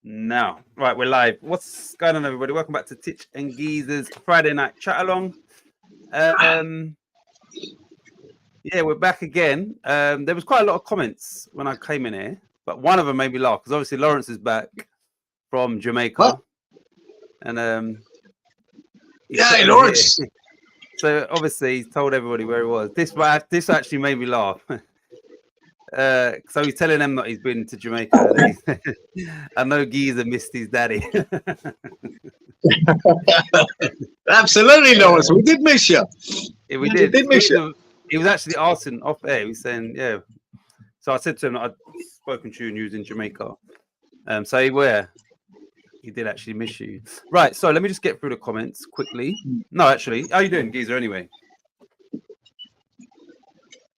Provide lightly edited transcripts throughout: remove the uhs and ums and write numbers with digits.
Now, right, we're live. What's going on, everybody? Welcome back to Titch and Geezer's Friday night chat along. Yeah, we're back again. There was quite a lot of comments when I came in here, but one of them made me laugh because obviously Lawrence is back from Jamaica, what? And yeah, Lawrence. So obviously he told everybody where he was. This actually made me laugh. So he's telling them that he's been to Jamaica. I know Geezer missed his daddy. Absolutely, Lawrence. We did miss you. Yeah, we did miss you. He was actually asking off air. He was saying, yeah. So I said to him that I'd spoken to you and you was in Jamaica. So he did actually miss you. Right. So let me just get through the comments quickly. No, actually, how you doing, Geezer? Anyway.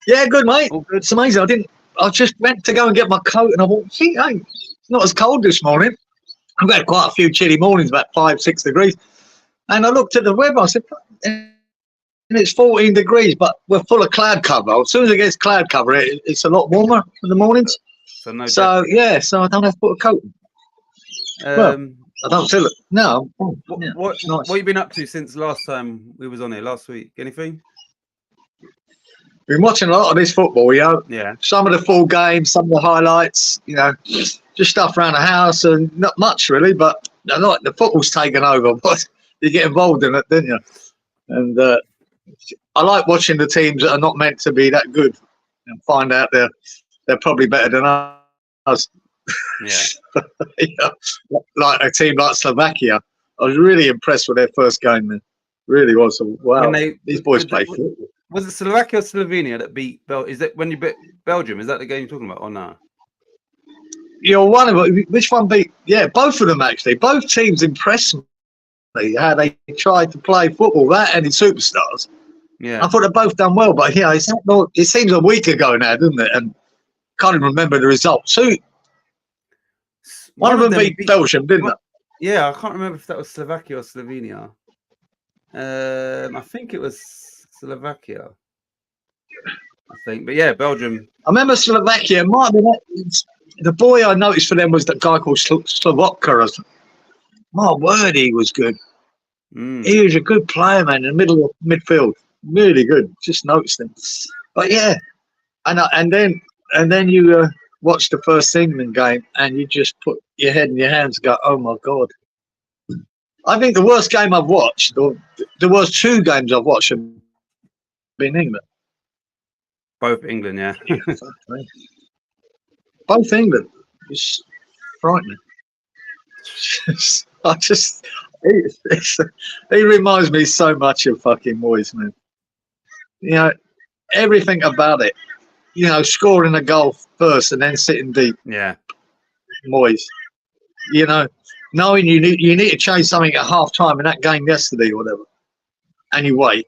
Yeah, good, mate. It's amazing. I just went to go and get my coat, and I thought, gee, hey, it's not as cold this morning. I've had quite a few chilly mornings, about 5-6 degrees. And I looked at the weather. I said, and it's 14 degrees, but we're full of cloud cover. As soon as it gets cloud cover, it's a lot warmer in the mornings. So I don't have to put a coat on. I don't feel it. No. What have you been up to since last time we was on here, last week? Anything? Been watching a lot of this football, Yeah. Some of the full games, some of the highlights, just stuff around the house and not much really, but the football's taken over. But you get involved in it, don't you? And I like watching the teams that are not meant to be that good and find out they're probably better than us. Yeah. Like a team like Slovakia. I was really impressed with their first game, man. Really was. Wow. These boys play football. Was it Slovakia or Slovenia that beat Is that when you beat Belgium? Is that the game you're talking about or no? One of them. Which one beat? Yeah, both of them actually. Both teams impressed me how they tried to play football without any superstars. Yeah, I thought they both done well, but it seems a week ago now, doesn't it? And can't even remember the results. One of them beat Belgium, didn't it? Yeah, I can't remember if that was Slovakia or Slovenia. I think it was Slovakia. I think, but yeah, Belgium. I remember Slovakia. It might have been the boy I noticed for them was that guy called Slavotka. My word, he was good. He was a good player, man, in the middle of midfield. Really good. Just noticed him. But yeah, and then you watch the first England game and you just put your head in your hands and go, oh my God. I think the worst game I've watched, or the worst two games I've watched have been England. Both England, yeah. Both England. It's frightening. He reminds me so much of fucking Moyes, man. Everything about it. Scoring a goal first and then sitting deep. Yeah. Moyes. Knowing you need to change something at half time in that game yesterday or whatever. And you wait.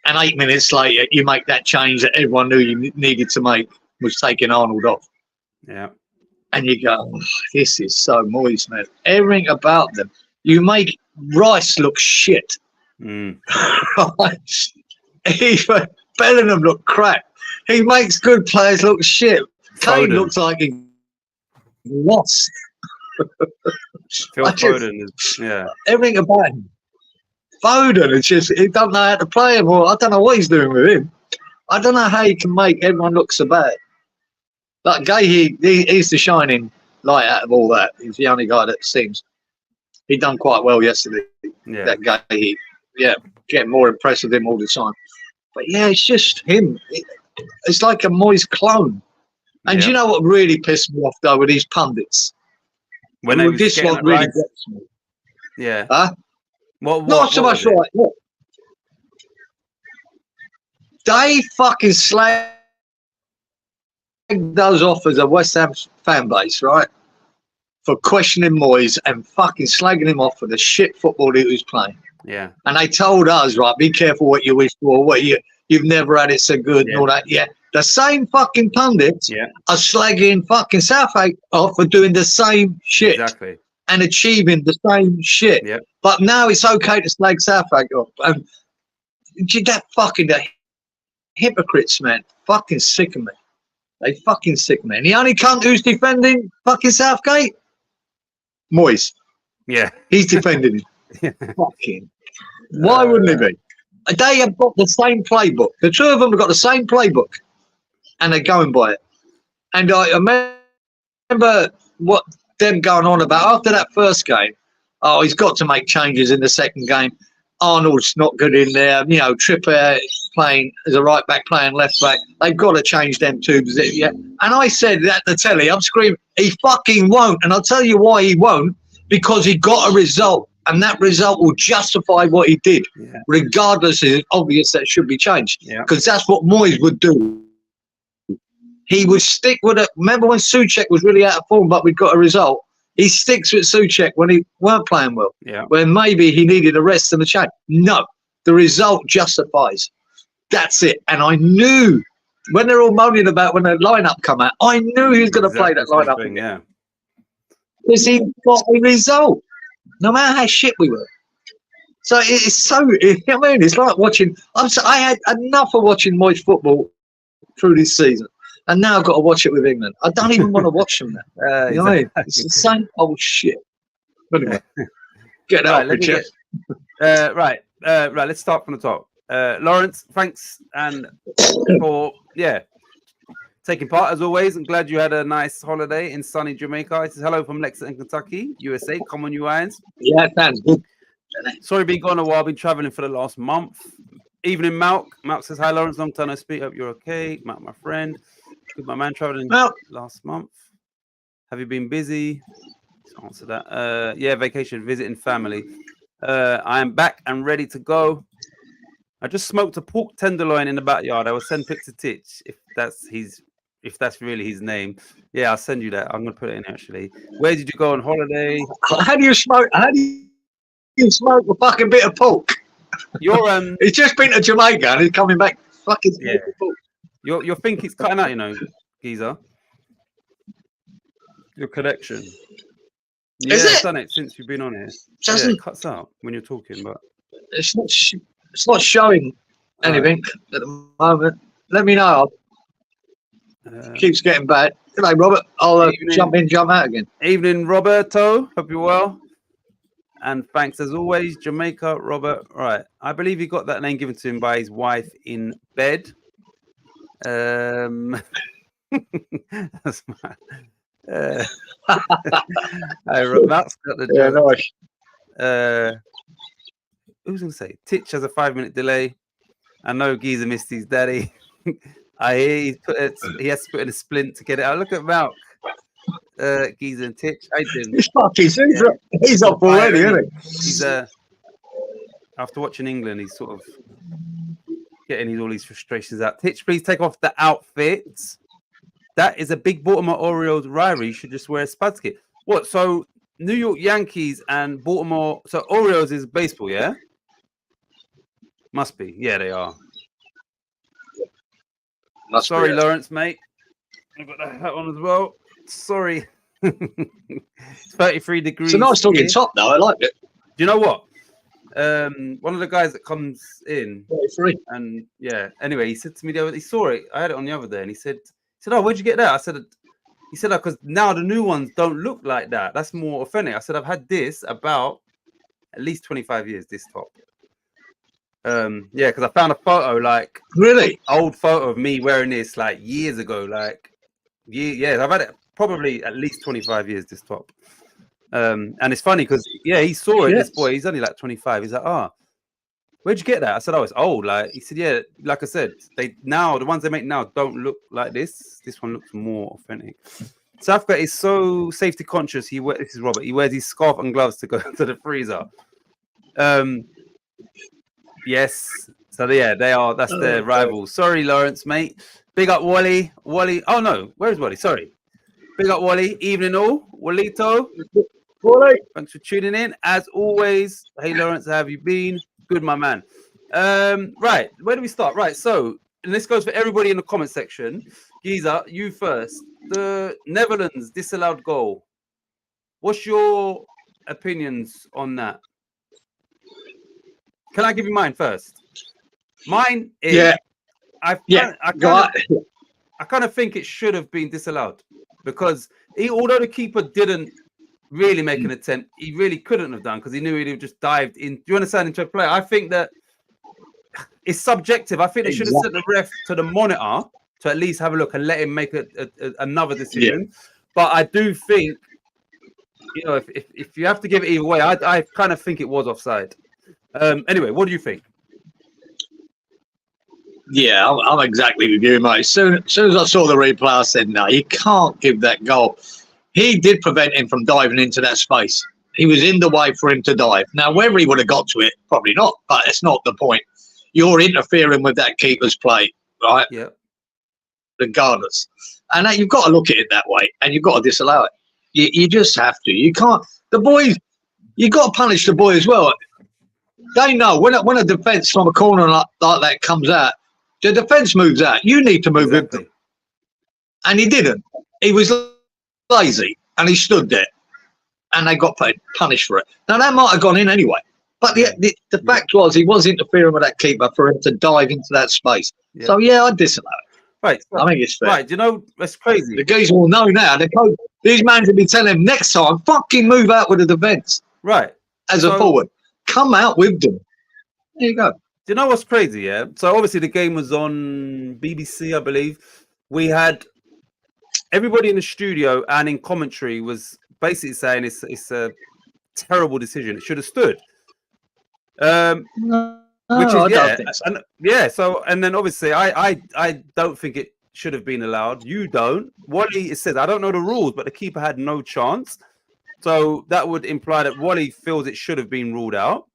And 8 minutes later, you make that change that everyone knew you needed to make, was taking Arnold off. Yeah. And you go, oh, this is so Moyes, man. Everything about them. You make Rice look shit. Even Bellingham look crap. He makes good players look shit. Kane looks like he lost. Foden is, everything about him. Foden, it's just he don't know how to play him, or I don't know what he's doing with him. I don't know how he can make everyone look so bad. Like Gay, he's the shining light out of all that. He's the only guy that seems he done quite well yesterday. Yeah. That Gay, getting more impressed with him all the time. But yeah, it's just him. It's like a Moyes clone. And you know what really pissed me off though with these pundits? This one really gets me. Yeah. Huh? Not so much right. Look, they fucking slag those off as a West Ham fan base, right? For questioning Moyes and fucking slagging him off for the shit football he was playing. Yeah. And they told us, right, be careful what you wish for, you've never had it so good and all that. Yeah. The same fucking pundits are slagging fucking Southgate off for doing the same shit. Exactly. And achieving the same shit. Yep. But now it's okay to slag Southgate off. And the hypocrites, man, fucking sick of me. They fucking sick, man. The only cunt who's defending fucking Southgate, Moyes. Yeah. He's defending him. Fucking. Why wouldn't he be? They have got the same playbook. The two of them have got the same playbook, and they're going by it. And I remember what them going on about after that first game. Oh, he's got to make changes in the second game. Arnold's not good in there. You know, Trippier playing as a right back, playing left back. They've got to change them two positions. Yeah. And I said at the telly, I'm screaming, he fucking won't. And I'll tell you why he won't. Because he got a result, and that result will justify what he did, regardless. It's obvious that should be changed, because that's what Moyes would do. He would stick with it. Remember when Souček was really out of form, but we got a result? He sticks with Souček when he weren't playing well, when maybe he needed a rest and a change. No, the result justifies. That's it. And I knew when they're all moaning about when the lineup come out, I knew he was going to play that lineup again. Because he got a result, no matter how shit we were. So it's so, you know what I mean? It's like watching, I had enough of watching Moyes football through this season, and now I've got to watch it with England. I don't even want to watch them now. You know what I mean? It's the same old shit. Anyway, get out, Richard. Right, let's start from the top. Lawrence, thanks and for, taking part as always. I'm glad you had a nice holiday in sunny Jamaica. It says hello from Lexington, Kentucky, USA. Come on, you irons. Yeah, sounds good. Sorry, been gone a while. Been traveling for the last month. Evening, Malk. Malk says hi, Lawrence. Long time no speak. Hope you're okay. Malk, my friend. Good, my man. Traveling last month. Have you been busy? Let's answer that. Yeah, vacation, visiting family. I am back and ready to go. I just smoked a pork tenderloin in the backyard. I will send pics to Titch if that's really his name. Yeah, I'll send you that. I'm gonna put it in actually. Where did you go on holiday? How do you smoke a fucking bit of pork? You're he's just been to Jamaica and he's coming back fucking pork. Your think it's cutting out, you know, Geezer. Your connection. Yeah, it's done it since you've been on here. It cuts out when you're talking, but it's not showing anything at the moment. Let me know. Keeps getting bad. Good day, Robert. I'll jump in, jump out again. Evening, Roberto. Hope you're well. And thanks as always, Jamaica, Robert. Right. I believe he got that name given to him by his wife in bed. That's my Matt's got the joke. Nice. Who's gonna say? Titch has a 5-minute delay. I know Geezer missed his daddy. I hear he has to put in a splint to get it out. Look at Malk. Geezer and Titch. He's up already, isn't he? He's after watching England, he's sort of getting all these frustrations out. Titch, please take off the outfit. That is a big Baltimore Orioles rivalry. You should just wear a Spuds kit. What? So New York Yankees and Baltimore. So Orioles is baseball, yeah? Must be. Yeah, they are. Sorry, Lawrence, mate. I've got that hat on as well. Sorry. It's 33 degrees. It's a nice looking top, though. I like it. Do you know what? One of the guys that comes in, 33. and anyway, he said to me the other day, he saw it. I had it on the other day, and he said, "Oh, where'd you get that?" I said, "He said, because now the new ones don't look like that. That's more authentic." I said, "I've had this about at least 25 years. This top." Because I found a photo, like really old photo of me wearing this like years ago, like I've had it probably at least 25 years. This top, and it's funny because he saw it. This boy, he's only like 25. He's like, where'd you get that? I said, it's old. Like he said, like I said, the ones they make now don't look like this. This one looks more authentic. South Africa is so safety conscious. This is Robert. He wears his scarf and gloves to go to the freezer. Yes. So they are. That's their rivals. Sorry, Lawrence, mate. Big up Wally. Oh no, where's Wally? Sorry. Big up Wally. Evening all. Wallito. Wally. Thanks for tuning in. As always. Hey Lawrence, how have you been? Good, my man. Right. Where do we start? Right. So, and this goes for everybody in the comment section. Geezer, you first. The Netherlands disallowed goal. What's your opinions on that? Can I give you mine first? Mine is I kind of think it should have been disallowed because although the keeper didn't really make an attempt. He really couldn't have done because he knew he'd have just dived in. Do you understand? Into a play. I think that it's subjective. I think they should have sent the ref to the monitor to at least have a look and let him make another decision. Yeah. But I do think, you know, if you have to give it either way, I kind of think it was offside. Anyway, what do you think? Yeah, I'm exactly with you, mate. As soon as I saw the replay, I said, no, you can't give that goal. He did prevent him from diving into that space. He was in the way for him to dive. Now, whether he would have got to it, probably not, but it's not the point. You're interfering with that keeper's play, right? Yeah. Regardless. And you've got to look at it that way, and you've got to disallow it. You just have to. You can't. The boys, you've got to punish the boy as well. They know when a defence from a corner like that comes out, the defence moves out. You need to move with them. And he didn't. He was lazy, and he stood there, and they got punished for it. Now, that might have gone in anyway. But the fact was he was interfering with that keeper for him to dive into that space. Yeah. So, yeah, I'd disallow it. Right. I think it's fair. Right. You know, that's crazy. The guys will know now. These men will be telling him next time, fucking move out with the defence. Right. As a forward. Come out with them. There you go. Do you know what's crazy, yeah? So, obviously, the game was on BBC, I believe. We had everybody in the studio and in commentary was basically saying it's a terrible decision. It should have stood. Which is So, and then obviously, I don't think it should have been allowed. You don't. Wally says I don't know the rules, but the keeper had no chance. So that would imply that Wally feels it should have been ruled out.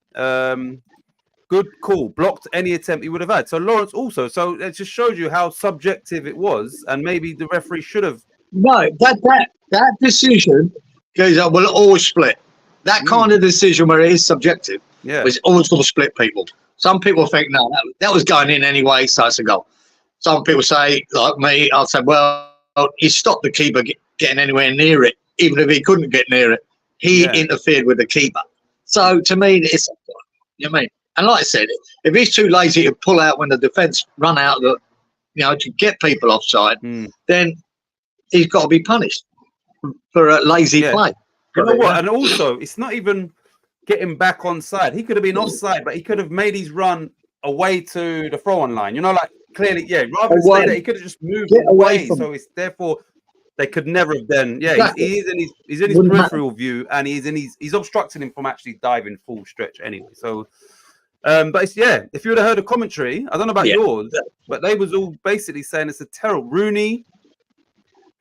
Good call. Blocked any attempt he would have had. So Lawrence also. So it just shows you how subjective it was, and maybe the referee should have. No, that decision goes up. Will always split. That kind of decision where it is subjective. Yeah, it's always going to split people. Some people think no, that was going in anyway, so it's a goal. Some people say, like me, I'll say, well, he stopped the keeper getting anywhere near it, even if he couldn't get near it. He interfered with the keeper. So to me, it's, you know what I mean? And like I said, if he's too lazy to pull out when the defence run out, to get people offside, then he's got to be punished for a lazy play. You know what? And also, it's not even getting back on side. He could have been offside, but he could have made his run away to the throw-on line. You know, like clearly, rather than say that, he could have just moved away. So it's therefore they could never have done. Yeah, exactly. He's in his peripheral view, and he's obstructing him from actually diving full stretch anyway. So, but it's if you would have heard a commentary, I don't know about yours, but they was all basically saying it's a terrible Rooney.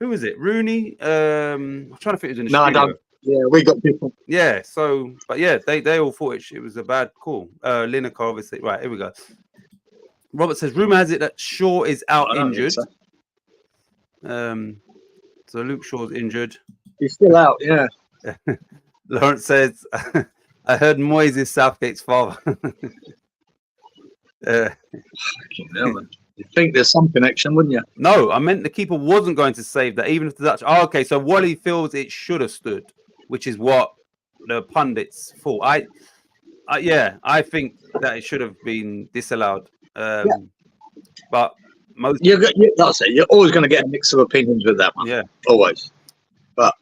Who was it? Rooney. I'm trying to think it was in the studio. I don't. Yeah, we got people. Yeah, so, but they all thought it was a bad call. Lineker, obviously. Right, here we go. Robert says, rumour has it that Shaw is out injured. So Luke Shaw's injured. He's still out, yeah. Lawrence says, I heard Moyes is Southgate's father. You think there's some connection, wouldn't you? No, I meant the keeper wasn't going to save that, even if the Dutch. Oh, okay, so Wally feels it should have stood, which is what the pundits thought. I think that it should have been disallowed. But most you're always going to get a mix of opinions with that one. Yeah, always. But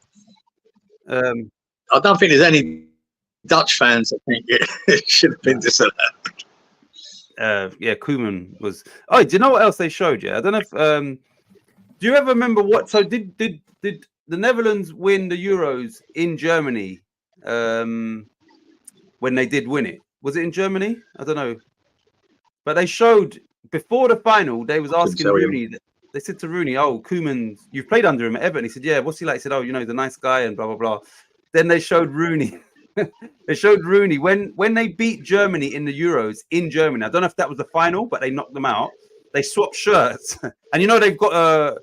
I don't think there's any Dutch fans that think it should have been disallowed. Koeman was. Oh, do you know what else they showed you? I don't know if. Do you ever remember what? So did the Netherlands win the Euros in Germany? When they did win it, was it in Germany? I don't know. But they showed before the final. They was asking Rooney. They said to Rooney, "Oh, Koeman, you've played under him at Everton." He said, "Yeah, what's he like?" He said, "Oh, he's a nice guy," and blah blah blah. Then they showed Rooney. They showed Rooney when they beat Germany in the Euros in Germany. I don't know if that was the final, but they knocked them out. They swapped shirts, and they've got a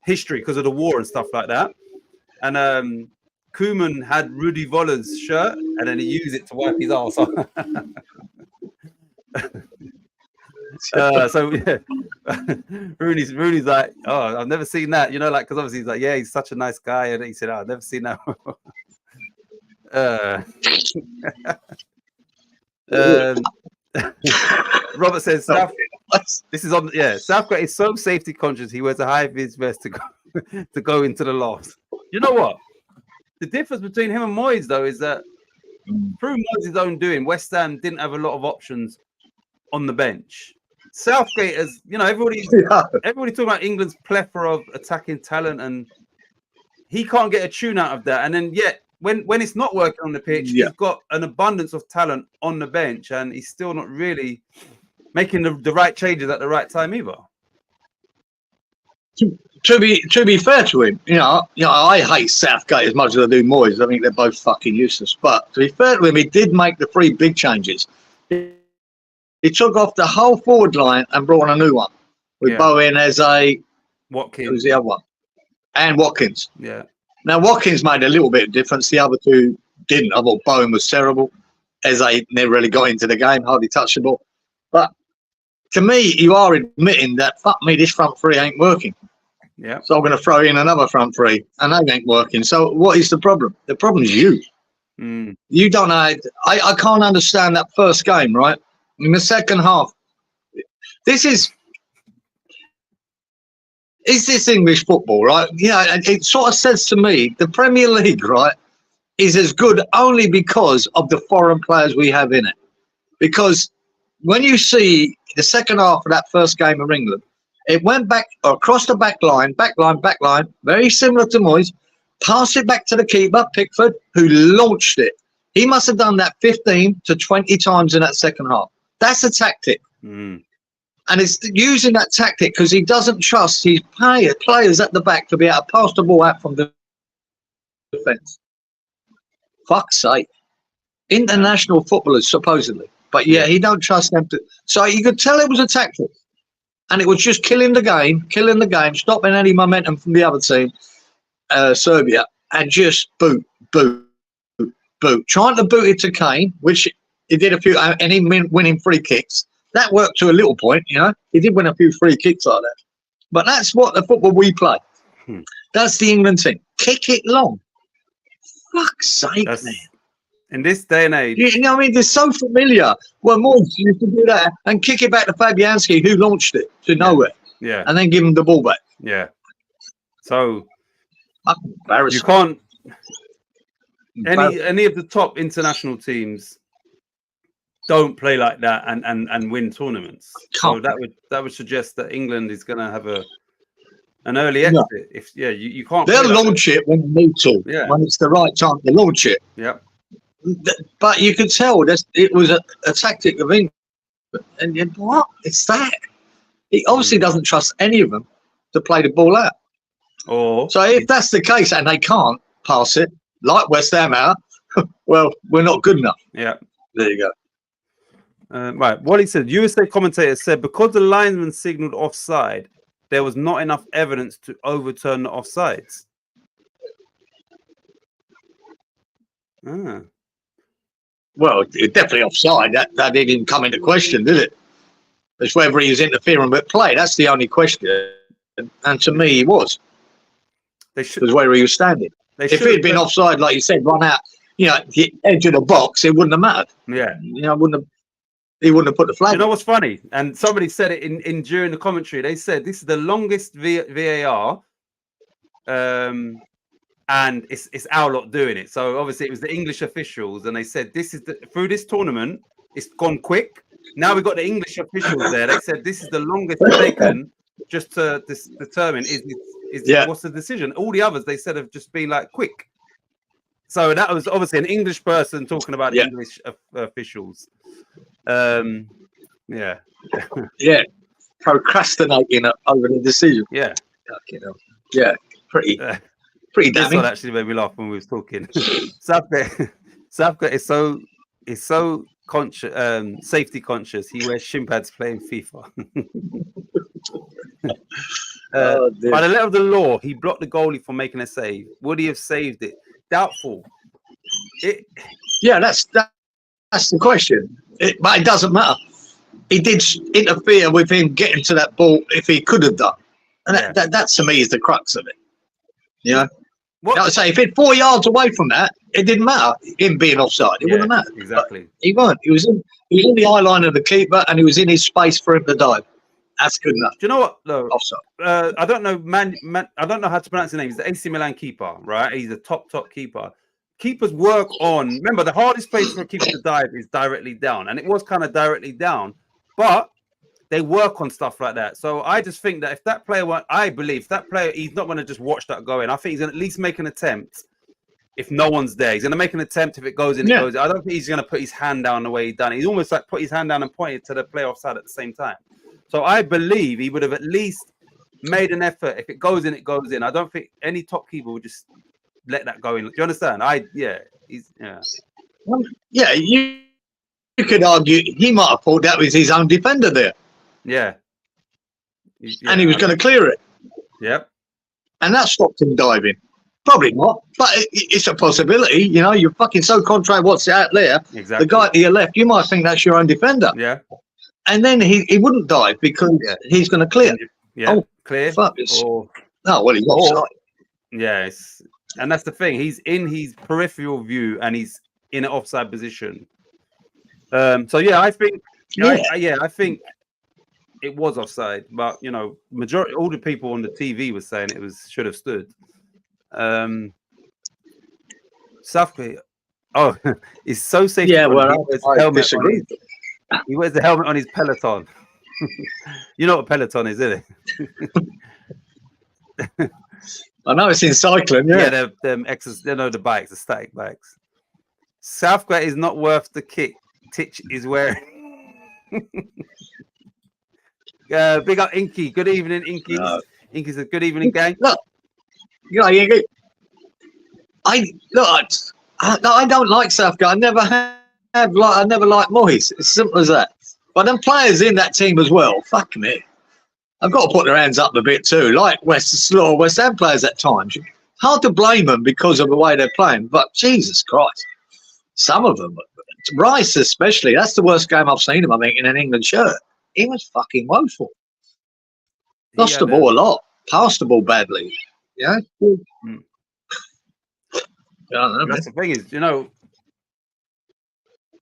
history because of the war and stuff like that. And Koeman had Rudi Voller's shirt, and then he used it to wipe his arse off. Rooney's like, oh, I've never seen that. Because obviously he's like, yeah, he's such a nice guy, and he said, oh, I've never seen that. Robert says this is on Southgate is so safety conscious he wears a high vis vest to go into the loft. You know what? the difference between him and Moyes, though, is that through Moyes' own doing, West Ham didn't have a lot of options on the bench. Southgate, as you know, everybody talking about England's plethora of attacking talent, and he can't get a tune out of that. And then yet, when it's not working on the pitch, he's got an abundance of talent on the bench, and he's still not really making the right changes at the right time either. To be fair to him, you know, I hate Southgate as much as I do Moyes. I think they're both fucking useless. But to be fair to him, he did make the 3 big changes. He took off the whole forward line and brought on a new one with Bowen as a Watkins. Who's the other one? And Watkins. Yeah. Now Watkins made a little bit of difference. The other two didn't. I thought Bowen was terrible. Eze never really got into the game, hardly touched the ball. But to me, you are admitting that fuck me, this front 3 ain't working. Yeah. So I'm going to throw in another front 3, and they ain't working. So what is the problem? The problem is you. You don't know. I can't understand that first game, right? In the second half, this is this English football, right? Yeah, it sort of says to me the Premier League, right, is as good only because of the foreign players we have in it. Because when you see the second half of that first game of England, it went back across the back line, very similar to Moyes, pass it back to the keeper, Pickford, who launched it. He must have done that 15 to 20 times in that second half. That's a tactic. And it's using that tactic because he doesn't trust his players at the back to be able to pass the ball out from the defence. Fuck's sake. International footballers, supposedly. But yeah, he don't trust them to. So you could tell it was a tactic. And it was just killing the game, stopping any momentum from the other team, Serbia, and just boot. Trying to boot it to Kane, which he did a few, and he winning free kicks. That worked to a little point, you know. He did win a few free kicks like that. But that's what the football we play. That's the England team. Kick it long. Fuck's sake, man. In this day and age. You know what I mean? They're so familiar. Well, Moyes used to do that and kick it back to Fabianski, who launched it to nowhere. Yeah. And then give him the ball back. Yeah. So embarrassing. you can't any of the top international teams don't play like that and win tournaments. So that would suggest that England is gonna have an early exit. No. If you can't. They'll launch it when they need to. Yeah. When it's the right time to launch it. Yeah. But you could tell that it was a tactic of England. And what? It's that. He obviously doesn't trust any of them to play the ball out. So if that's the case and they can't pass it, like West Ham are, well, we're not good enough. Yeah. There you go. Right. What he said, USA commentator said, because the linesman signalled offside, there was not enough evidence to overturn the offsides. Well, definitely offside. That didn't come into question, did it? It's whether he was interfering with play. That's the only question. And to me, he was. It was where he was standing. If he'd been offside, like you said, run out, the edge of the box, it wouldn't have mattered. Yeah. He wouldn't have put the flag. You know what's funny? And somebody said it in during the commentary. They said this is the longest VAR. And it's our lot doing it. So obviously it was the English officials, and they said this is through this tournament, it's gone quick. Now we've got the English officials there. They said this is the longest taken just to determine what's the decision. All the others they said have just been like quick. So that was obviously an English person talking about the English officials. Yeah, procrastinating over the decision. Yeah, yeah, pretty damning. That's what actually made me laugh when we was talking. Southgate is so conscious, safety conscious. He wears shin pads playing FIFA. By the letter of the law, he blocked the goalie from making a save. Would he have saved it? Doubtful. That's the question. But it doesn't matter. He did interfere with him getting to that ball if he could have done, and that to me is the crux of it. Like I say, if it's 4 yards away from that, it didn't matter. Him being offside, it wouldn't matter. Exactly. But he weren't. He was in the eye line of the keeper, and he was in his space for him to dive. That's good enough. Do you know what? Though? Offside. I don't know, I don't know how to pronounce his name. He's the AC Milan keeper, right? He's a top keeper. Keepers work on. Remember, the hardest place for a keeper to dive is directly down, and it was kind of directly down, but they work on stuff like that. So I just think that if that player, he's not going to just watch that go in. I think he's going to at least make an attempt. If no one's there, he's going to make an attempt. If it goes in, it goes in. I don't think he's going to put his hand down the way he done it. He's almost like put his hand down and pointed to the playoff side at the same time. So I believe he would have at least made an effort. If it goes in, it goes in. I don't think any top keeper would just let that go in. Do you understand? Well, yeah, you could argue he might have thought that was his own defender there. Yeah. And he was going to clear it. Yep. And that stopped him diving. Probably not, but it's a possibility. You know, you're fucking so contrary what's out there. Exactly. The guy to your left, you might think that's your own defender. Yeah. And then he wouldn't dive because he's going to clear. Yeah. Oh, clear. Fuck. Or, no, well, he's offside. Yeah. And that's the thing. He's in his peripheral view and he's in an offside position. So yeah, I think I think it was offside, but you know, majority all the people on the TV were saying it should have stood. Southgate, he's so safe. Yeah, well, I disagree. He wears the helmet on his Peloton. You know what Peloton is, isn't it? I know it's in cycling. Yeah, they're the bikes, the static bikes. Southgate is not worth the kick Titch is wearing. Big up Inky. Good evening, Inky. No. Inky says good evening, gang. Look, I don't like Southgate. I never have. I never liked Moyes. It's simple as that. But them players in that team as well. Fuck me. I've got to put their hands up a bit too. Like West Ham players at times. Hard to blame them because of the way they're playing. But Jesus Christ, some of them, Rice especially. That's the worst game I've seen him. I think in an England shirt. He was fucking woeful. Lost the ball a lot. Passed the ball badly. Yeah. That's the thing is, you know,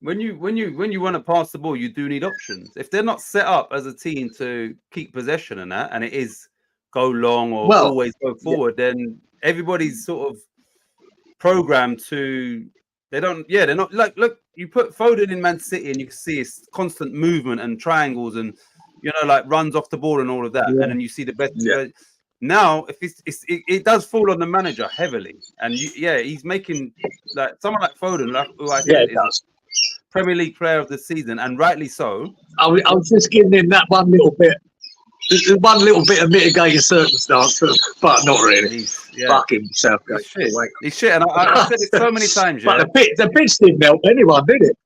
when you want to pass the ball, you do need options. If they're not set up as a team to keep possession and that, and it is go long or always go forward, then everybody's sort of programmed to. They're not like look. You put Foden in Man City, and you can see it's constant movement and triangles, and you know, like runs off the ball and all of that, and then you see the best. Yeah. Now, if it does fall on the manager heavily, and he's making like someone like Foden, like who I said is Premier League Player of the Season, and rightly so. I was just giving him that one little bit of mitigating circumstance, but not really. Fuck himself. He's shit, and I've said it so many times. But the pitch didn't help anyone, did it?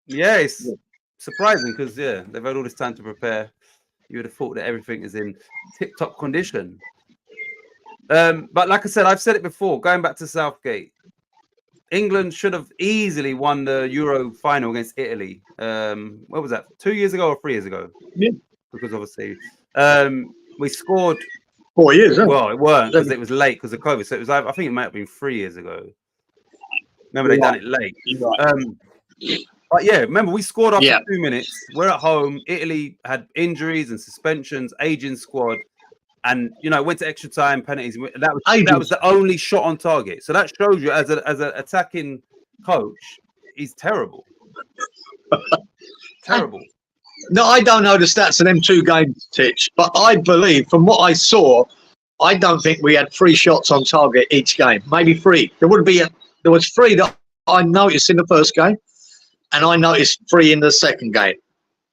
It's surprising because they've had all this time to prepare. You would have thought that everything is in tip-top condition. But like I said, I've said it before, going back to Southgate, England should have easily won the Euro final against Italy. What was that, 2 years ago or 3 years ago? Yeah. Because obviously we scored 4 years. Well, it weren't because it was late because of COVID. So it was, I think it might have been 3 years ago. Remember, they done it late. But yeah, remember we scored after 2 minutes. We're at home. Italy had injuries and suspensions, aging squad, and you know went to extra time, penalties. That was the only shot on target. So that shows you as an attacking coach, he's terrible. Terrible. No, I don't know the stats of them 2 games, Titch, but I believe from what I saw, I don't think we had 3 shots on target each game. Maybe 3. There was 3 that I noticed in the first game. And I noticed 3 in the second game.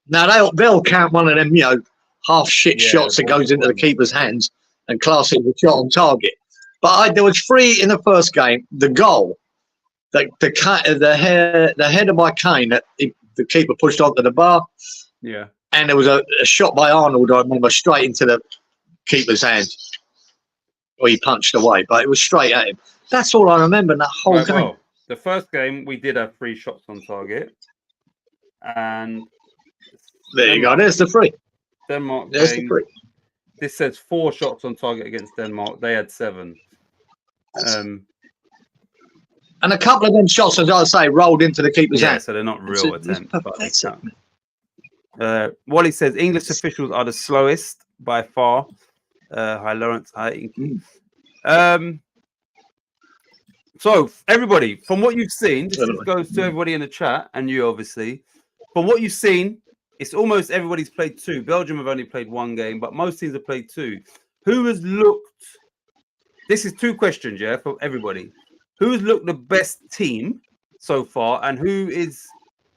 Now they'll count one of them, you know, half shit shots that goes into the keeper's hands and class it as a shot on target. But there was 3 in the first game. The goal, the head of my cane that the keeper pushed onto the bar. Yeah. And there was a shot by Arnold, I remember, straight into the keeper's hand. Or he punched away, but it was straight at him. That's all I remember in that whole game. Well, the first game, we did have 3 shots on target. And there you go. There's the 3. Denmark. There's the 3. This says 4 shots on target against Denmark. They had 7. And a couple of them shots, as I say, rolled into the keeper's hand. So they're not real attempts. Wally says English officials are the slowest by far. Hi Lawrence, hi Inky. So everybody, from what you've seen, this goes to everybody in the chat and you obviously. From what you've seen, it's almost everybody's played 2. Belgium have only played 1 game, but most teams have played 2. Who has looked? This is 2 questions, yeah, for everybody. Who has looked the best team so far, and who is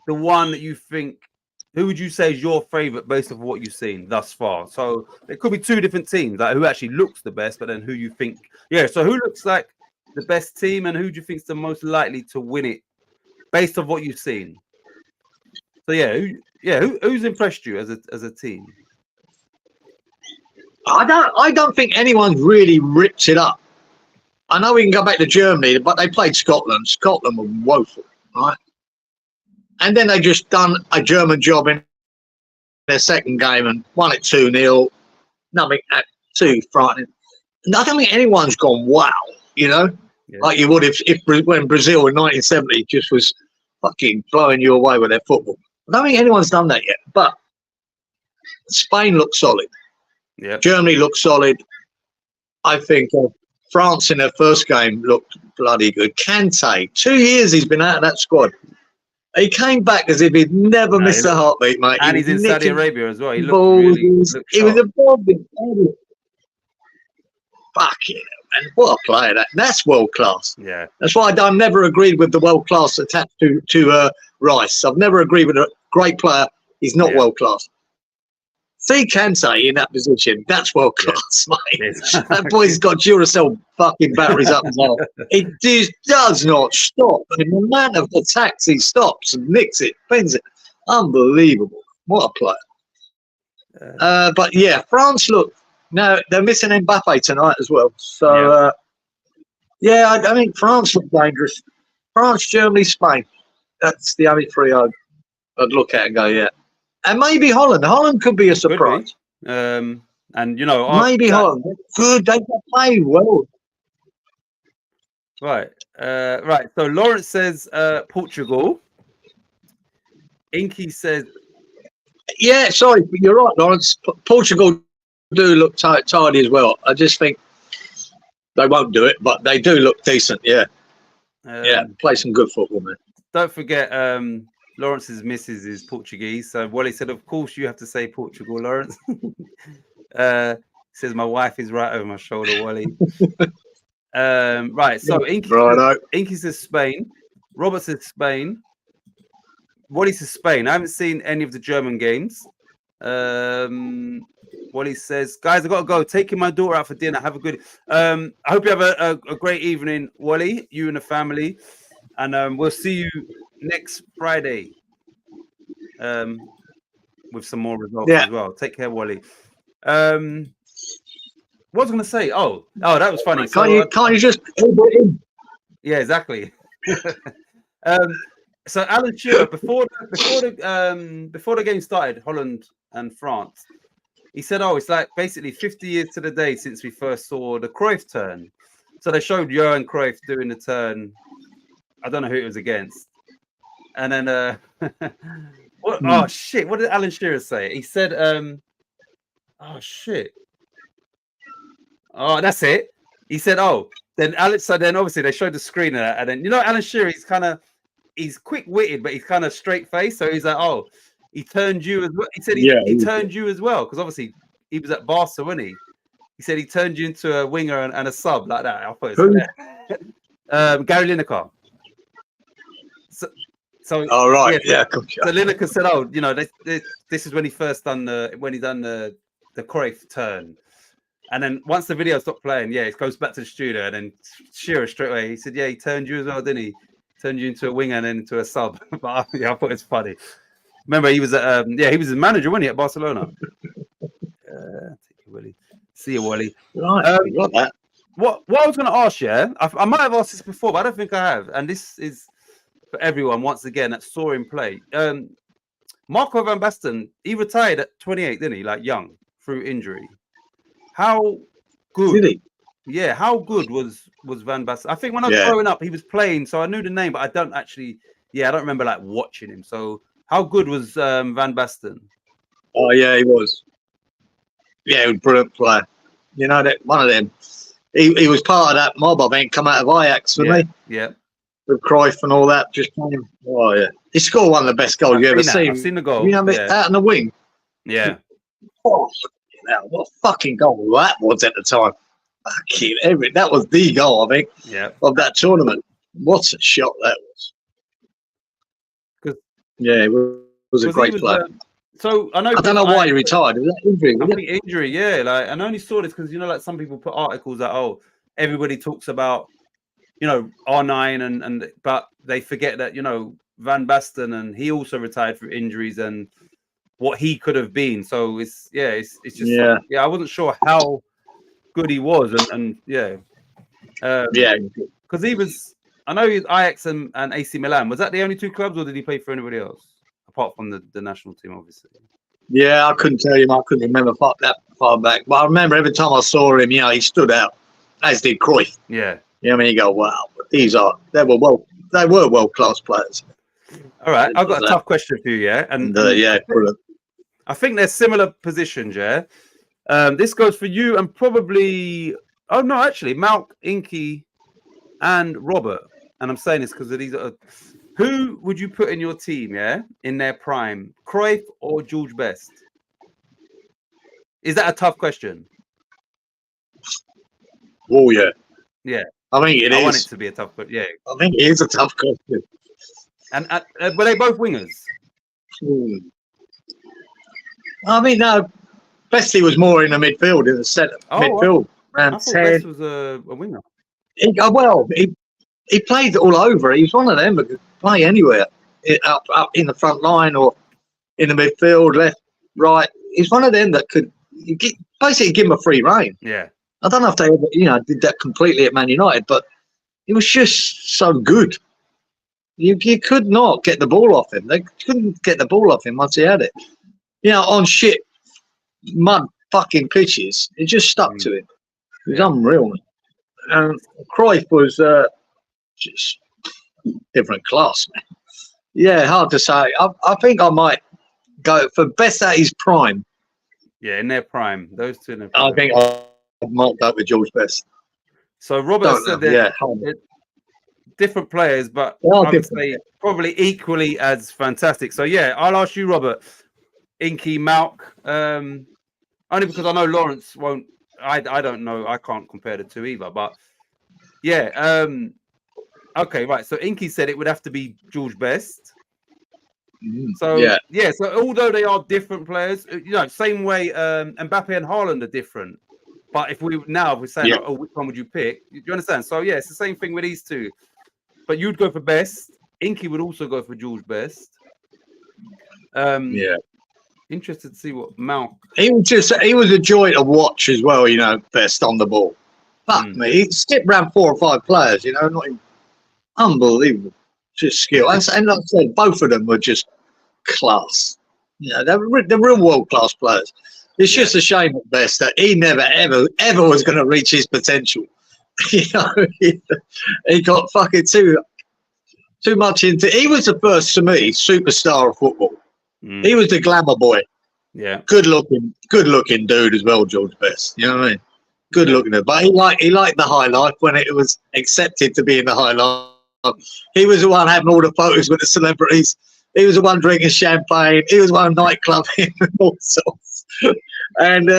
the one that you think? Who would you say is your favorite based on what you've seen thus far? So it could be 2 different teams, like who actually looks the best, but then who you think? Yeah. So who looks like the best team, and who do you think is the most likely to win it based on what you've seen? So who's impressed you as a team? I don't think anyone's really ripped it up. I know we can go back to Germany, but they played Scotland. Scotland were woeful, right? And then they just done a German job in their second game and won it 2-0. Nothing too frightening. And I don't think anyone's gone wow, you know, like you would if when Brazil in 1970 just was fucking blowing you away with their football. I don't think anyone's done that yet. But Spain looks solid. Yeah. Germany looks solid. I think France in their first game looked bloody good. Kante, 2 years he's been out of that squad. He came back as if he'd never missed a heartbeat, mate. And he's in Saudi Arabia as well. He looked he was involved in fucking hell, man. What a player that's world class. Yeah. That's why I've never agreed with the world class attached to Rice. I've never agreed with a great player. He's not world class. See Kante in that position, that's world class, mate. That boy's got Duracell fucking batteries up as well. It does not stop. I mean, the amount of attacks he stops and nicks it, bends it. Unbelievable. What a player. But yeah, France look, no, they're missing Mbappe tonight as well. So, I think France look dangerous. France, Germany, Spain. That's the only 3 I'd look at and go, yeah. And maybe Holland. Holland could be a surprise. And you know, maybe Holland. Good. They can play well. Right. Right. So Lawrence says Portugal. Inky says. Yeah, sorry, but you're right, Lawrence. Portugal do look tidy as well. I just think they won't do it, but they do look decent. Yeah. Play some good football, man. Don't forget. Lawrence's missus is Portuguese, so Wally said, "Of course, you have to say Portugal, Lawrence." Says my wife is right over my shoulder, Wally. Right, so Inky says Spain. Robert says Spain. Wally says Spain. I haven't seen any of the German games. Wally says, "Guys, I gotta go. Taking my daughter out for dinner. Have a good. I hope you have a great evening, Wally. You and the family, and we'll see you next Friday with some more results as well. Take care, Wally. What was I going to say? Oh, that was funny. Can't you just yeah, exactly. So Alan Shearer, before the game started, Holland and France, he said, "Oh, it's like basically 50 years to the day since we first saw the Cruyff turn." So they showed Johan Cruyff doing the turn. I don't know who it was against. And then, oh shit! What did Alan Shearer say? He said, "Oh shit! Oh, that's it." He said, "Oh, then Alex." So then, obviously, they showed the screen of that, and then Alan Shearer. He's quick-witted, but he's kind of straight-faced. So he's like, "Oh, he turned you as well." He said he turned you as well because obviously he was at Barca, wasn't he? He said he turned you into a winger and a sub like that. I thought it was Gary Lineker. So So Lineker said, "Oh, this is when he first done the Cruyff turn, and then once the video stopped playing, it goes back to the studio, and then Shearer straight away he said, he turned you as well, didn't he? Turned you into a winger and then into a sub." But I thought it's funny. Remember, he was he was a manager, wasn't he, at Barcelona? See you, Wally. Right, got that. What I was going to ask you, I might have asked this before, but I don't think I have, and this is for everyone, once again, that saw him play. Marco van Basten, he retired at 28, didn't he? Like young, through injury. How good? Did he? Yeah, how good was Van Basten? I think when I was growing up, he was playing, so I knew the name, but I don't remember like watching him. So how good was Van Basten? Oh yeah, he was. Yeah, he was a brilliant player. You know that one of them. He was part of that mob. I think come out of Ajax, wasn't he? Yeah. With Cruyff and all that. Just playing. Oh yeah, he scored one of the best goals I've you ever seen that. I've seen. seen the goal. You know, Yeah. out in the wing. Yeah. Oh, now what a fucking goal that was at the time. Fucking that was the goal, I think, Yeah. of that tournament. What a shot that was. 'Cause- Yeah, it was a 'cause great he was, player. So I know. I don't know why he retired. Was that injury? I Was it? think injury, yeah. Like, and I only saw this because like some people put articles that everybody talks about R9 and but they forget that Van Basten, and he also retired through injuries and what he could have been. So it's just I wasn't sure how good he was and because he was. I know he's Ajax and AC Milan. Was that the only two clubs, or did he play for anybody else apart from the national team, obviously? Yeah, I couldn't tell you. I couldn't remember that far back. But I remember every time I saw him, he stood out, as did Cruyff. Yeah. I mean, you go, wow, they were world class players. All right, I've got a tough question for you, yeah, and brilliant. I think they're similar positions, yeah. This goes for you and probably Malk, Inky, and Robert. And I'm saying this because these are. Who would you put in your team, yeah, in their prime, Cruyff or George Best? Is that a tough question? Oh yeah, yeah. I think it is. I want it to be a tough, but yeah, I think it is a tough question. And were they both wingers? I mean, no, Bestie was more in the midfield, in the centre midfield. I thought Best was a winger. He played all over. He was one of them that could play anywhere, up in the front line or in the midfield, left, right. He's one of them that could basically give him a free rein. Yeah. I don't know if they ever, did that completely at Man United, but he was just so good. You could not get the ball off him. They couldn't get the ball off him once he had it. On shit, mud fucking pitches, it just stuck to him. It was unreal. Cruyff was just different class, man. Yeah, hard to say. I think I might go for Best at his prime. Yeah, in their prime. Those two in their prime. I think I might go with George Best. So Robert said that different players, but I would say probably equally as fantastic. So yeah, I'll ask you, Robert, Inky, Malk, only because I know Lawrence won't. I don't know. I can't compare the two either. But yeah, okay, right. So Inky said it would have to be George Best. So yeah. So although they are different players, same way Mbappe and Haaland are different. But if we're saying, which one would you pick? Do you understand? So yeah, it's the same thing with these two. But you'd go for Best. Inky would also go for George Best. Interested to see what Malk. He was a joy to watch as well. Best on the ball. Fuck me, he skipped around 4 or 5 players. Not unbelievable, just skill. And like I said, both of them were just class. They're real world class players. It's just a shame at Best that he never ever was going to reach his potential. He got fucking too much into. He was the first, to me, superstar of football. He was the glamour boy. Yeah, good looking dude as well, George Best. You know what I mean? Good looking, but he liked the high life when it was accepted to be in the high life. He was the one having all the photos with the celebrities. He was the one drinking champagne. He was the one nightclubbing and all sorts. And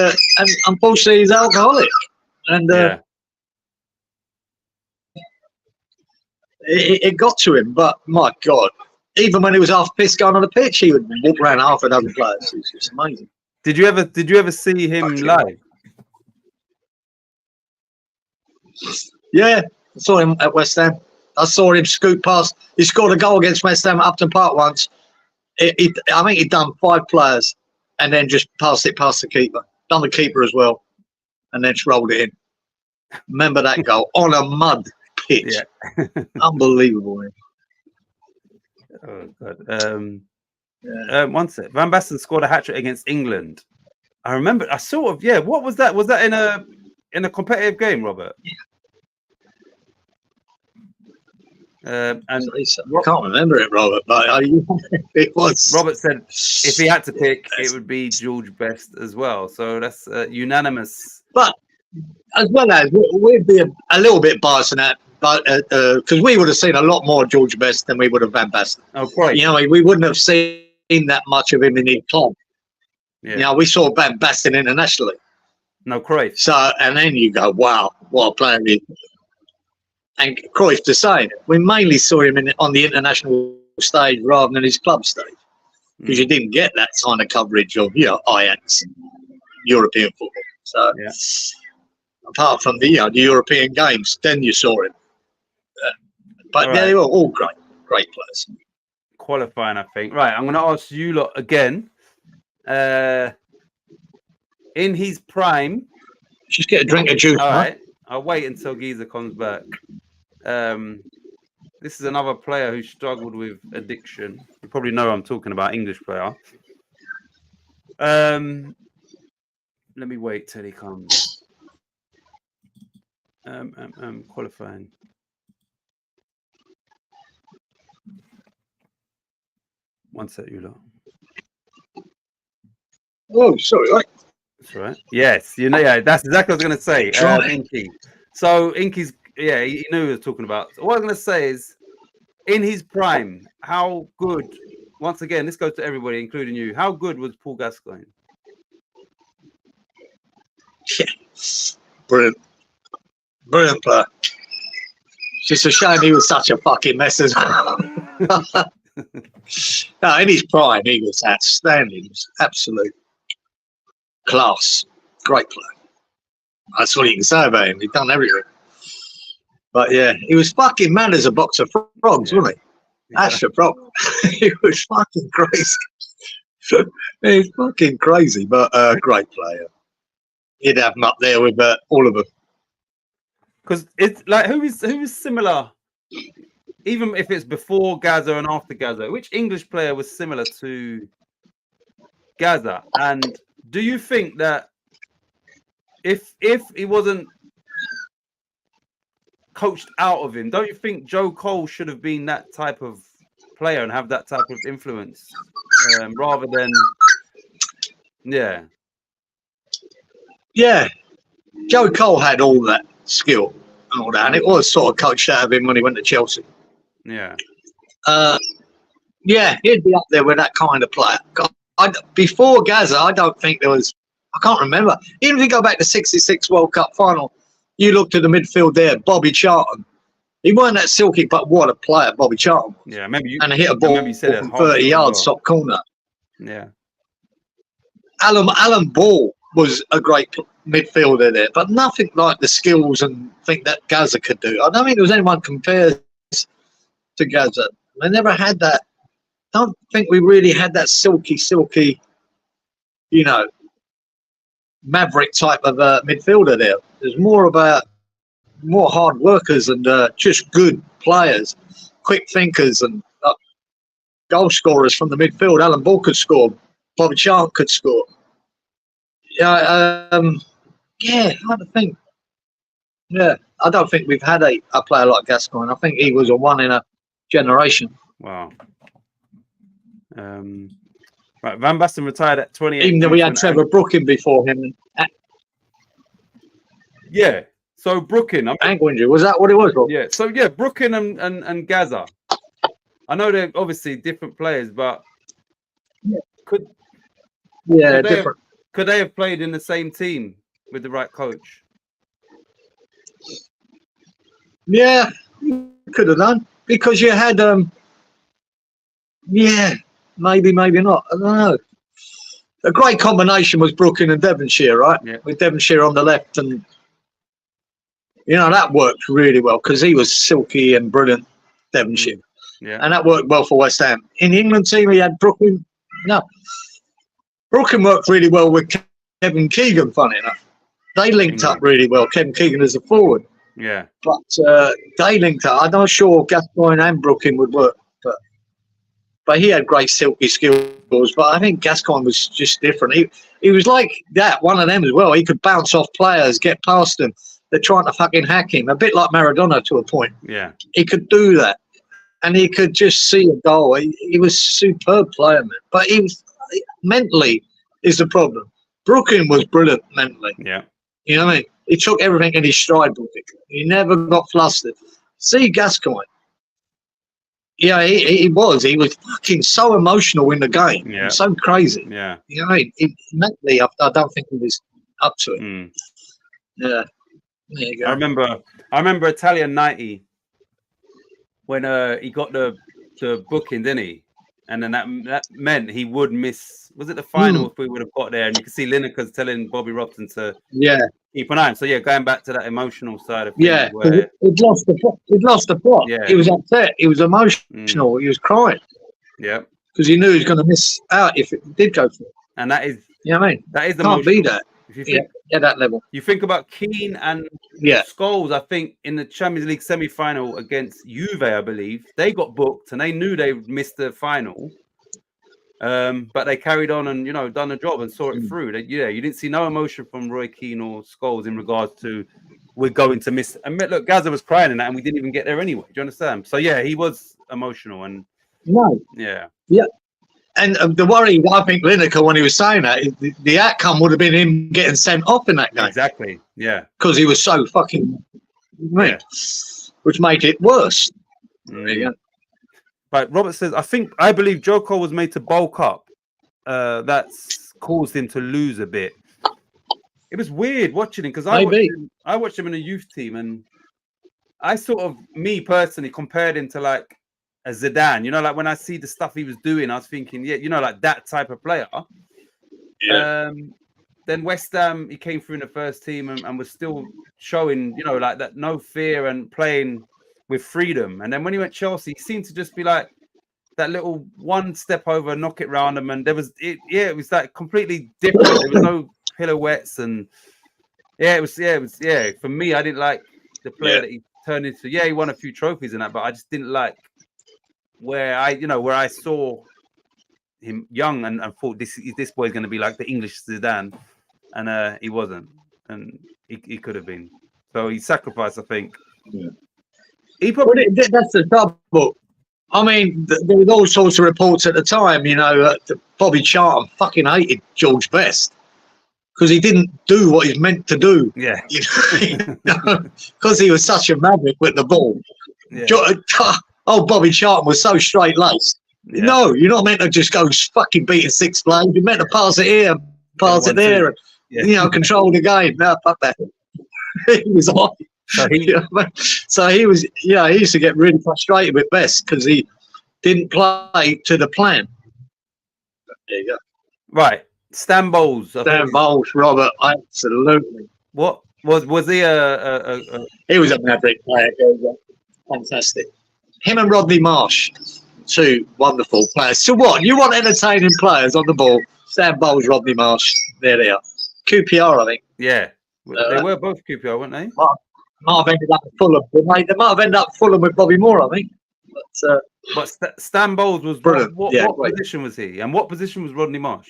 unfortunately, he's alcoholic. And it got to him. But my God, even when he was half pissed going on the pitch, he would walk around half a dozen players. It was just amazing. Did you ever see him live? Yeah, I saw him at West Ham. I saw him scoot past. He scored a goal against West Ham at Upton Park once. I think he'd done 5 players and then just passed it past the keeper. Done the keeper as well, and then just rolled it in. Remember that goal on a mud pitch? Yeah. Unbelievable. Man. Oh God. One sec. Van Basten scored a hat-trick against England. I remember. I sort of. Yeah. What was that? Was that in a competitive game, Robert? And I can't remember it, Robert, but it was. Robert said if he had to pick, it would be George Best as well. So that's unanimous. But as well as we'd be a little bit biased in that, but because we would have seen a lot more George Best than we would have Van Basten. Oh, great. You know, we wouldn't have seen that much of him in his club. Yeah. You know, we saw Van Basten internationally. No, Cruyff. So, and then you go, wow, what a player he is. And Cruyff the same. We mainly saw him on the international stage rather than his club stage, because you didn't get that kind of coverage of, you know, Ajax and European football. So, apart from the, you know, the European games, then you saw him. But they were all great players. Qualifying, I think. Right, I'm going to ask you lot again. In his prime, just get a drink of juice. All right, I'll wait until Giza comes back. This is another player who struggled with addiction. You probably know I'm talking about, English player. Let me wait till he comes. Qualifying. One sec, you lot. Oh, sorry, right. That's right. Yes, you know, yeah, that's exactly what I was going to say. Inky. So Inky's, yeah, he knew he was talking about. So what I was going to say is, in his prime, how good? Once again, this goes to everybody, including you. How good was Paul Gascoigne? Yeah, brilliant player. It's just a shame he was such a fucking mess as well. No, in his prime, he was outstanding. He was absolute class. Great player. That's all you can say about him. He'd done everything. But yeah, he was fucking mad as a box of frogs, wasn't he? That's the problem. He was fucking crazy. He was fucking crazy, but great player. You'd have him up there with all of them. Because it's like who is similar, even if it's before Gaza and after Gaza. Which English player was similar to Gaza? And do you think that if he wasn't coached out of him, don't you think Joe Cole should have been that type of player and have that type of influence rather than Yeah, Joe Cole had all that skill and all that, and it was sort of coached out of him when he went to Chelsea. Yeah, he'd be up there with that kind of player. Before Gaza, I don't think there was. I can't remember. Even if you go back to '66 World Cup final, you looked at the midfield there, Bobby Charlton. He weren't that silky, but what a player Bobby Charlton was. Yeah, maybe and he hit a ball from 30 yards, top corner. Yeah. Alan Ball was a great midfielder there, but nothing like the skills and thing that Gaza could do. I don't think there was anyone compared to Gaza. They never had that. I don't think we really had that silky, you know, maverick type of midfielder there. There's more about more hard workers and just good players, quick thinkers and goal scorers from the midfield. Alan Ball could score. Bobby Charlton could score. I don't think. Yeah, I don't think we've had a player like Gascoigne. I think he was a one in a generation. Wow. Right, Van Basten retired at 28. Even though we had Trevor Brooking before him. Yeah. So Brooking, ankle injury, was that what it was, Rob? Yeah. So yeah, Brooking and Gaza. I know they're obviously different players, but could they have played in the same team with the right coach? Yeah, could have done, because you had maybe not. I don't know. A great combination was Brooking and Devonshire, right? Yeah. With Devonshire on the left, and you know that worked really well because he was silky and brilliant, Devonshire. Yeah. And that worked well for West Ham. In the England team, he had Brooking. No, Brooking worked really well with Kevin Keegan. Funny enough, they linked up really well. Kevin Keegan as a forward. Yeah. But they linked up. I'm not sure Gascoigne and Brooking would work, but he had great silky skills. But I think Gascoigne was just different. He was like that, one of them as well. He could bounce off players, get past them. They're trying to fucking hack him, a bit like Maradona to a point. Yeah. He could do that. and he could just see a goal. He was a superb player, man. But he was mentally is the problem. Brooklyn was brilliant mentally. Yeah. You know what I mean? He took everything in his stride, Brooklyn. He never got flustered. See Gascoigne. Yeah, he was. He was fucking so emotional in the game. Yeah. So crazy. Yeah. You know what I mean? Mentally, I don't think he was up to it. Mm. Yeah. There you go. I remember Italian 90 when he got the booking, didn't he? And then that meant he would miss. Was it the final if we would have got there? And you can see Lineker's telling Bobby Robson to keep an eye on. So yeah, going back to that emotional side of things. Yeah, where he'd lost the plot. Yeah. He was upset. He was emotional. He was crying. Yeah. Because he knew he was going to miss out if it did go through. And that is, you know what I mean? That is the can't be that. If you think, at that level. You think about Keane and Scholes, I think in the Champions League semi-final against Juve, I believe, they got booked and they knew they missed the final. But they carried on and, done the job and saw it through. You didn't see no emotion from Roy Keane or Scholes in regards to we're going to miss. And look, Gaza was crying in that and we didn't even get there anyway. Do you understand? So, yeah, he was emotional. And Yeah. And the worry, I think, Lineker, when he was saying that, the outcome would have been him getting sent off in that game. Exactly, yeah. Because he was so fucking... which made it worse. But Robert says, I believe Joe Cole was made to bulk up. That's caused him to lose a bit. It was weird watching him because I watched him in a youth team and I sort of, me personally, compared him to like a Zidane, like when I see the stuff he was doing, I was thinking, like that type of player. Yeah. Then West Ham, he came through in the first team and was still showing, like that no fear and playing with freedom. And then when he went Chelsea, he seemed to just be like that little one step over, knock it round him. And it was like completely different. There was no pirouettes and it was. For me, I didn't like the player that he turned into. Yeah, he won a few trophies and that, but I just didn't like where I saw him young and thought this boy's going to be like the English Zidane, and he wasn't, and he could have been. So he sacrificed, I think. Yeah. That's the trouble. I mean, there was all sorts of reports at the time. Bobby Charlton fucking hated George Best because he didn't do what he's meant to do. Yeah, because he was such a maverick with the ball. Yeah. Bobby Charlton was so straight-laced. Yeah. No, you're not meant to just go fucking beating six players. You're meant to pass it here, pass it there, and control the game. No, fuck that. He was on. So he was, he used to get really frustrated with Best because he didn't play to the plan. There you go. Right, Stan Bowles. Bowles, Robert, absolutely. What was he He was a maverick player. Fantastic. Him and Rodney Marsh, two wonderful players. So what? You want entertaining players on the ball? Stan Bowles, Rodney Marsh. There they are. QPR, I think. Yeah. They were both QPR, weren't they? Might have ended up at Fulham. They might have ended up at Fulham with Bobby Moore, I think. But Stan Bowles was brilliant. What position was he? And what position was Rodney Marsh?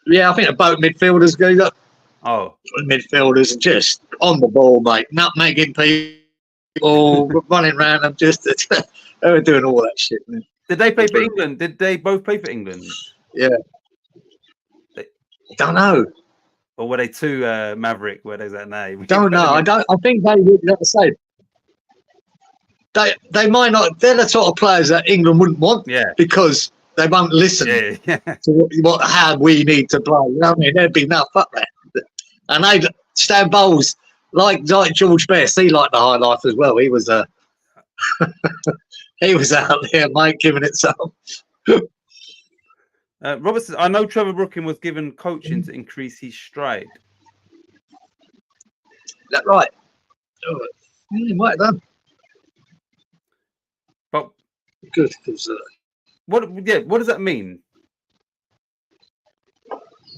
Yeah, I think both midfielders go up. Oh. Midfielders just on the ball, mate. Nutmegging people, running around them. They were doing all that shit, man. Did they play for England? Did they both play for England? Yeah. Don't know. Or were they two Maverick? Where there's that name? Don't know. I think they would be the same. They might not. They're the sort of players that England wouldn't want. Yeah. Because they won't listen to how we need to play. You know what I mean? They'd be fuck that. And Stan Bowles, like George Best, he liked the high life as well. He was he was out there, mate, giving it some. Robert says, I know Trevor Brooking was given coaching to increase his stride. Is that right? Oh, he might have done. But good, because what does that mean? I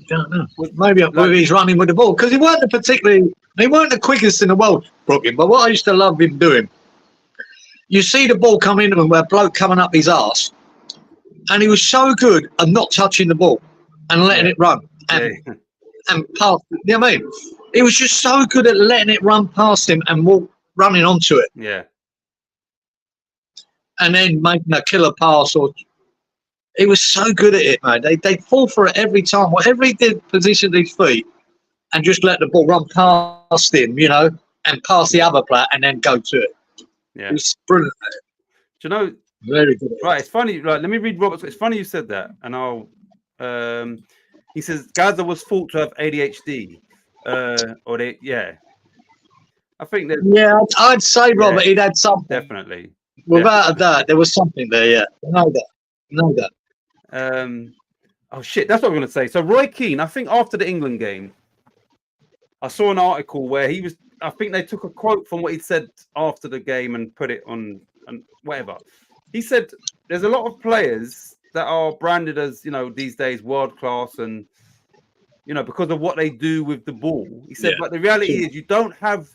don't know. Maybe he's running with the ball because he weren't the quickest in the world, Brooking. But what I used to love him doing, you see the ball come into him where a bloke coming up his arse. And he was so good at not touching the ball and letting it run and pass. You know what I mean? He was just so good at letting it run past him and running onto it. Yeah. and then making a killer pass. Or he was so good at it, man. They fall for it every time. Whatever he did, position his feet and just let the ball run past him, you know, and past the other player, and then go to it. Yeah, he was brilliant at it. Do you know? Very good. Right, it's funny. Right, let me read Robert's. It's funny you said that, and I'll. He says Gaza was thought to have ADHD, or they, yeah. I think that. Yeah, I'd say Robert, he'd had something. Definitely. Without a doubt, there was something there. Yeah, I know that. Oh shit, that's what I'm going to say. So Roy Keane, I think after the England game, I saw an article where he was. I think they took a quote from what he'd said after the game and put it on and whatever. He said there's a lot of players that are branded as, you know, these days world class, and you know, because of what they do with the ball. He said, but the reality is you don't have,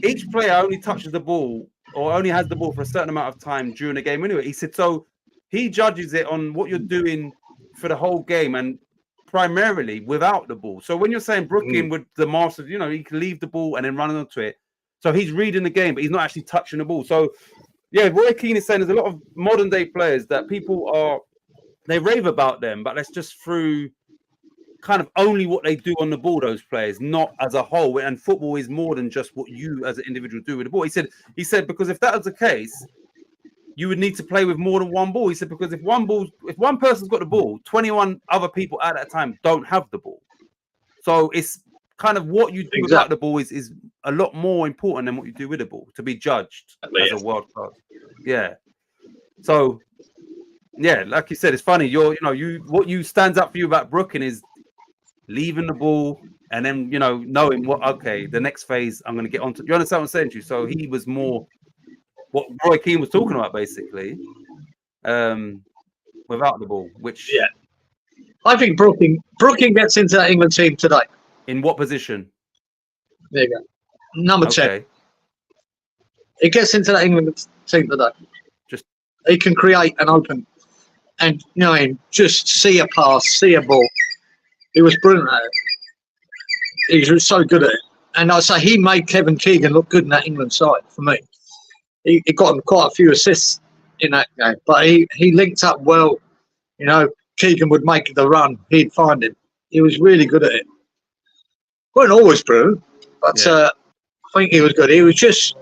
each player only touches the ball or only has the ball for a certain amount of time during the game anyway. He said, so he judges it on what you're doing for the whole game and primarily without the ball. So when you're saying Brooklyn with the Masters, you know, he can leave the ball and then run onto it. So he's reading the game, but he's not actually touching the ball. So yeah, Roy Keane is saying there's a lot of modern day players that people are, they rave about them, but that's just through kind of only what they do on the ball, those players, not as a whole. And football is more than just what you as an individual do with the ball. He said, because if that was the case, you would need to play with more than one ball. He said, because if one person's got the ball, 21 other people at that time don't have the ball. So it's kind of what you do without the ball is a lot more important than what you do with the ball to be judged as a world class. Yeah. So yeah, like you said, it's funny. What you stands up for you about Brooklyn is leaving the ball and then, you know, knowing the next phase I'm going to get onto. You understand what I'm saying to you? So he was more what Roy Keane was talking about, basically, without the ball. Which I think Brooklyn gets into that England team today. In what position? There you go. Number 10. He gets into that England team today. He can create and open, and you know, just see a pass, see a ball. He was brilliant at it. He was so good at it, and I say he made Kevin Keegan look good in that England side for me. He got him quite a few assists in that game, but he linked up well. You know, Keegan would make the run, he'd find him. He was really good at it. Wasn't always brilliant, but I think he was good. He was just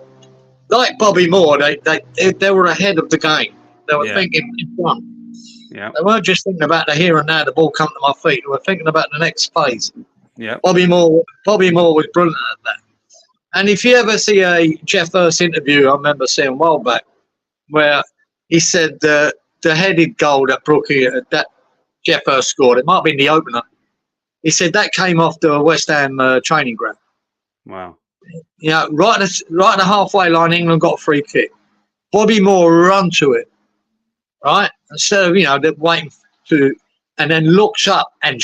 like Bobby Moore. They were ahead of the game. They were thinking in front. Yeah. They weren't just thinking about the here and now. The ball come to my feet. They were thinking about the next phase. Yeah. Bobby Moore was brilliant at that. And if you ever see a Jeff Hurst interview, I remember seeing a while back, where he said the headed goal that that Jeff Hurst scored, it might have been the opener. He said that came off the West Ham training ground. Wow. You know, right at the halfway line, England got a free kick. Bobby Moore run to it, right? Instead of, you know, waiting to, and then looks up and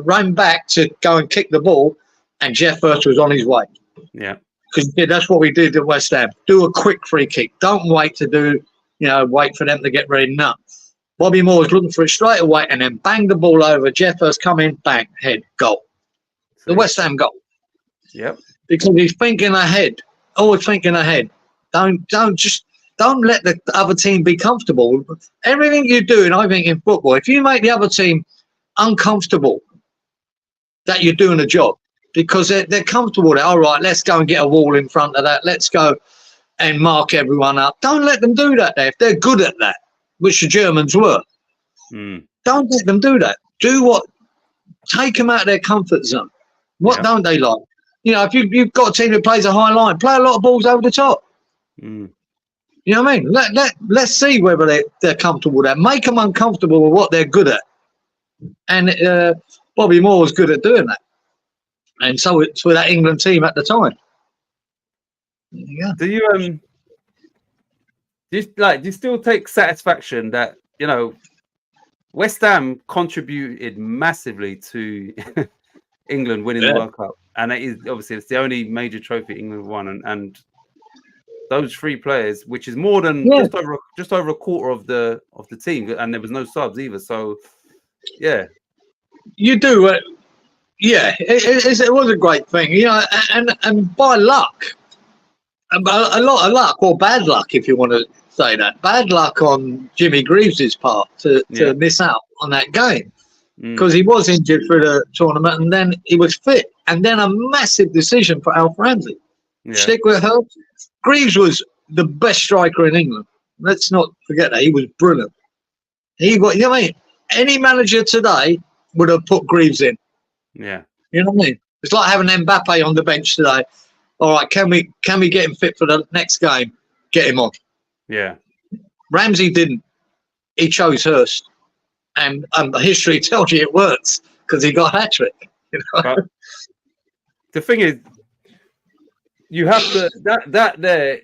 ran back to go and kick the ball, and Jeff Hurst was on his way. Yeah. Because that's what we did at West Ham. Do a quick free kick. Don't wait wait for them to get ready. No. Bobby Moore was looking for it straight away and then banged the ball over. Jeff Hurst come in, bang, head, goal. The West Ham goal. Yep. Because he's thinking ahead. Always thinking ahead. Don't let the other team be comfortable. Everything you do, and I think in football, if you make the other team uncomfortable that you're doing a job, because they're comfortable there. All right, let's go and get a wall in front of that. Let's go and mark everyone up. Don't let them do that there. If they're good at that, which the Germans were, don't let them do that. Take them out of their comfort zone. What don't they like? You know, if you've got a team that plays a high line, play a lot of balls over the top. You know what I mean? Let's see whether they're comfortable there. Make them uncomfortable with what they're good at. And Bobby Moore was good at doing that. And so it's with that England team at the time. Yeah. Do you still take satisfaction that, you know, West Ham contributed massively to England winning the World Cup, and it's the only major trophy England won, and those three players, which is more than just over a quarter of the team, and there was no subs either. So, yeah, you do. It was a great thing, you know, and by luck, A lot of luck, or bad luck, if you want to say that. Bad luck on Jimmy Greaves' part to miss out on that game because he was injured for the tournament and then he was fit. And then a massive decision for Alf Ramsey. Yeah. Stick with her. Greaves was the best striker in England. Let's not forget that. He was brilliant. You know what I mean? Any manager today would have put Greaves in. Yeah. You know what I mean? It's like having Mbappe on the bench today. All right, can we get him fit for the next game? Get him on. Yeah. Ramsey didn't. He chose Hurst. And history tells you it works because he got a hat-trick. You know? But the thing is, you have to that there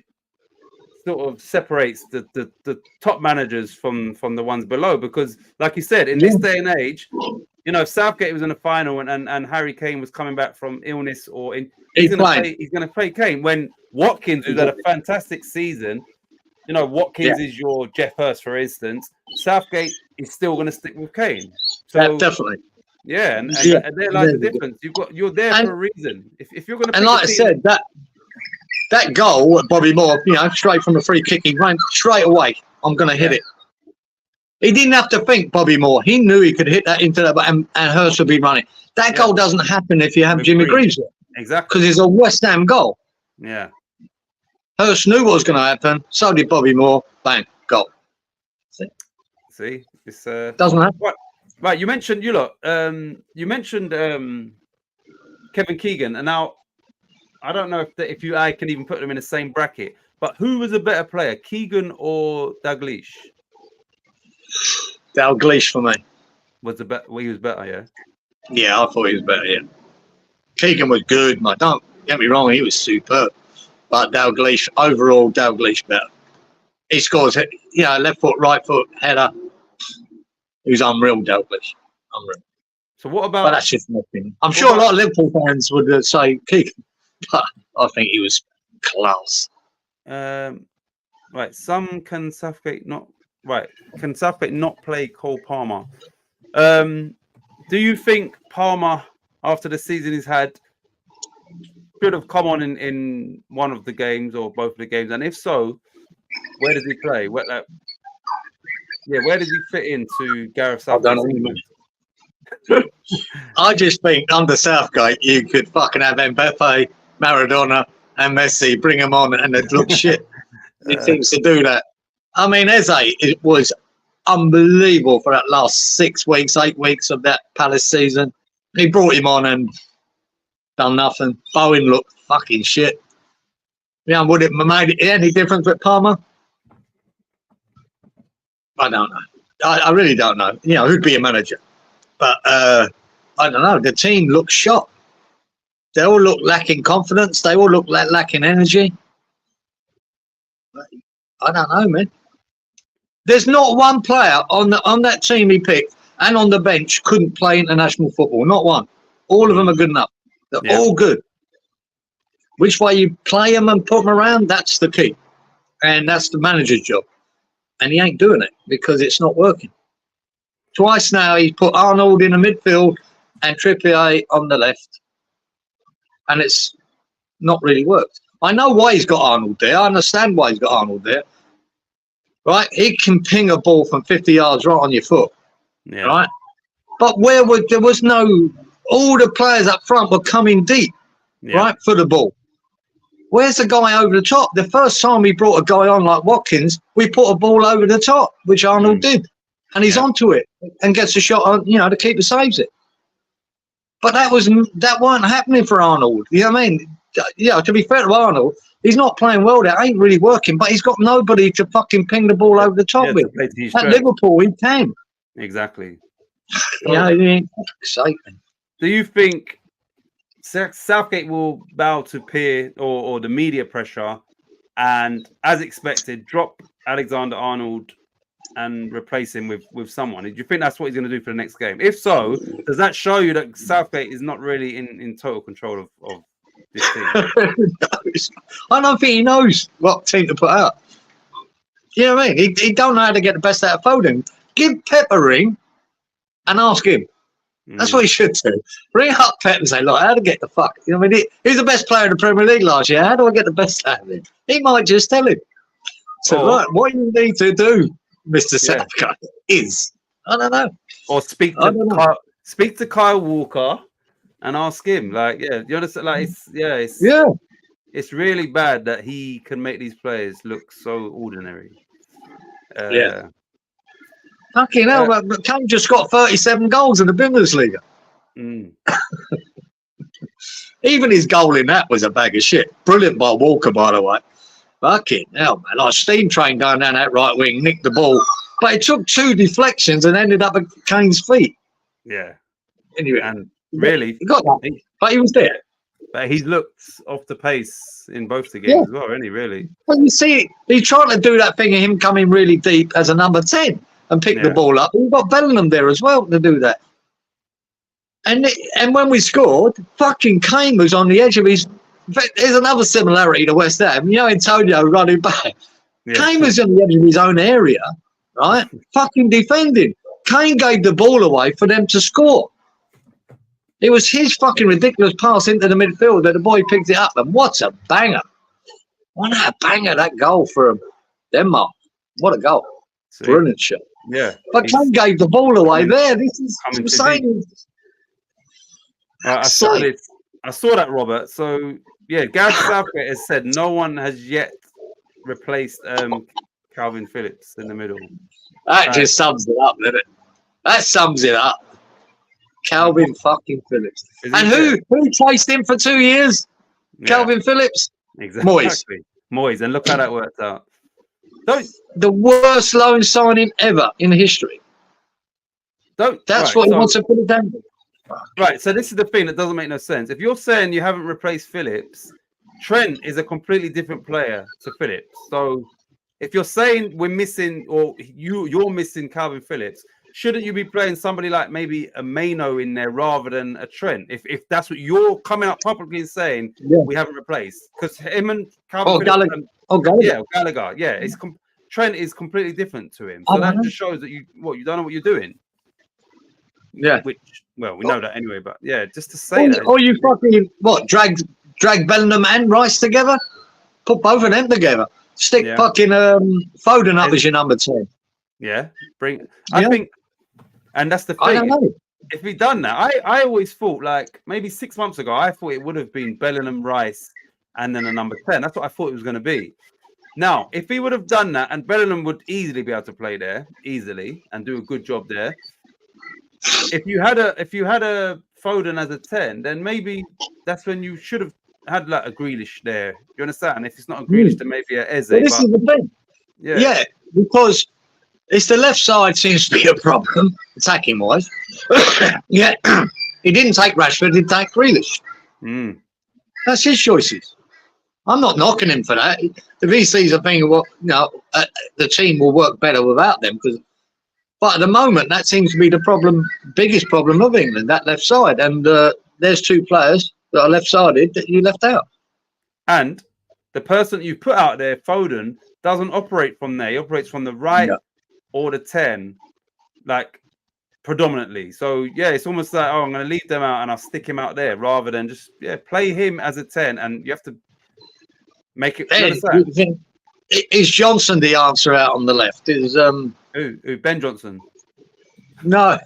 sort of separates the top managers from the ones below because, like you said, in this day and age, you know, if Southgate was in the final and Harry Kane was coming back from illness or he's going to play Kane when Watkins, who's had a fantastic season, you know, Watkins is your Jeff Hurst, for instance. Southgate is still going to stick with Kane. So definitely. Yeah, and there lies the difference. You're there for a reason. If you're going to, and like I said, that goal at Bobby Moore, you know, straight from the free kick, he ran straight away. I'm going to hit it. He didn't have to think, Bobby Moore. He knew he could hit that into that, and Hurst would be running. That goal doesn't happen if you have Jimmy Greaves there. Exactly. Because it's a West Ham goal. Yeah. Hurst knew what was going to happen. So did Bobby Moore. Bang, goal. See, it's doesn't happen. Right, you mentioned Kevin Keegan, and now I don't know if I can even put them in the same bracket. But who was a better player, Keegan or Dalglish? Dalglish for me. Was the better? Well, he was better, yeah. Yeah, I thought he was better. Yeah, Keegan was good, mate. Don't get me wrong, he was superb. But Dalglish, overall, Dalglish better. He scores, you know, left foot, right foot, header. He was unreal, Dalglish. Unreal. So what about? But that's just my opinion. I'm sure a lot of Liverpool fans would say Keegan, but I think he was class. Right. Can Southgate not play Cole Palmer? Do you think Palmer, after the season he's had, should have come on in one of the games or both of the games? And if so, where does he play? Where does he fit into Gareth Southgate? I just think under Southgate, you could fucking have Mbappe, Maradona, and Messi, bring them on, and it looks shit. He seems to do that. I mean, Eze, it was unbelievable for that last 8 weeks of that Palace season. He brought him on and done nothing. Bowen looked fucking shit. Yeah, would it have made any difference with Palmer? I don't know. I really don't know. You know, who'd be a manager? But I don't know. The team looks shot. They all look lacking confidence. They all look lacking energy. I don't know, man. There's not one player on that team he picked and on the bench couldn't play international football. Not one. All of them are good enough. They're all good. Which way you play them and put them around, that's the key. And that's the manager's job. And he ain't doing it because it's not working. Twice now he's put Arnold in the midfield and Trippier on the left. And it's not really worked. I know why he's got Arnold there. I understand why he's got Arnold there. Right? He can ping a ball from 50 yards right on your foot. Yeah. Right? But there was no... All the players up front were coming deep, right, for the ball. Where's the guy over the top? The first time we brought a guy on like Watkins, we put a ball over the top, which Arnold did. And he's onto it and gets a shot on, you know, the keeper saves it. But that weren't happening for Arnold. You know what I mean? You know, to be fair to Arnold, he's not playing well there. Ain't really working, but he's got nobody to fucking ping the ball over the top with. At Liverpool, he can. Exactly. Yeah, exciting. Do you think Southgate will bow to peer or the media pressure and, as expected, drop Alexander-Arnold and replace him with someone? Do you think that's what he's going to do for the next game? If so, does that show you that Southgate is not really in total control of this team? I don't think he knows what team to put out. You know what I mean? He don't know how to get the best out of Foden. Give Pep a ring and ask him. That's what he should do. Bring up Pep and say, look, how to get the fuck? You know, I mean, he's the best player in the Premier League last year. How do I get the best out of him? He might just tell him. So, right, what you need to do, Mr. Southgate, is, I don't know. Or speak to Kyle Walker and ask him. Like, yeah, you understand? Like, it's really bad that he can make these players look so ordinary. Fucking hell, but Kane just got 37 goals in the Bundesliga. Even his goal in that was a bag of shit. Brilliant by Walker, by the way. Fucking hell, man. Like steam train going down that right wing, nicked the ball. But it took 2 deflections and ended up at Kane's feet. Yeah. Anyway, and really, he got that. But he was there. But he's looked off the pace in both the games as well, isn't he, really? Well, you see, he's trying to do that thing of him coming really deep as a number 10 and pick the ball up. We've got Bellingham there as well to do that. And when we scored, fucking Kane was on the edge of his... There's another similarity to West Ham. You know, Antonio running back. Kane was on the edge of his own area, right? Fucking defending. Kane gave the ball away for them to score. It was his fucking ridiculous pass into the midfield that the boy picked it up. And what a banger. What a banger, that goal from Denmark. What a goal. Brilliant shot. Yeah. But Kane gave the ball away there. This is insane. I saw that, Robert. So, yeah, Gareth Southgate has said no one has yet replaced Calvin Phillips in the middle. That just sums it up, doesn't it? That sums it up. Calvin fucking Phillips. And who chased him for 2 years? Calvin Phillips? Exactly. Moyes. And look how that worked out. The worst loan signing ever in history. That's what he wants to put it down to. Right, so this is the thing that doesn't make no sense. If you're saying you haven't replaced Phillips, Trent is a completely different player to Phillips. So if you're saying we're missing, or you're missing Calvin Phillips, shouldn't you be playing somebody like maybe a Maino in there rather than a Trent? If that's what you're coming up publicly and saying we haven't replaced, because him and Calvin Phillips, Gallagher, Trent is completely different to him. So that just shows that you don't know what you're doing. Yeah. Which, well, we know that anyway, but yeah, just to say that. Or you fucking drag Bellingham and Rice together? Put both of them together. Stick fucking Foden up as your number 10. Yeah. I think, and that's the thing. I don't know. If we'd done that, I always thought, like, maybe 6 months ago, I thought it would have been Bellingham, Rice, and then a number 10. That's what I thought it was going to be. Now, if he would have done that, and Bellingham would easily be able to play there, and do a good job there. If you had a Foden as a 10, then maybe that's when you should have had like a Grealish there. You understand? If it's not a Grealish, then maybe a Eze. Well, this is the thing. Yeah, because it's the left side seems to be a problem, attacking wise. He didn't take Rashford, he did take Grealish. That's his choices. I'm not knocking him for that. If he sees a thing of what, the team will work better without them, but at the moment, that seems to be the biggest problem of England, that left side. And there's 2 players that are left-sided that you left out. And the person you put out there, Foden, doesn't operate from there. He operates from the right or the 10, like, predominantly. So, it's almost like, I'm going to leave them out and I'll stick him out there rather than just, play him as a 10. And you have to make it... Is Johnson the answer out on the left? Is Who? Ben Johnson? No.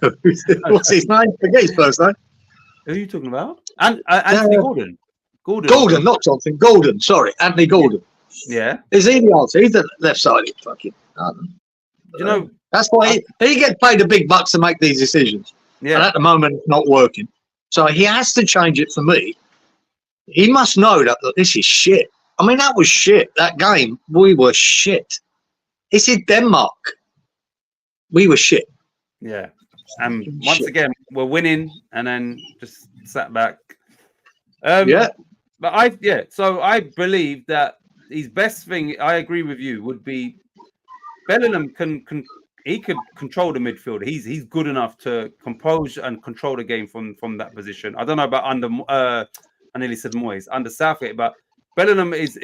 What's his name? Forget his first name. Who are you talking about? And Anthony Gordon. Gordon, not Johnson. Gordon. Sorry, Anthony Gordon. Yeah. Is he the answer? He's the left-sided fucking. That's why he gets paid the big bucks to make these decisions. Yeah. And at the moment, it's not working. So he has to change it for me. He must know that this is shit. I mean, that was shit. That game, we were shit. It's in Denmark. We were shit. Yeah. And once again, we're winning and then just sat back. But so I believe that his best thing, I agree with you, would be Bellingham could control the midfield. He's good enough to compose and control the game from that position. I don't know about under I nearly said Moyes, under Southgate, but Bellingham is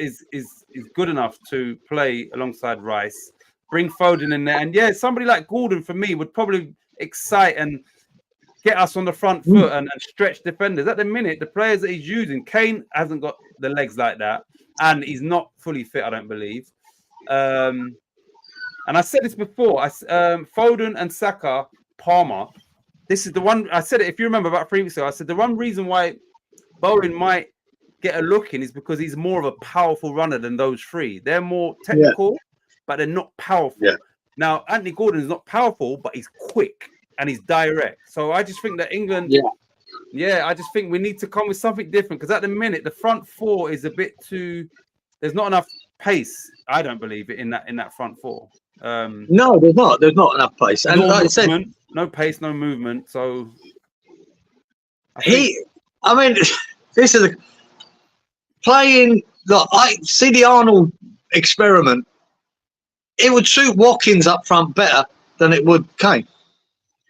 good enough to play alongside Rice, bring Foden in there, and somebody like Gordon for me would probably excite and get us on the front foot and stretch defenders. At the minute, the players that he's using, Kane hasn't got the legs like that, and he's not fully fit, I don't believe. And I said this before. Foden and Saka, Palmer. This is the one I said it. If you remember about 3 weeks ago, I said the one reason why Bowen might get a look in is because he's more of a powerful runner than those three. They're more technical, but they're not powerful. Yeah. Now, Anthony Gordon is not powerful, but he's quick and he's direct. So I just think that England, I just think we need to come with something different, because at the minute the front four is a bit too. There's not enough pace. I don't believe it in that front four. No, there's not. There's not enough pace, and like I said, no pace, no movement. So this is playing. Look, I see the Arnold experiment. It would suit Watkins up front better than it would Kane.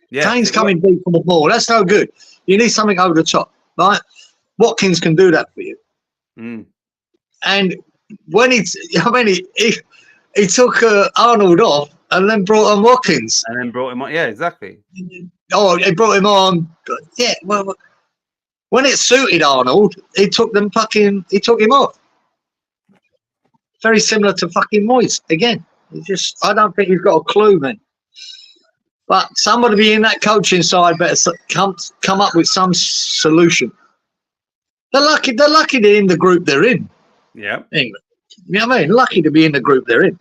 Yeah, Kane's coming deep from the ball. That's no good. You need something over the top, right? Watkins can do that for you. And when he took Arnold off and then brought on Watkins. And then brought him on. Yeah, exactly. Oh, they brought him on. Yeah, well, when it suited Arnold, he took him off. Very similar to fucking Moyes again. I don't think he's got a clue, man. But somebody in that coaching side better come up with some solution. They're lucky they're in the group they're in. Yeah. England. You know what I mean? Lucky to be in the group they're in.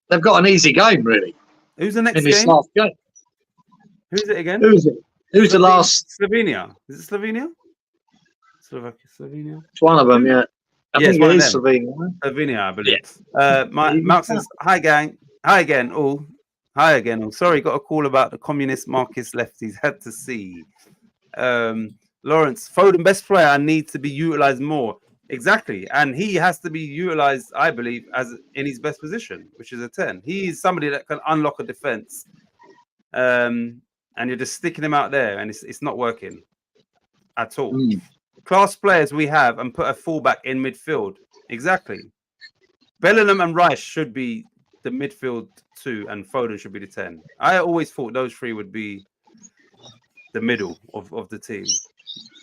They've got an easy game, really. Who's the next in this last game? Who's it again? Who's it? Who's the last? Slovenia. Is it Slovenia? Slovenia? It's one of them, yeah. I think it is Slovenia. Slovenia, I believe. Mark says, hi, gang. Hi again, all. Hi again, all. Sorry, got a call about the communist Marxist lefties. Had to see. Lawrence, Foden, best player, needs to be utilised more. Exactly. And he has to be utilised, I believe, as in his best position, which is a 10. He is somebody that can unlock a defence. And you're just sticking him out there, and it's not working at all. Class players we have, and put a fullback in midfield. Exactly. Bellingham and Rice should be the midfield 2, and Foden should be the 10. I always thought those three would be the middle of the team.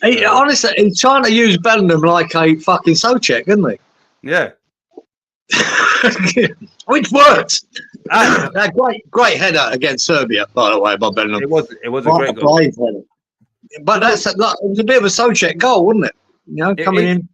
Honestly, he's trying to use Bellingham like a fucking Souček, isn't he? Yeah. Which worked. That great header against Serbia, by the way, by Bellingham. It was a great goal. Header. But it was a bit of a Souček goal, wasn't it? You know, coming in.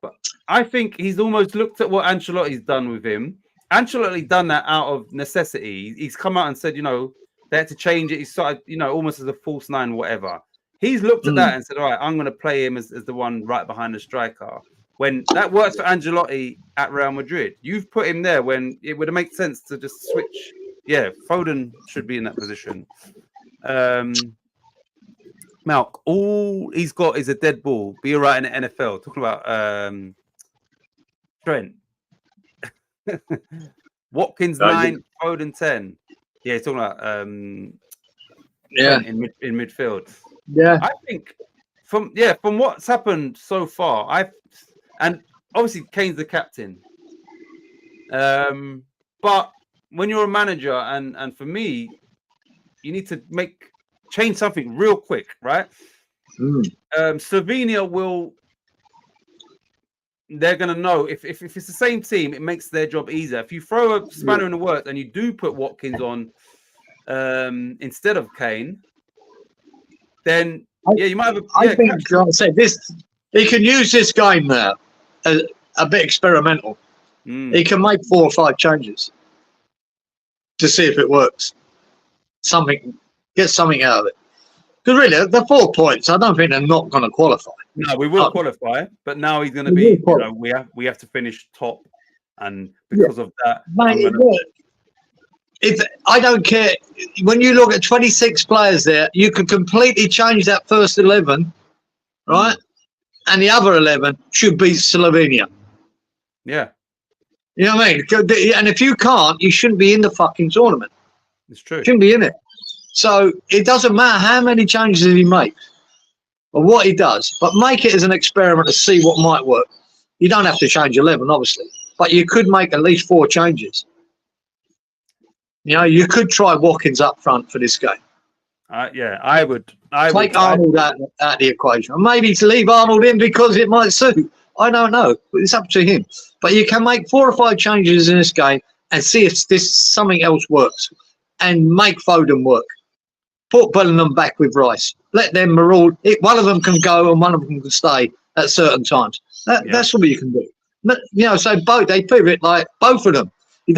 But I think he's almost looked at what Ancelotti's done with him. Ancelotti done that out of necessity. He's come out and said, they had to change it. He started, almost as a false 9, whatever. He's looked at that and said, all right, I'm going to play him as the one right behind the striker. When that works for Ancelotti at Real Madrid, you've put him there when it would have made sense to just switch. Yeah, Foden should be in that position. Malk, all he's got is a dead ball. Be all right in the NFL. Talking about Trent. Watkins 9, Foden 10. Yeah, he's talking about in midfield. Yeah, I think from what's happened so far, and obviously Kane's the captain. But when you're a manager, and for me, you need to change something real quick, right? Slovenia they're going to know if it's the same team, it makes their job easier. If you throw a spanner in the works and you do put Watkins on instead of Kane, then you might have. I think I'll say this: he can use this game now as a bit experimental. He can make 4 or 5 changes to see if it works. Get something out of it. Because really, the 4 points, I don't think they're not going to qualify. No, we will qualify, but now he's going to be. We have to finish top, and because of that, if I don't care, when you look at 26 players there, you could completely change that first 11, right? And the other 11 should be Slovenia. Yeah. You know what I mean? And if you can't, you shouldn't be in the fucking tournament. It's true. You shouldn't be in it. So it doesn't matter how many changes he makes or what he does, but make it as an experiment to see what might work. You don't have to change 11, obviously, but you could make at least 4 changes. You could try Watkins up front for this game. I would. Take Arnold out of the equation. And maybe to leave Arnold in because it might suit. I don't know. It's up to him. But you can make 4 or 5 changes in this game and see if something else works. And make Foden work. Put Bellingham back with Rice. Let them maraud. One of them can go and one of them can stay at certain times. That's what you can do. But, so they pivot like both of them. We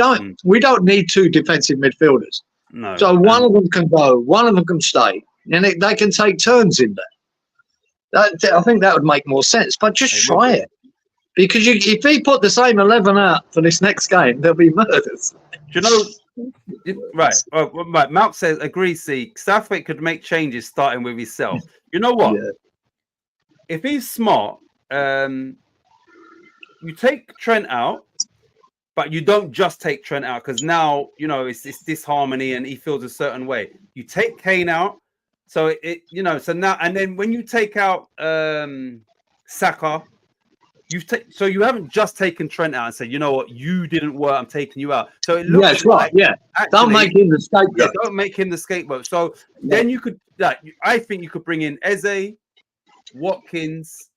don't need 2 defensive midfielders. No. So one of them can go, one of them can stay, and they can take turns in there. I think that would make more sense. But just try it, because if he put the same 11 out for this next game, there'll be murders. Do you know? Right. Right. Malk says, agree. See, Southgate could make changes starting with himself. You know what? Yeah. If he's smart, you take Trent out. But you don't just take Trent out because now, it's disharmony and he feels a certain way. You take Kane out. So so now, and then when you take out Saka, so you haven't just taken Trent out and said, you know what, you didn't work, I'm taking you out. So it looks actually, don't make him the scapegoat. Yeah, don't make him the scapegoat. So then you could, I think you could bring in Eze, Watkins,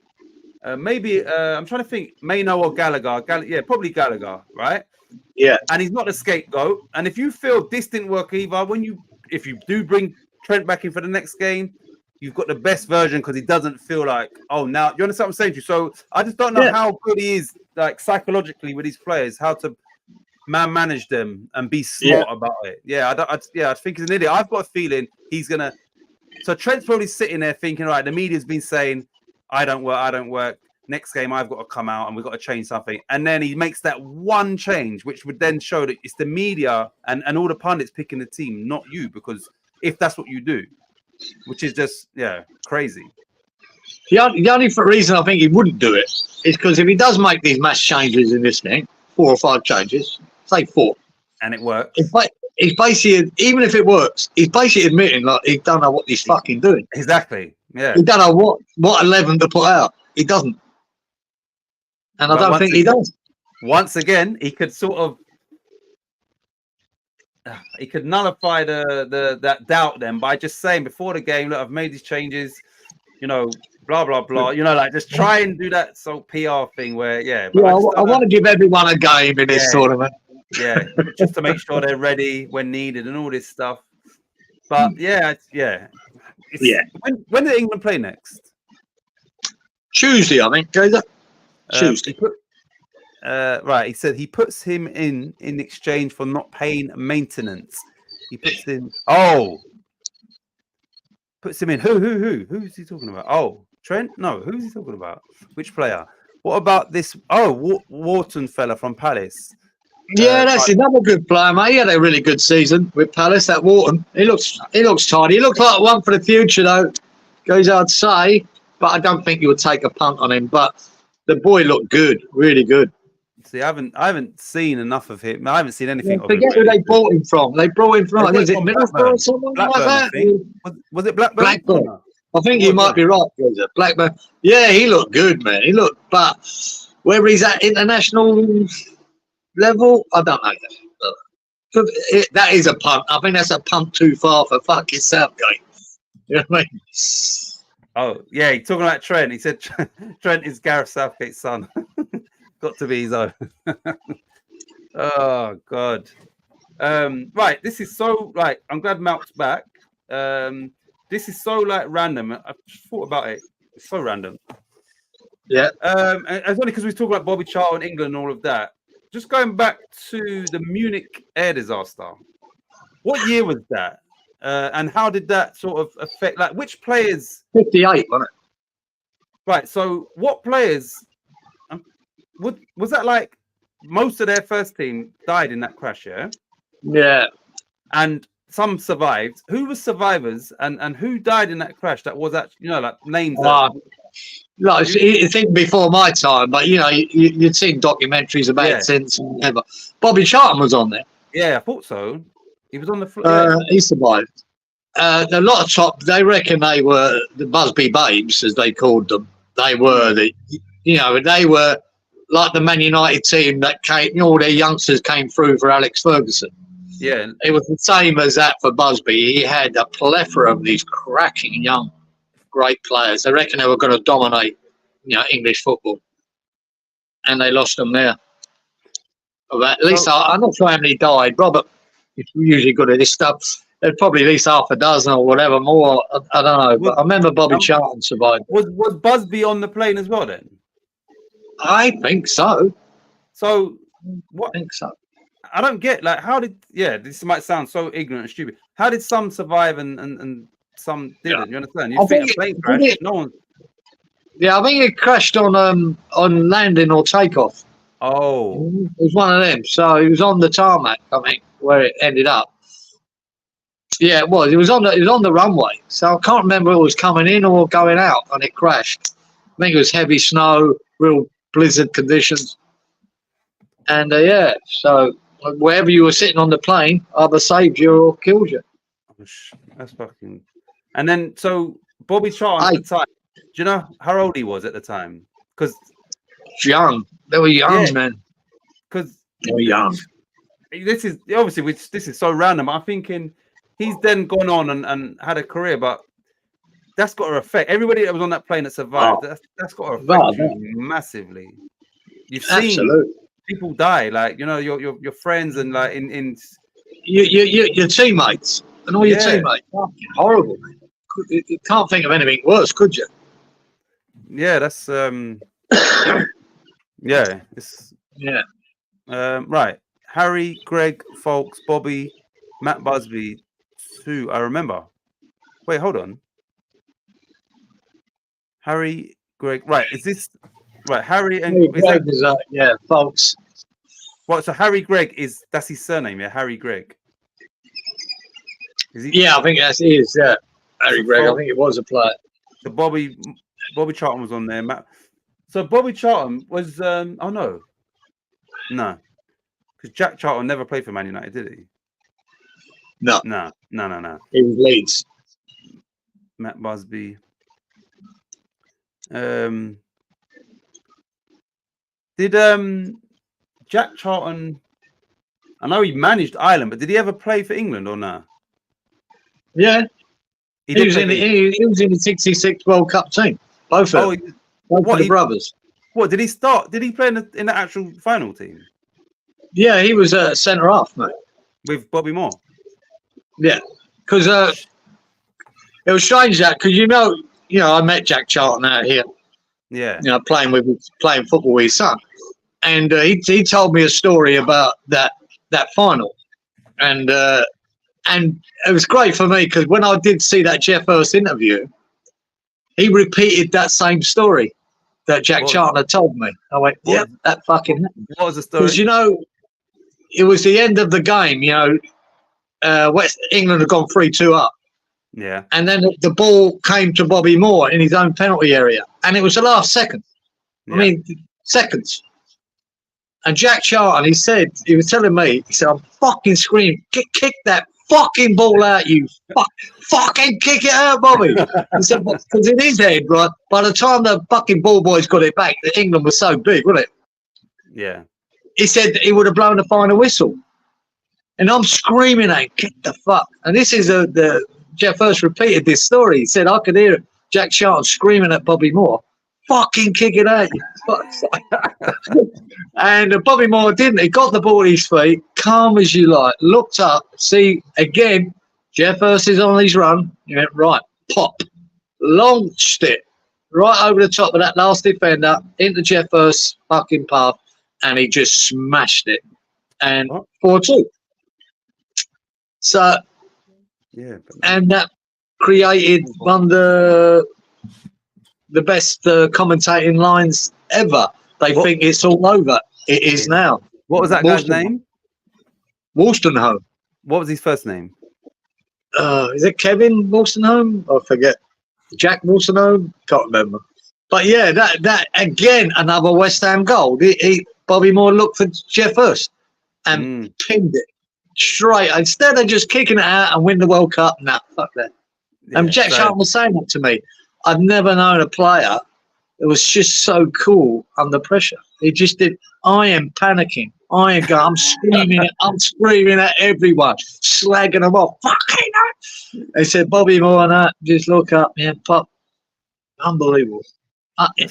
maybe I'm trying to think, Maino or Gallagher. Probably Gallagher, right? Yeah. And he's not the scapegoat. And if you feel this didn't work either, if you do bring Trent back in for the next game, you've got the best version because he doesn't feel like, now you understand what I'm saying to you. So I just don't know how good he is, like psychologically with his players, how to manage them and be smart about it. I think he's an idiot. I've got a feeling he's gonna. So Trent's probably sitting there thinking, right, the media's been saying, I don't work. Next game, I've got to come out and we've got to change something. And then he makes that one change, which would then show that it's the media and all the pundits picking the team, not you, because if that's what you do, which is just, crazy. The only reason I think he wouldn't do it is because if he does make these mass changes in this thing, 4 or 5 changes, say 4. And it works. He's basically, even if it works, he's basically admitting like he don't know what he's fucking doing. Exactly. Yeah. He don't know what 11 to put out. He doesn't. And I don't think he does. Once again, he could sort of nullify that doubt then by just saying before the game, look, I've made these changes, blah blah blah. Like just try and do that PR thing where I want to give everyone a game in this tournament. Yeah, just to make sure they're ready when needed and all this stuff. But when did England play next? Tuesday, I think. Tuesday. Right, he said he puts him in exchange for not paying maintenance. He puts in. Puts him in. Who's he talking about? Oh, Trent? No, who's he talking about? Which player? What about this? Wharton fella from Palace. Yeah, that's another good player, mate. He had a really good season with Palace. That Wharton. He looks tidy. He looks like one for the future, though. Goes hard to say, but I don't think you would take a punt on him. But the boy looked good, really good. See, I haven't seen enough of him. I haven't seen anything. Forget who they bought him from. They brought him from. Was it Middlesbrough or someone like that? Was it Blackburn? Blackburn. I think you might be right, Fraser. Blackburn. Yeah, he looked good, man. He looked, but where he's at international level, I don't know. That is a punt. I think that's a punt too far for fucking Southgate. You know what I mean? Oh, yeah, he's talking about Trent. He said Trent is Gareth Southgate's son. Got to be his own. Oh, God. Right, this is so, I'm glad Malk's back. This is so, random. I thought about it. It's so random. Yeah. And it's only because we talk about Bobby Charlton and England and all of that. Just going back to the Munich air disaster. What year was that? And how did that sort of affect, which players? 58, wasn't it? Right. So, what players? Was that most of their first team died in that crash? Yeah. Yeah. And some survived. Who was survivors and who died in that crash? That was actually, names. I think before my time, but you'd seen documentaries about it since. Ever. Bobby Charlton was on there. Yeah, I thought so. He was on the floor. He survived. A lot of they reckon they were the Busby Babes, as they called them. They were they were like the Man United team that came. All their youngsters came through for Alex Ferguson. Yeah. It was the same as that for Busby. He had a plethora of these cracking young, great players. I reckon they were going to dominate, English football, and they lost them there. But at least I'm not sure how many died. Robert is usually good at this stuff. There's probably at least half a dozen or whatever more. I don't know, but I remember Bobby Charlton survived. Was Busby on the plane as well then? I think so. So what? I think so. I don't get how did this might sound so ignorant and stupid. How did some survive and some didn't? Yeah. You understand? You think a plane crash? No one. Yeah, I think it crashed on landing or takeoff. Oh, it was one of them. So it was on the tarmac, I think, where it ended up. Yeah, it was. It was on the runway. So I can't remember if it was coming in or going out, and it crashed. I think it was heavy snow, real blizzard conditions, and so wherever you were sitting on the plane, either saved you or killed you. That's fucking. And then so Bobby Charlton at the time. Do you know how old he was at the time? Because young. They were young, man. Because they were young. This is obviously this is so random. I'm thinking he's then gone on and had a career, but that's got to affect everybody that was on that plane that survived. Oh. That's got to affect you massively. You've seen people die, your friends and in your teammates and all your teammates. Horrible, man. You can't think of anything worse, could you? Yeah, that's right. Harry, Greg, Folks, Bobby, Matt Busby, too. I remember. Wait, hold on. Harry, Greg. Right, is this right? Harry and Greg is Folks. What? So Harry Gregg that's his surname? Yeah, Harry Gregg. Is he? Yeah, I think that's his. Yeah, Harry Gregg. I think it was a player. So Bobby Charlton was on there. So Bobby Charlton was no, because Jack Charlton never played for Man United, did he? No. He was Leeds. Matt Busby. Did Jack Charlton? I know he managed Ireland, but did he ever play for England or not? Yeah, he was in the '66 World Cup team. Both of them. Both of the brothers. What did he start? Did he play in the actual final team? Yeah, he was a centre half, mate. With Bobby Moore. Yeah, because it was strange because I met Jack Charlton out here. Yeah. Playing football with his son, and he told me a story about that final, and it was great for me because when I did see that Jeff Hurst interview, he repeated that same story that Jack Charlton had told me. I went, yeah, that fucking happened. What was the story? Because it was the end of the game. West England had gone 3-2 up. Yeah. And then the ball came to Bobby Moore in his own penalty area. And it was the last second. Yeah. I mean, seconds. And Jack Charlton, he was telling me, he said, I'm fucking screaming, kick that fucking ball out, you fucking kick it out, Bobby. He said, because in his head, right, by the time the fucking ball boys got it back, England was so big, wasn't it? Yeah. He said he would have blown the final whistle. And I'm screaming at him, kick the fuck. And this is the Jeff Hurst repeated this story. He said, I could hear Jack Charlton screaming at Bobby Moore, fucking kick it out. And Bobby Moore didn't. He got the ball at his feet, calm as you like, looked up, see, again, Jeff Hurst is on his run. He went, right, pop, launched it right over the top of that last defender into Jeff Hurst's fucking path, and he just smashed it. And 4-2. So, yeah, and that created one of the best commentating lines ever. They think it's all over. It is now. What was that guy's name? Wolstenholme. What was his first name? Is it Kevin Wolstenholme? I forget. Jack Wolstenholme? Can't remember. But yeah, that again, another West Ham goal. Bobby Moore looked for Jeff Hurst and pinned it straight. Instead of just kicking it out and win the World Cup, nah, fuck that. Yeah, and Jack Charlton was saying that to me. I've never known a player that was just so cool under pressure. He just did. I am panicking. I ain't going. I'm screaming at everyone, slagging them off. Fucking hell. They said, Bobby Moore and that, just look up, man, pop. Unbelievable.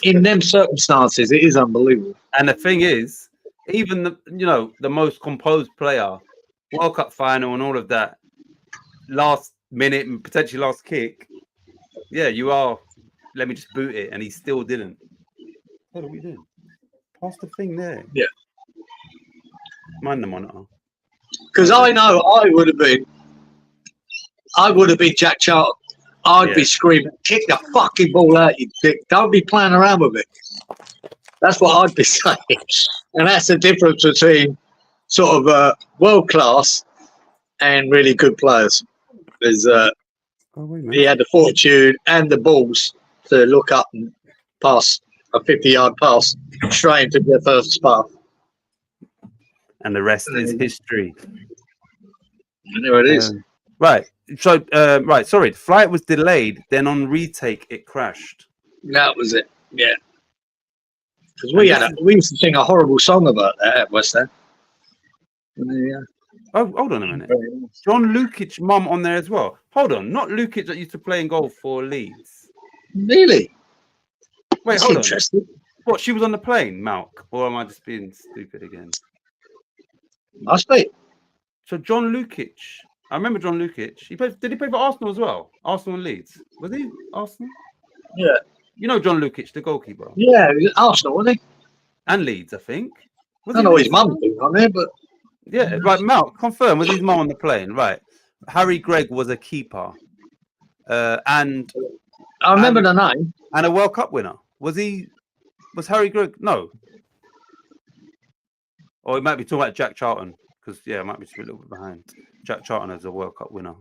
In them circumstances, it is unbelievable. And the thing is, even the most composed player, World Cup final and all of that, last minute and potentially last kick, yeah, you are. Let me just boot it, and he still didn't. What are we doing? Pass the thing there. Yeah. Mind the monitor. Because I know I would have been Jack Charlton. I'd be screaming, kick the fucking ball out, you dick. Don't be playing around with it. That's what I'd be saying. And that's the difference between sort of world class and really good players. Is he had the fortune and the balls to look up and pass a 50-yard pass straight into the first path. And the rest is history. And there it is. Right. So, sorry. The flight was delayed. Then on retake, it crashed. That was it. Yeah. Because we used to sing a horrible song about that at West Ham. Oh, hold on a minute. John Lukic mum on there as well. Hold on. Not Lukic that used to play in goal for Leeds. Really? Wait, That's hold interesting. on. What, she was on the plane, Malk? Or am I just being stupid again? Must be. So John Lukic. I remember John Lukic. Did he play for Arsenal as well? Arsenal and Leeds. Was he Arsenal? Yeah. You know John Lukic, the goalkeeper. Yeah, he was at Arsenal, wasn't he? And Leeds, I think. I don't know what his mum doing on there, but yeah, right. Malk, confirm. Was his mum on the plane? Right. Harry Gregg was a keeper, and I remember the name. And a World Cup winner. Was Harry Gregg? No. Or it might be talking about Jack Charlton, because it might be just a little bit behind. Jack Charlton as a World Cup winner.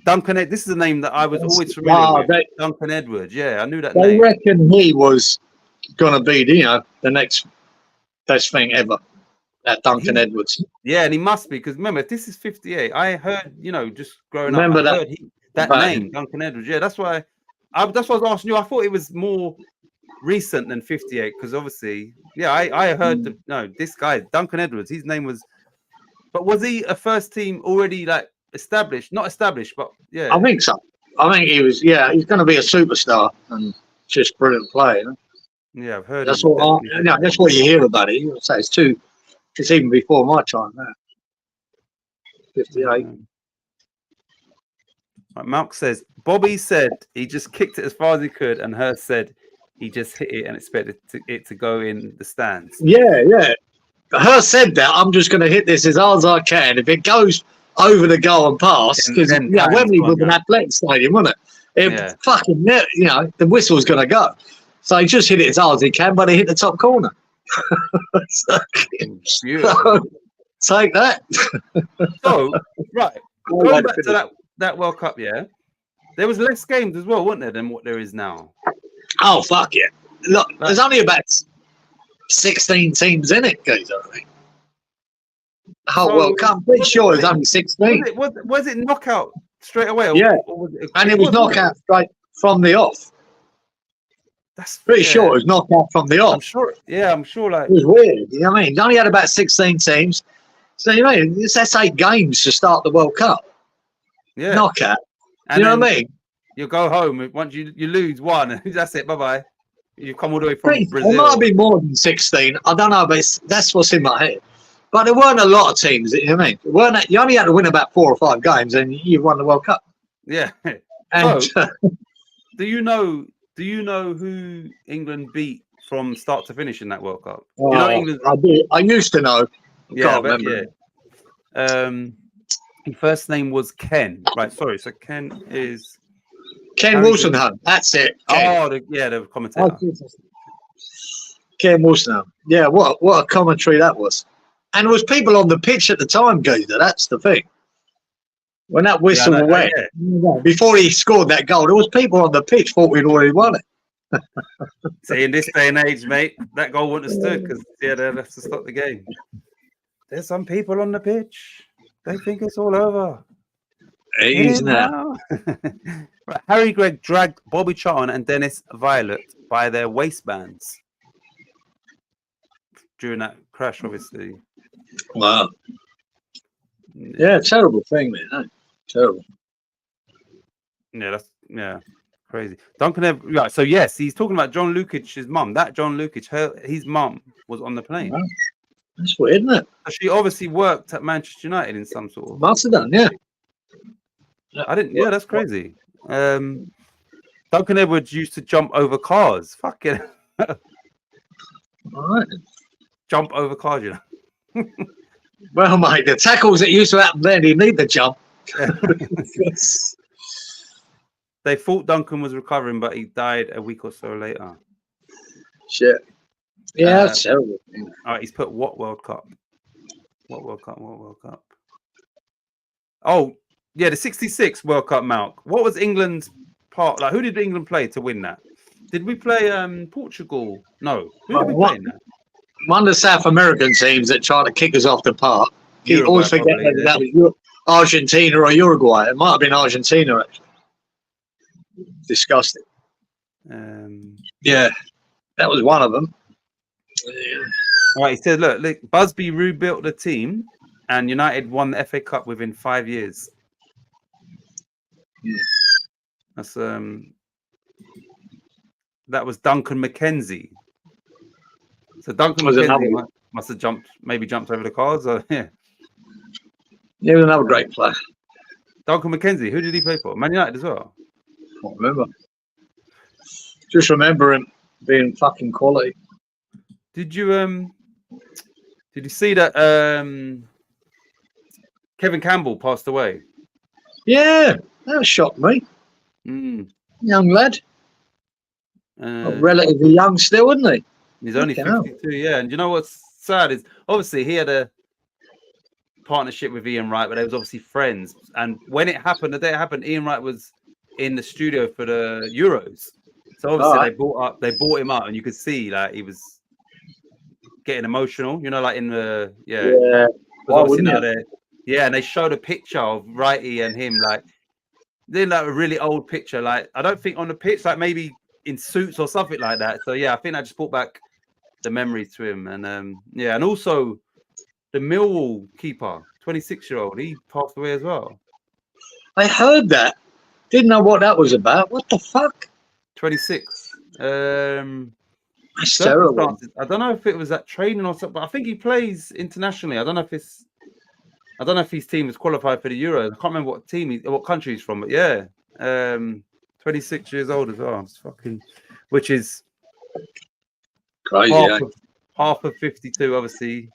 Duncan, this is a name that I was always familiar with. Duncan Edwards. Yeah, I knew that name. I reckon he was going to be, the next best thing ever. That Duncan Edwards. Yeah, and he must be, because remember, if this is 58, I heard, just growing up, I heard that name, Duncan Edwards. Yeah, that's why I was asking you. I thought it was more recent than 58, because obviously, I heard this guy, Duncan Edwards, his name was, but was he a first team already like established? Not established, but yeah. I think so. I think he was, he's going to be a superstar and just brilliant player. Yeah, I've heard that's what that's what you hear about it. You would say it's even before my time now. 58. Right, Malk says, Bobby said he just kicked it as far as he could, and Hurst said he just hit it and expected it to go in the stands. Yeah. Hurst said that, I'm just going to hit this as hard as I can. If it goes over the goal and past, because Wembley was an athletic stadium, wasn't it? Fucking, the whistle's going to go. So he just hit it as hard as he can, but he hit the top corner. So take that. So, right. Going back to that World Cup, there was less games as well, wasn't there, than what there is now? Oh, fuck yeah. Look, there's only about 16 teams in it, guys, I think. The whole World Cup, I'm pretty sure there's only 16. Was it knockout straight away? And it was knockout straight from the off. That's pretty sure it was knockout from the off. I'm sure. Yeah, I'm sure. Like, it was weird. You know what I mean? It only had about 16 teams. So, that's 8 games to start the World Cup. Yeah. Knockout. And you know what I mean? You go home. Once you lose one, that's it. Bye-bye. You come all the way from Brazil. It might be more than 16. I don't know, but that's what's in my head. But there weren't a lot of teams. You know what I mean? You only had to win about 4 or 5 games, and you won the World Cup. Yeah. And, so, do you know who England beat from start to finish in that World Cup? England... I do. I used to know. Can't remember. His first name was Ken. Right, sorry. So Ken is Ken Wolstenholme. That's it. Ken. The commentator. Ken Wolstenholme. Yeah, what a commentary that was. And there was people on the pitch at the time, Gazer. That's the thing. When that whistle went, before he scored that goal, there was people on the pitch thought we'd already won it. See, in this day and age, mate, that goal wouldn't have stood because they'd have to stop the game. There's some people on the pitch. They think it's all over. It is now. Right, Harry Gregg dragged Bobby Charlton and Dennis Viollet by their waistbands during that crash, obviously. Wow. Yeah, terrible thing, man. Eh? Terrible. Yeah, crazy. Duncan, right? So yes, he's talking about John Lukic's mum. That John Lukic, his mum was on the plane. Wow. That's weird, isn't it? She obviously worked at Manchester United in some sort of. Must have done, yeah. I didn't. Yeah, that's crazy. Duncan Edwards used to jump over cars. Fucking. All right. Jump over cars, you know. Well, mate, the tackles that used to happen then, you need the jump. They thought Duncan was recovering, but he died a week or so later. Shit. Yeah, that's terrible. All right, he's put what World Cup? What World Cup? Oh, yeah, the 66 World Cup, Malk. What was England's part? Like, who did England play to win that? Did we play Portugal? No. Who did we play in that? One of the South American teams that tried to kick us off the park. You always forget probably, that was Argentina or Uruguay. It might have been Argentina, actually. Disgusting. Yeah, that was one of them. Yeah. All right, he said, look, Busby rebuilt the team and United won the FA Cup within 5 years. Yeah. That's that was Duncan McKenzie. So Duncan McKenzie must have jumped over the cars. Or, yeah. He was another great player. Duncan McKenzie, who did he play for? Man United as well? Can't remember. Just remember him being fucking quality. Did you see that Kevin Campbell passed away? Yeah, that shocked me. Young lad. Relatively young still, isn't he? He's only 52, yeah. And you know what's sad is obviously he had a partnership with Ian Wright, but they was obviously friends. And when it happened, the day it happened, Ian Wright was in the studio for the Euros. So obviously they brought him up, and you could see like he was getting emotional, you know, like in the and they showed a picture of Wrighty and him, like then like a really old picture, like I don't think on the pitch, like maybe in suits or something like that. So yeah, I think I just brought back the memories to him, and and also the Millwall keeper, 26-year-old, he passed away as well. I heard that. Didn't know what that was about. What the fuck? 26. That's terrible. I don't know if it was that training or something, but I think he plays internationally. I don't know if his team is qualified for the Euros. I can't remember what country he's from, but yeah, 26 years old as well. It's fucking, which is crazy. Half of 52, obviously.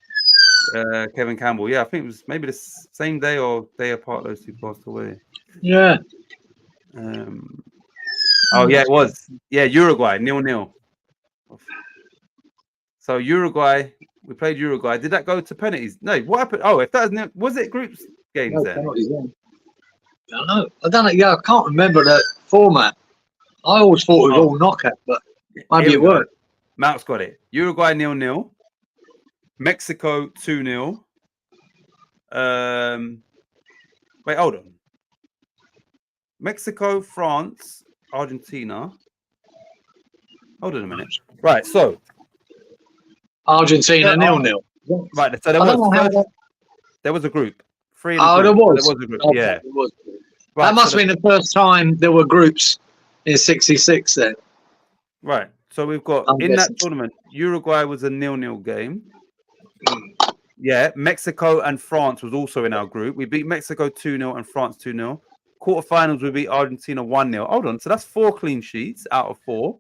Kevin Campbell. Yeah, I think it was maybe the same day or day apart those two passed away. Yeah. Oh yeah, it was. Yeah, Uruguay 0-0. So Uruguay, we played Uruguay. Did that go to penalties? No. What happened? Oh, if that was it groups games then? I don't know. I don't know. Yeah, I can't remember the format. I always thought it was all knockout, but maybe it weren't. Malk's got it. Uruguay 0-0. Mexico 2-0. Wait, hold on. Mexico, France, Argentina. Hold on a minute. Right, so Argentina 0-0. Right, so there was a group. There was a group. Okay, yeah. Right, that must have been the first time there were groups in '66 then. Right. So we've got in that tournament, Uruguay was a 0-0 game. Yeah, Mexico and France was also in our group. We beat Mexico 2-0 and France 2-0. Quarterfinals, we beat Argentina 1-0. Hold on, so that's 4 clean sheets out of 4.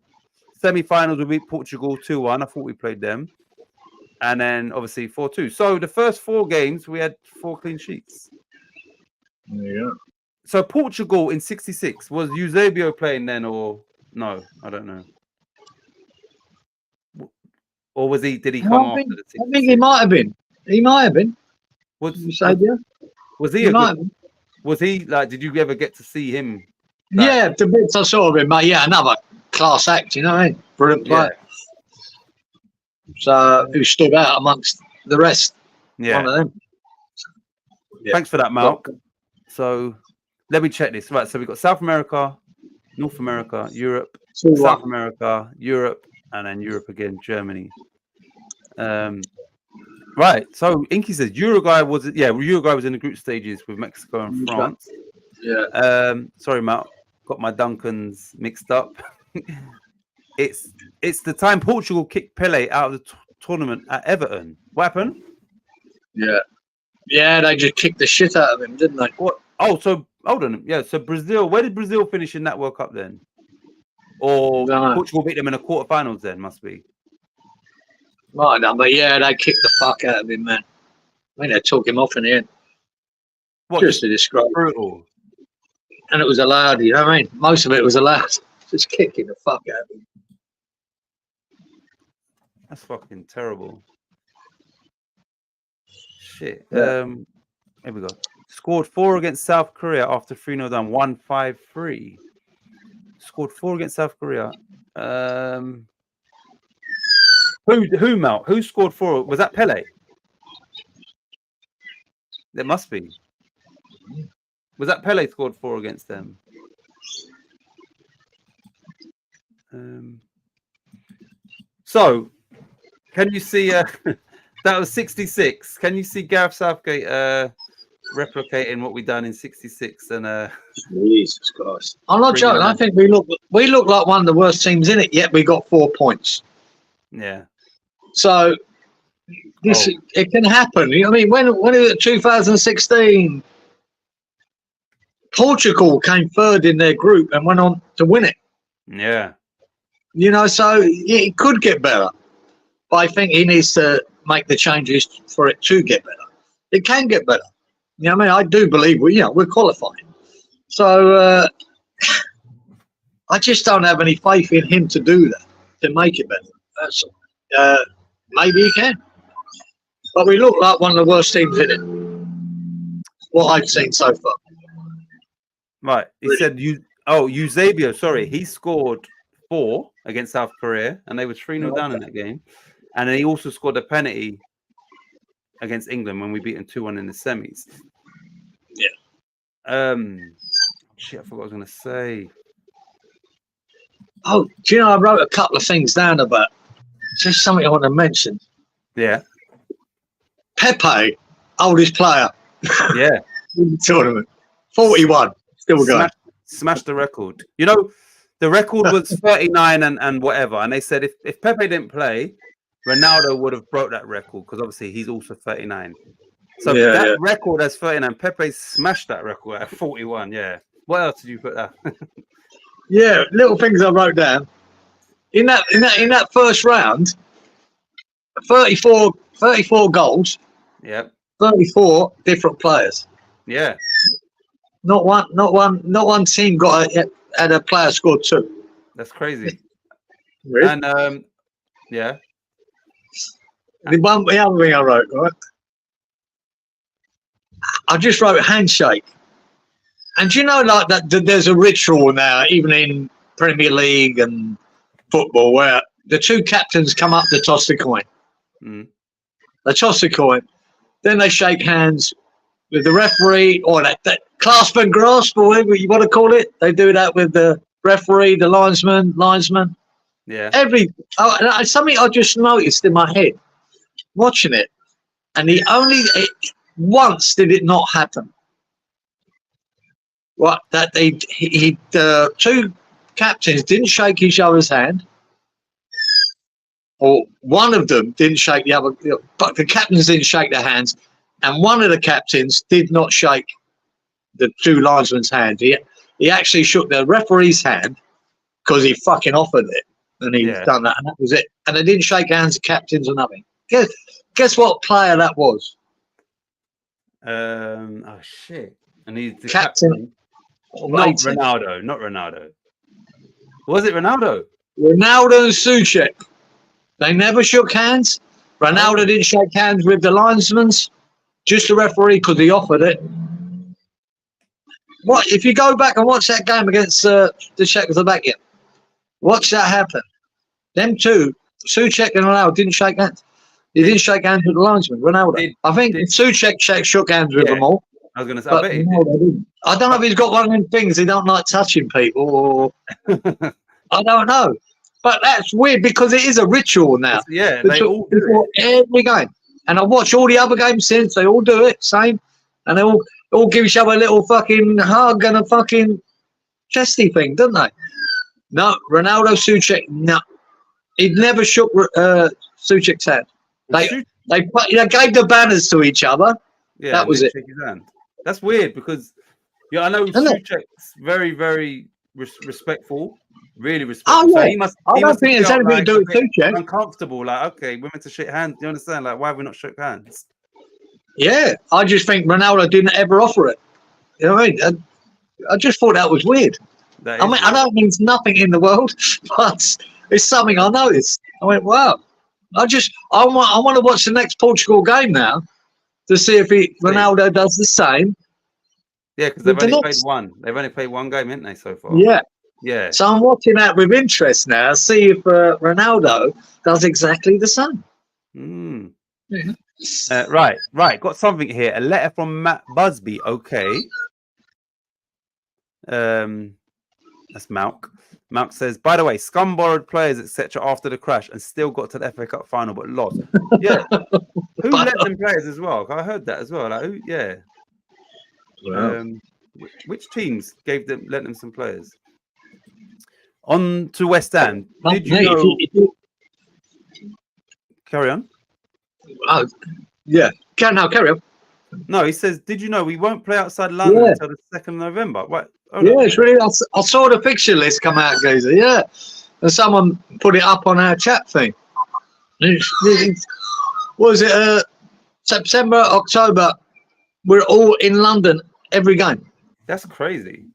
Semi-finals, we beat Portugal 2-1. I thought we played them. And then, obviously, 4-2. So the first 4 games, we had 4 clean sheets. Yeah. So Portugal in 66, was Eusebio playing then or no? I don't know. Or was he? Did he come after the team? I think he might have been. He might have been. Was he? Was he like? Did you ever get to see him? Like, yeah, the bits I saw of him, mate. Yeah, another class act. You know what I mean? Brilliant player. Yeah. So who stood out amongst the rest? Yeah. One of them. Yeah. Thanks for that, Mark. So let me check this. Right. So we've got South America, North America, Europe, South America, Europe. And then Europe again, Germany. Right. So Inky says Uruguay was in the group stages with Mexico and France. Yeah. Sorry, Matt, got my Duncans mixed up. It's the time Portugal kicked Pele out of the tournament at Everton. What happened? Yeah. Yeah, they just kicked the shit out of him, didn't they? What? Oh, so hold on. Yeah, so Brazil. Where did Brazil finish in that World Cup then? Or No. Portugal beat them in the quarterfinals? Then must be. Might not, but yeah, they kicked the fuck out of him, man. I mean, they took him off in the end. What? Just a disgrace. Brutal. And it was allowed, you know what I mean? Most of it was allowed. Just kicking the fuck out of him. That's fucking terrible. Shit. Yeah. Here we go. Scored 4 against South Korea after 3-0 down, 1-5-3. Scored 4 against South Korea. Who Mel? Who scored 4? Was that Pele? There must be. Was that Pele scored 4 against them? So, can you see? That was 66. Can you see Gareth Southgate replicating what we done in 66? And Jesus Christ! I'm not joking. I think we look like one of the worst teams in it. Yet we got 4 points. Yeah. So it can happen. You know what I mean? When it was 2016, Portugal came third in their group and went on to win it. Yeah. You know, so it could get better. But I think he needs to make the changes for it to get better. It can get better. You know what I mean? I do believe we're qualifying. So I just don't have any faith in him to do that, to make it better. That's all. Maybe he can. But we look like one of the worst teams in it. What I've seen so far. Right. He said Eusebio, sorry, he scored 4 against South Korea and they were 3-0 down in that game. And then he also scored a penalty against England when we beat them 2-1 in the semis. Yeah. Shit, I forgot what I was gonna say. Oh, do you know I wrote a couple of things down about just something I want to mention. Yeah. Pepe, oldest player. Yeah. In the tournament. 41. Still going. Smashed the record. You know, the record was 39 and whatever. And they said if Pepe didn't play, Ronaldo would have broke that record because obviously he's also 39. So that record as 39, Pepe smashed that record at 41. Yeah. What else did you put there? Yeah, little things I wrote down. In that first round, 34 goals. Yeah. 34 different players. Yeah. Not one team had a player scored 2. That's crazy. Really? And yeah. The other thing I wrote, right? I just wrote handshake. And you know, like that, there's a ritual now, even in Premier League and football, where the 2 captains come up to toss the coin. Mm. They toss the coin, then they shake hands with the referee, or that clasp and grasp, or whatever you want to call it. They do that with the referee, the linesman. Yeah. Something I just noticed in my head watching it, and once did it not happen. What that the 2 captains didn't shake each other's hand, or one of them didn't shake the other, but the captains didn't shake their hands, and one of the captains did not shake the 2 linesmen's hands. He actually shook the referee's hand because he fucking offered it, and he's done that, and that was it. And they didn't shake hands, the captains or nothing. Guess what player that was? Oh shit! And he's the captain. Not Ronaldo. Was it Ronaldo? Ronaldo and Souček. They never shook hands. Ronaldo didn't shake hands with the linesmen, just the referee because he offered it. What if you go back and watch that game against the Czechoslovakia? Watch that happen. Them 2, Souček and Ronaldo, didn't shake hands. He didn't shake hands with the linesman. Ronaldo. I think Souček shook hands with them all. I was going to say, I bet he did. I don't know if he's got one of them things he don't like touching people, or I don't know. But that's weird because it is a ritual now. Yeah, they all do it. Every game. And I watch all the other games since. They all do it, same. And they all give each other a little fucking hug and a fucking chesty thing, don't they? No, Ronaldo, Suchek, no. He never shook Suchek's hand. They gave the banners to each other. Yeah, that was it. His hand. That's weird because I know Suchek's very, very respectful, really respectful. Oh, yeah. So I don't think there's anything to do with Suchek. Uncomfortable, like, okay, we're meant to shake hands. Do you understand? Like, why have we not shook hands? Yeah, I just think Ronaldo didn't ever offer it. You know what I mean? I just thought that was weird. I mean, I know it means nothing in the world, but it's something I noticed. I went, wow. I want to watch the next Portugal game now to see if Ronaldo does the same. Yeah, because they've only played one. They've only played one game, haven't they, so far? Yeah. Yeah. So I'm watching that with interest now, see if Ronaldo does exactly the same. Mm. Yeah. Right. Got something here. A letter from Matt Busby. Okay. That's Malk. Malk says, by the way, Scum borrowed players, etc. after the crash and still got to the FA Cup final but lost. Yeah. Who lent them players as well? I heard that as well. Like, who? Yeah. Wow. Which teams lent them some players? On to West Ham. Did you know? Carry on. Oh, yeah. Carry on. No, he says, did you know we won't play outside London until the 2nd of November? What? It's really. I saw the fixture list come out, Gazer. Yeah, and someone put it up on our chat thing. Was it September, October? We're all in London every game. That's crazy.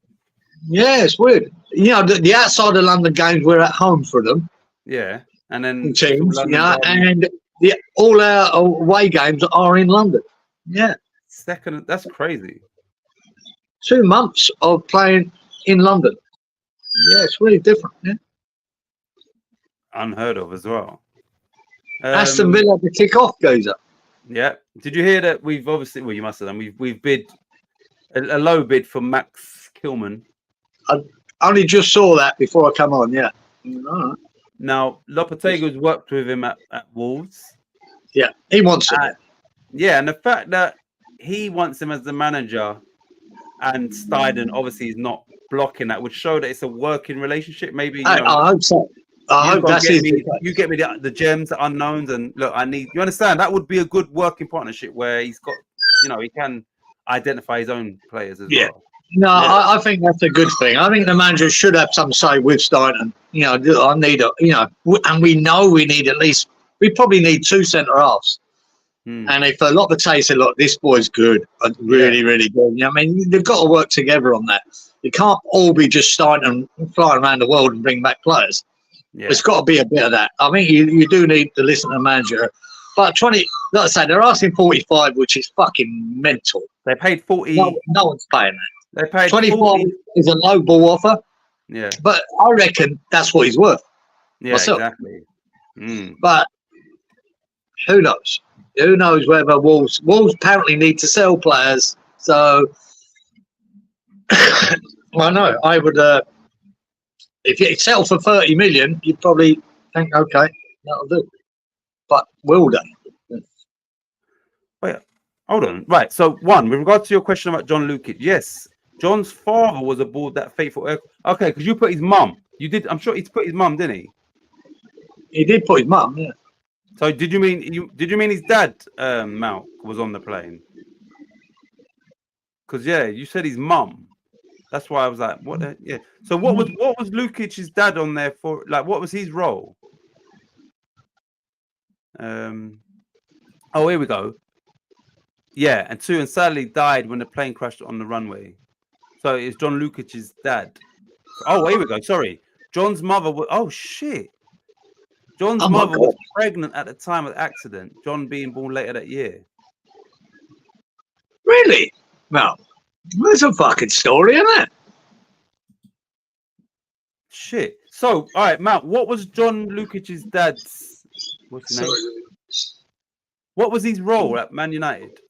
Yeah, it's weird. You know, the outside of London games, we're at home for them. Yeah, and then teams, and all our away games are in London. Yeah, that's crazy. 2 months of playing in London. Yeah, it's really different. Yeah, unheard of as well. Aston Villa to kick off goes up. Yeah. Did you hear that we've obviously? Well, you must have done. We've bid a low bid for Max Kilman. I only just saw that before I come on. Yeah. All right. Now Lopetegui's worked with him at Wolves. Yeah, he wants it. Yeah, and the fact that he wants him as the manager. And Steiden obviously is not blocking that would show that it's a working relationship. Maybe I hope so. I hope that's it. You get me the gems, the unknowns, and look, you understand that would be a good working partnership where he's got, he can identify his own players as well. No, yeah. I think that's a good thing. I think the manager should have some say with Steinen. I need and we know we need we probably need 2 centre halves. And if Lopetegui said, look, this boy's good, really, really good. I mean, they've got to work together on that. You can't all be just starting and flying around the world and bring back players. Yeah. It's got to be a bit of that. I think you do need to listen to the manager. But like I say, they're asking 45, which is fucking mental. They paid 40. No one's paying that. They paid 25 40. Is a low ball offer. Yeah. But I reckon that's what he's worth. Yeah, exactly. But who knows? Who knows whether Wolves apparently need to sell players. So, well, no, I would. If you sell for 30 million, you'd probably think, okay, that'll do. But will they? Wait, hold on. Right. So, with regard to your question about John Lukic, yes, John's father was aboard that fateful aircraft. Okay, because you put his mum. You did. I'm sure he put his mum, didn't he? He did put his mum. Yeah. So did you mean his dad, Malk, was on the plane? Because you said his mum. That's why I was like, what? Yeah. So what was Lukic's dad on there for? Like, what was his role? Oh, here we go. Yeah, and sadly died when the plane crashed on the runway. So it's John Lukic's dad. Oh, here we go. Sorry, John's mother was. Oh shit. John's mother was pregnant at the time of the accident, John being born later that year. Really? No. There's a fucking story in it. Shit. So, all right, Matt, what was John Lukic's dad's... What's his name? What was his role at Man United?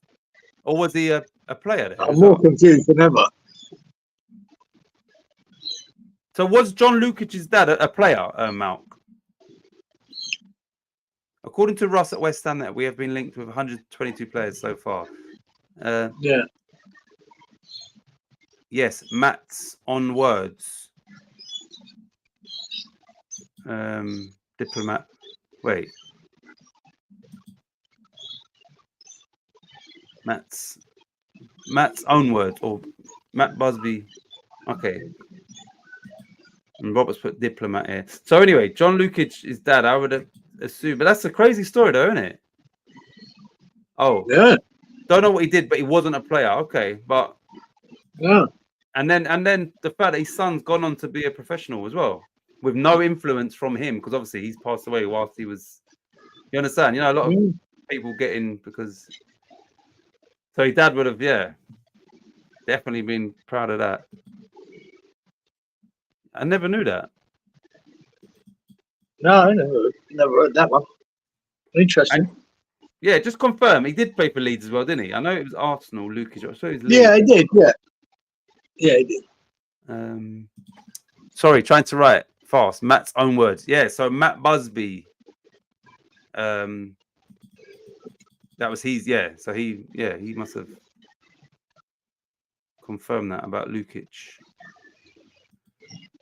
Or was he a player there? I'm more confused than ever. So was John Lukic's dad a player, Malk? according to Russ at West Ham, that we have been linked with 122 players so far. Yeah. Yes, Matt's on words. Diplomat. Wait. Matt's own words, or Matt Busby. Okay. And Robert's put diplomat here. So anyway, John Lukic is dad. I would assume, but that's a crazy story, though, isn't it? Oh, Yeah. Don't know what he did, but he wasn't a player. Okay, but Yeah. and then the fact that his son's gone on to be a professional as well, with no influence from him, because obviously he's passed away whilst he was. You understand? You know, a lot of people get in because. So his dad would have, definitely been proud of that. I never knew that. No, I never heard that one. Interesting. Yeah, just confirm. He did play for Leeds as well, didn't he? I know it was Arsenal, Lukic. So it was Leeds. Yeah, he did. Yeah, he did. Sorry, trying to write fast. Matt's own words. Yeah, so Matt Busby. That was his. Yeah, so he must have confirmed that about Lukic.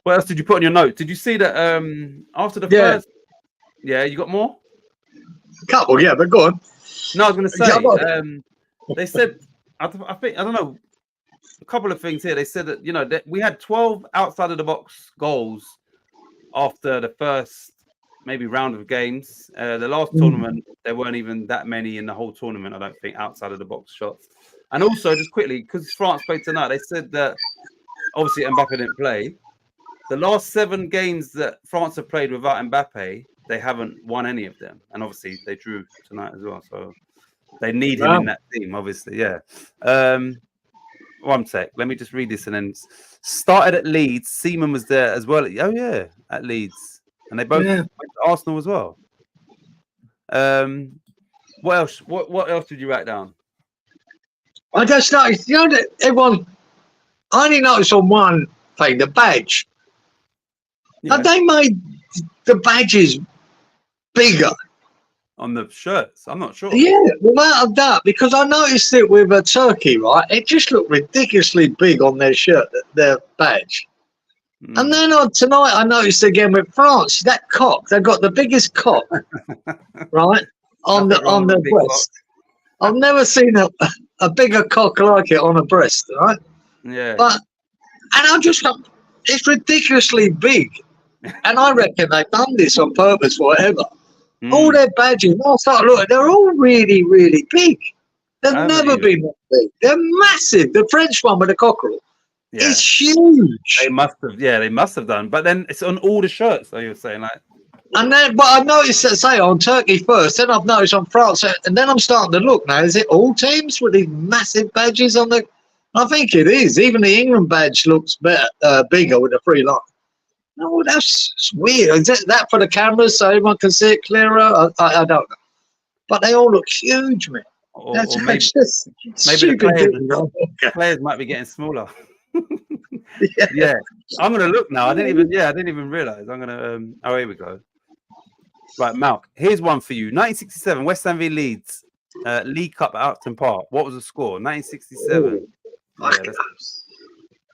What else did you put on your note? Did you see that after the first? Yeah, you got more? A couple, yeah, but go on. No, I was going to say, they said, I don't know, a couple of things here. They said that, that we had 12 outside of the box goals after the first maybe round of games. The last tournament, there weren't even that many in the whole tournament, I don't think, outside of the box shots. And also, just quickly, because France played tonight, they said that obviously Mbappe didn't play. The last 7 games that France have played without Mbappe, they haven't won any of them. And obviously, they drew tonight as well. So they need him in that team, obviously. Yeah. One sec. Let me just read this. And then started at Leeds. Seaman was there as well. Oh, yeah, at Leeds. And they both went to Arsenal as well. What else? What else did you write down? I just noticed, that everyone, I only noticed on one thing, the badge. Have they made the badges bigger? On the shirts? I'm not sure. Yeah, without a doubt, because I noticed it with Turkey, right? It just looked ridiculously big on their shirt, their badge. And then tonight I noticed again with France, that cock, they've got the biggest cock, right, on the breast. I've never seen a bigger cock like it on a breast, right? Yeah. And I'm just like, it's ridiculously big. And I reckon they've done this on purpose forever. All their badges, I started looking, they're all really, really big. They've never been that big. They're massive. The French one with the cockerel is huge. They must have done. But then it's on all the shirts, so you're saying, like. And then, but I noticed that, say, on Turkey first, then I've noticed on France, and then I'm starting to look now. Is it all teams with these massive badges on the? I think it is. Even the England badge looks better, bigger with the 3 line. No, that's weird. Is that for the cameras so everyone can see it clearer? I don't know. But they all look huge, man. That's maybe the players might be getting smaller. Yeah. I'm gonna look now. I didn't even realize. I'm gonna oh, here we go. Right, Malk. Here's one for you. 1967, West Ham v Leeds, League Cup at Upton Park. What was the score? 1967.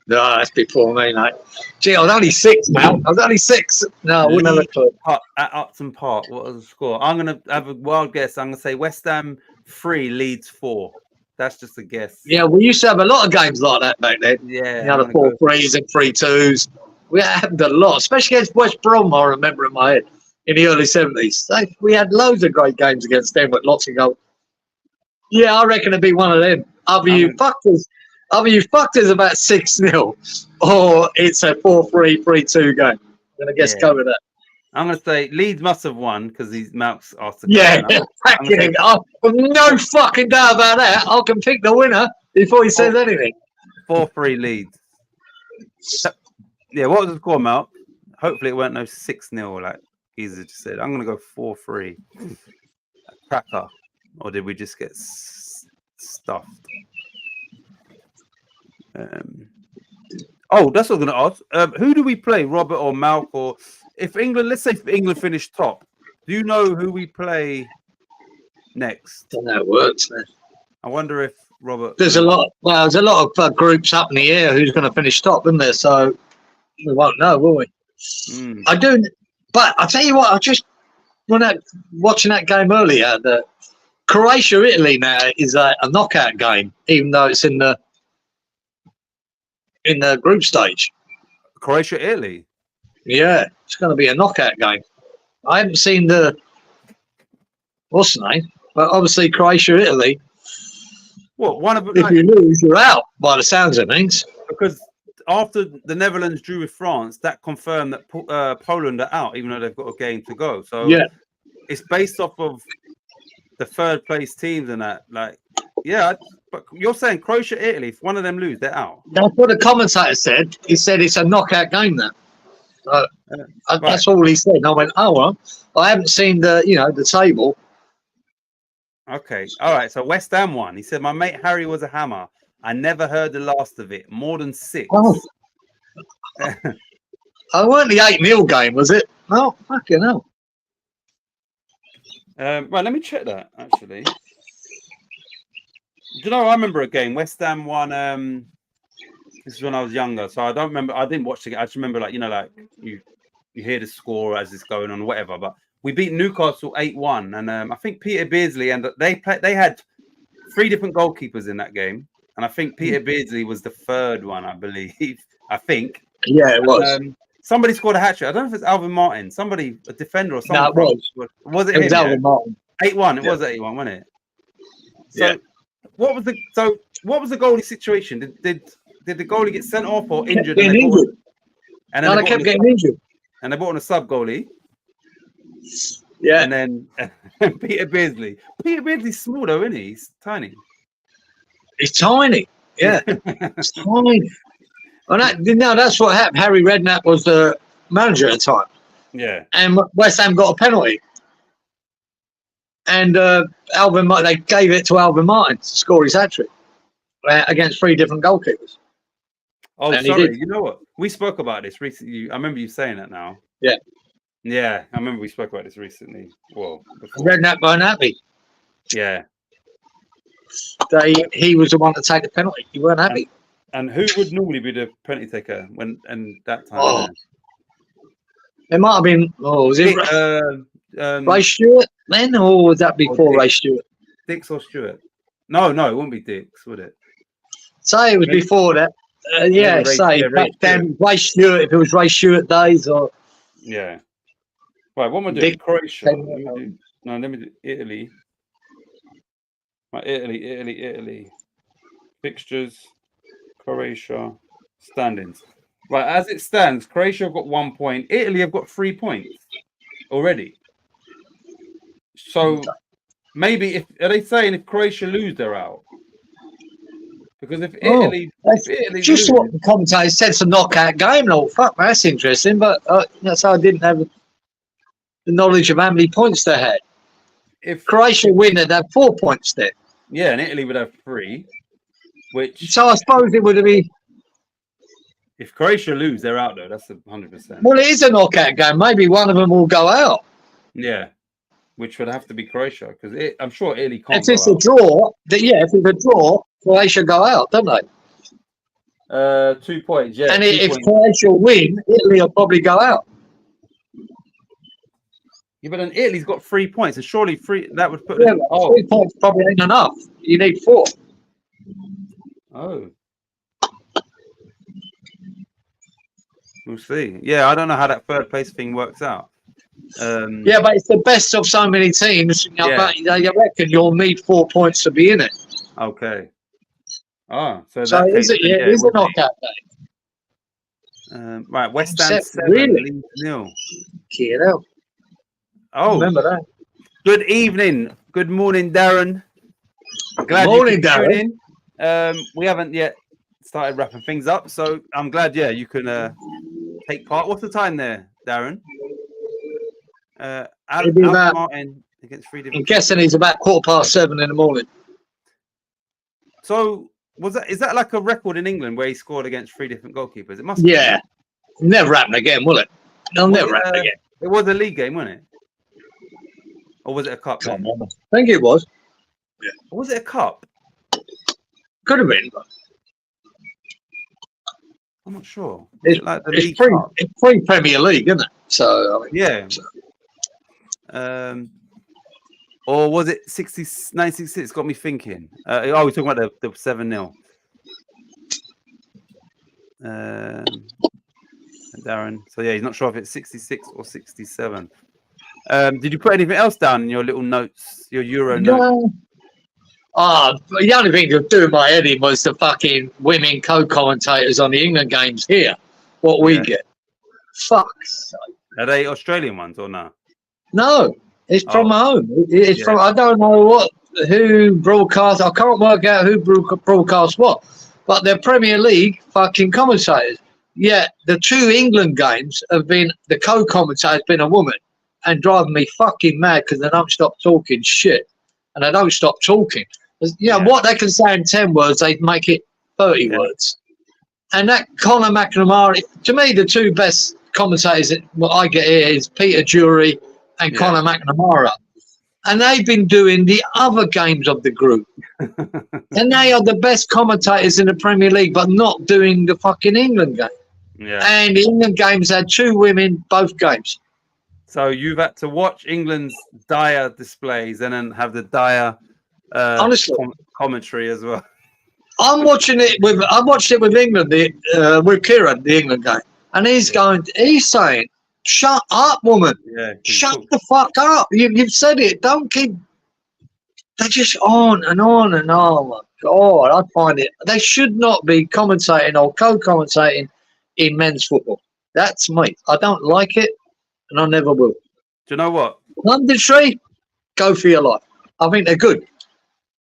No, that's before me, mate. Gee, I was only 6, man. I was only 6. No, I wouldn't have a clue. At Upton Park, what was the score? I'm going to have a wild guess. I'm going to say West Ham 3, Leeds 4. That's just a guess. Yeah, we used to have a lot of games like that back then. Yeah. You know, the 4-3s and 3-2s. We had a lot, especially against West Brom, I remember in my head, in the early 70s. We had loads of great games against them with lots of goals. Yeah, I reckon it'd be one of them. Either you fucked us about 6-0, or it's a 4-3, 3-2 game. I'm going to guess go with that. I'm going to say Leeds must have won because these Malks asked. No fucking doubt about that. I can pick the winner before he says anything. 4-3 Leeds. Yeah, what was the score, Malk? Hopefully it weren't no 6-0 like Giza just said. I'm going to go 4-3. Cracker. Or did we just get stuffed? That's what I'm going to ask. Who do we play, Robert or Malk? Or if England, let's say if England finished top, Do you know who we play next? Don't know how it works. Man. I wonder if Robert. There's a lot. Well, there's a lot of groups up in the air who's going to finish top, isn't there? So we won't know, will we? I do. But I tell you what, I just watching that game earlier. The Croatia Italy now is a knockout game, even though it's in the group stage. Croatia Italy. Yeah, it's going to be a knockout game. I haven't seen what's the name, but obviously Croatia Italy. What one of if you lose, you're out. By the sounds of things, because after the Netherlands drew with France, that confirmed that Poland are out, even though they've got a game to go. So yeah, it's based off of the third place teams and that. Like, yeah, but you're saying Croatia Italy, if one of them lose, they're out. That's what the commentator said. He said it's a knockout game now. That's all he said. And I went, oh well, I haven't seen the table. Okay, all right. So West Ham won. He said, "My mate Harry was a hammer. I never heard the last of it. More than 6." Oh. It weren't the 8-0 game, was it? Oh, fucking hell. Right, let me check that actually. Do you know? I remember a game. West Ham won. This is when I was younger, so I don't remember. I didn't watch the game. I just remember, like you hear the score as it's going on, or whatever. But we beat Newcastle 8-1, and I think Peter Beardsley and they had 3 different goalkeepers in that game, and I think Peter Beardsley was the third one, I believe. I think. Yeah, it was. Somebody scored a hat trick. I don't know if it's Alvin Martin. Somebody, a defender or something. No, it was. Was it It him? was Alvin Martin. 8-1. It was 8-1, wasn't it? So, what was the goalie situation? Did the goalie get sent off or injured? And then they kept getting injured. And they brought on a sub goalie. Yeah. And then Peter Beardsley. Peter Beardsley's small though, isn't he? He's tiny. He's tiny. Yeah. He's tiny. And that's what happened. Harry Redknapp was the manager at the time. Yeah. And West Ham got a penalty. And they gave it to Alvin Martin to score his hat-trick against 3 different goalkeepers. Oh, and sorry. You know what? We spoke about this recently. I remember you saying that now. Yeah. Yeah, I remember we spoke about this recently. Well, before. Redknapp weren't happy. Yeah. He was the one to take the penalty. He weren't happy. And who would normally be the penalty taker and that time? Oh. It might have been. Oh, was it Ray Stewart then, or was that before Ray Stewart? Dix or Stewart? No, it wouldn't be Dix, would it? Say it was before that. Ray Stewart. If it was Ray Stewart days, or yeah. Right, what am I doing? Croatia. Let me do Italy. Right, Italy. Fixtures. Croatia. Standings. Right, as it stands, Croatia have got 1 point. Italy have got 3 points already. So maybe are they saying if Croatia lose, they're out? Because if Italy just lose, what the commentator said, it's a knockout game. Oh, fuck, that's interesting. But that's how I didn't have the knowledge of how many points they had. If Croatia win, they'd have 4 points then. Yeah, and Italy would have 3. So I suppose it would be. If Croatia lose, they're out though. That's 100%. Well, it is a knockout game. Maybe one of them will go out. Yeah, which would have to be Croatia because I'm sure Italy can't. If it's a draw, if it's a draw, Croatia go out, don't they? 2 points, yeah. And if Croatia win, Italy will probably go out. Yeah, but then Italy's got 3 points, and surely that would put. Yeah, 3 points probably ain't enough. You need 4. Oh. We'll see. Yeah, I don't know how that third place thing works out. Yeah, but it's the best of so many teams. You reckon you'll need 4 points to be in it. Okay. So is it a knockout game? Right, West Ham 7, really? 0. Oh, remember that. Good evening. Good morning, Darren. Glad morning, Darren. We haven't yet started wrapping things up, so I'm glad. Yeah, you can take part. What's the time there, Darren? Martin against 3 different. I'm guessing he's about 7:15 in the morning. So is that like a record in England where he scored against 3 different goalkeepers? It must. Yeah, never happen again, will it? It'll never happen again. It was a league game, wasn't it? or was it a cup? Can't Then? remember. I think it was. Or was it a cup? Could have been. I'm not sure. It's, Like the it's League pre Cup? it's pre-Premier League, isn't it? So I mean, Yeah. Or was it 1966? Got me thinking. We're talking about the 7-0. Darren. So yeah, he's not sure if it's 66 or 67. Did you put anything else down in your little notes, your Euro notes? no. The only thing that do my head in was the fucking women co-commentators on the England games here. What we get. Fuck's sake. Are they Australian ones or not? No, it's from home. It's Yeah. from, I don't know who broadcast. I can't work out who broadcast what, but they're Premier League fucking commentators. Yeah, the 2 England games have been, the co-commentator's been a woman, and driving me fucking mad because they don't stop talking shit, and they don't stop talking. Yeah, what they can say in 10 words, they make it 30 words. And that Conor McNamara, to me, the 2 best commentators that what I get here is Peter Drury and Conor McNamara. And they've been doing the other games of the group. And they are the best commentators in the Premier League, but not doing the fucking England game. Yeah. And the England games had 2 women, both games. So you've had to watch England's dire displays and then have the dire Honestly, commentary as well. I watched it with England, with Kieran, the England game, and he's saying, "Shut up, woman! Yeah, Shut the fuck up! You've said it. Don't keep." They're just on and on and on. My God, I find it. They should not be commentating or co-commentating in men's football. That's me. I don't like it, and I never will. Do you know what? London Tree, go for your life. I think they're good,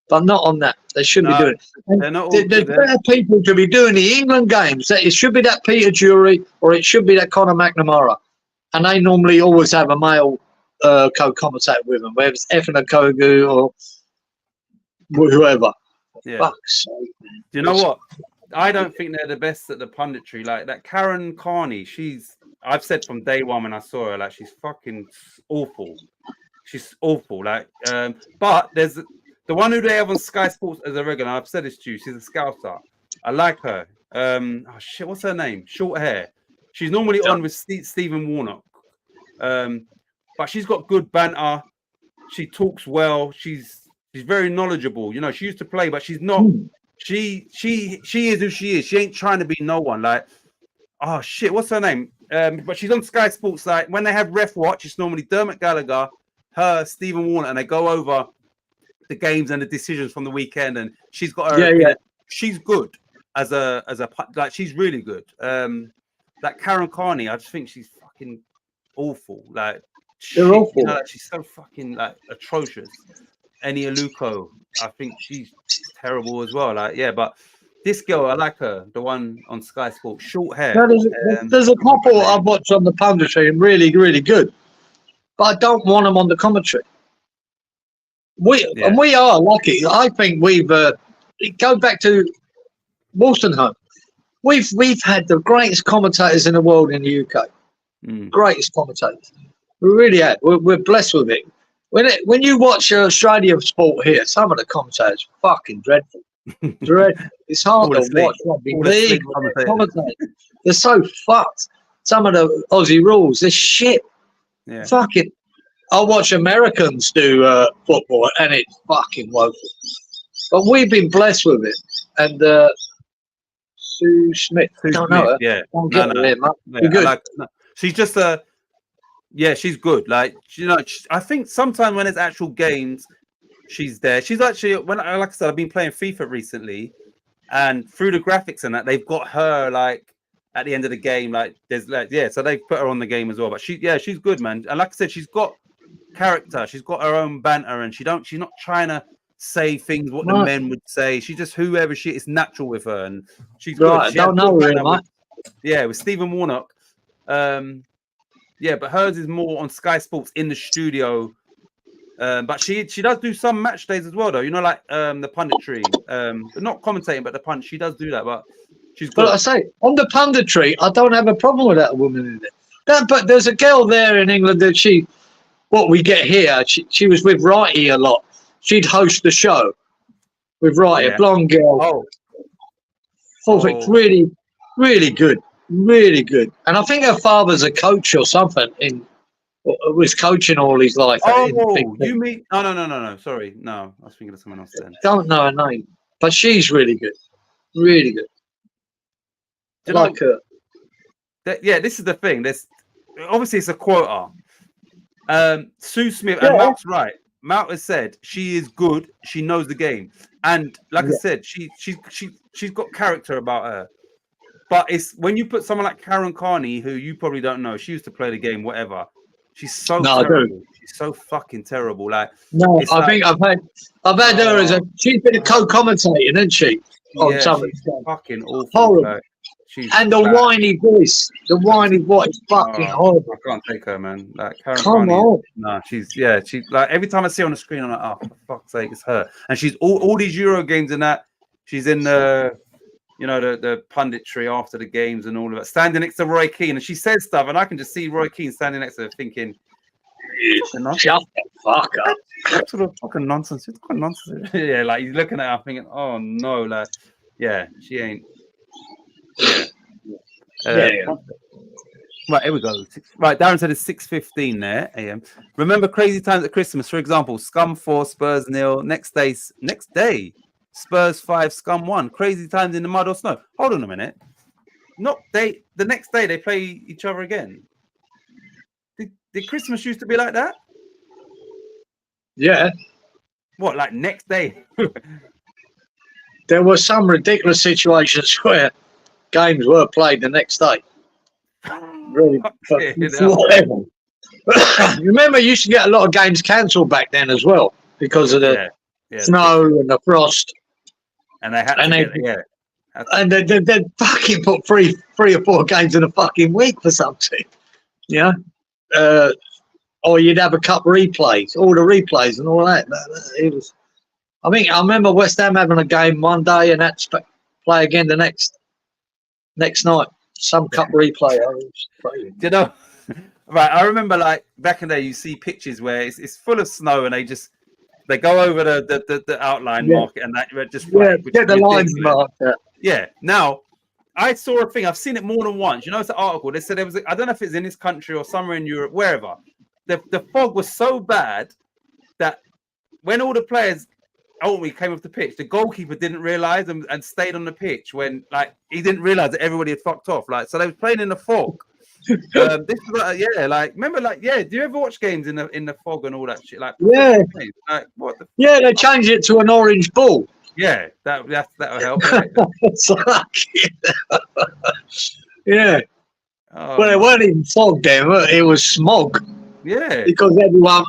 but not on that. They shouldn't be doing it. They're not all There's good, better people to be doing the England games. It should be that Peter Drury or it should be that Conor McNamara. And they normally always have a male co-commentator with them, whether it's Efan Okogu or whoever. Yeah. Fuck's sake, man. Do you know what? I don't think they're the best at the punditry. Like that Karen Carney, I've said from day one when I saw her, like she's fucking awful. She's awful. Like, but there's the one who they have on Sky Sports as a regular. I've said this to you. She's a scouser. I like her. Oh shit, what's her name? Short hair. She's normally on with Stephen Warnock. But she's got good banter. She talks well. She's very knowledgeable. You know, she used to play, but she's not. She is who she is. She ain't trying to be no one. Like, oh shit, what's her name? But she's on Sky Sports. Like when they have ref watch, it's normally Dermot Gallagher, her, Stephen Warnock, and they go over the games and the decisions from the weekend. And she's got her. She's good as a like she's really good. Like Karen Carney, I just think she's fucking awful. Like they're awful. You know, like, she's so fucking like atrocious. Eni Aluko, I think she's terrible as well. Like, yeah, but this girl, I like her, the one on Sky Sports, short hair. No, there's a couple I've watched on the punditry and really, really good, but I don't want them on the commentary. And we are lucky. I think we've go back to Wolstenholme. We've had the greatest commentators in the world in the UK. Greatest commentators. We really have. We're blessed with it. When you watch Australia sport here, some of the commentators are fucking dreadful. Dreadful. It's hard to watch rugby league commentators. They're so fucked. Some of the Aussie rules, they're shit. Yeah. Fucking. I watch Americans do football and it's fucking woeful. But we've been blessed with it. And Sue Smith. Don't know her. Yeah. Don't get her there, mate. Good. She's just she's good. Like, you know, I think sometimes when it's actual games, she's there. She's actually, like I said, I've been playing FIFA recently, and through the graphics and that, they've got her like at the end of the game. Like, there's so they've put her on the game as well. But she's good, man. And like I said, she's got character. She's got her own banter, and she's not trying to say things what the men would say. She's just whoever she is, natural with her, and she's good. I don't know really much. With Stephen Warnock. But hers is more on Sky Sports in the studio. But she does do some match days as well, though. You know, like the punditry, not commentating, but the punch. She does do that, but she's good. But I say on the punditry, I don't have a problem with that woman in it. But there's a girl there in England that what we get here. She was with Righty a lot. She'd host the show with Righty, a blonde girl. It's really, really good. Really good. And I think her father's a coach or something was coaching all his life. You mean? Oh, no. Sorry. No, I was thinking of someone else then. Don't know her name, but she's really good. Really good. I like her. This is the thing. Obviously it's a quota. Sue Smith and Malt's right. Malt has said she is good. She knows the game, and like I said, she's got character about her. But it's when you put someone like Karen Carney, who you probably don't know, she used to play the game, whatever. She's so terrible. She's so fucking terrible. Like I think I've had her as she's been a co-commentator, isn't she? She's fucking awful. Horrible. And the whiny voice, fucking horrible. I can't take her, man. Like Karen Come on. No, she's like every time I see her on the screen, I'm like, oh, for fuck's sake, it's her. And she's all these Euro games and that. She's in the the punditry after the games and all of that, standing next to Roy Keane, and she says stuff, and I can just see Roy Keane standing next to her thinking, shut the fuck up. What sort of fucking nonsense? What kind of nonsense? Yeah, like he's looking at her thinking, oh no, like, she ain't. Right, here we go. Right, Darren said it's 6:15 there a.m. Remember crazy times at Christmas, for example, Scum 4, Spurs 0. Next day, Spurs 5, Scum 1. Crazy times in the mud or snow. Hold on a minute. The next day they play each other again. Did Christmas used to be like that? Yeah. What, like next day? There were some ridiculous situations where games were played the next day. Really, whatever. Remember, you used to get a lot of games cancelled back then as well because of the snow and the frost. And they had and they fucking put three or four games in a fucking week for something. Yeah. Or you'd have a cup replays, all the replays and all that. It was. I remember West Ham having a game one day and had to play again the next night. Some cup replay. Right? I remember like back in the day, you see pictures where it's full of snow and they go over the outline mark and that just get the lines marked. Yeah. Now I saw a thing. I've seen it more than once. It's an article. They said I don't know if it's in this country or somewhere in Europe, wherever. The fog was so bad that when all the players ultimately came off the pitch, the goalkeeper didn't realize and stayed on the pitch when he didn't realize that everybody had fucked off. So they were playing in the fog. This is remember do you ever watch games in the fog and all that shit? What they changed it to an orange ball. Yeah, that'll help. Yeah. Well, it weren't even fog then, it was smog. Yeah. Because everyone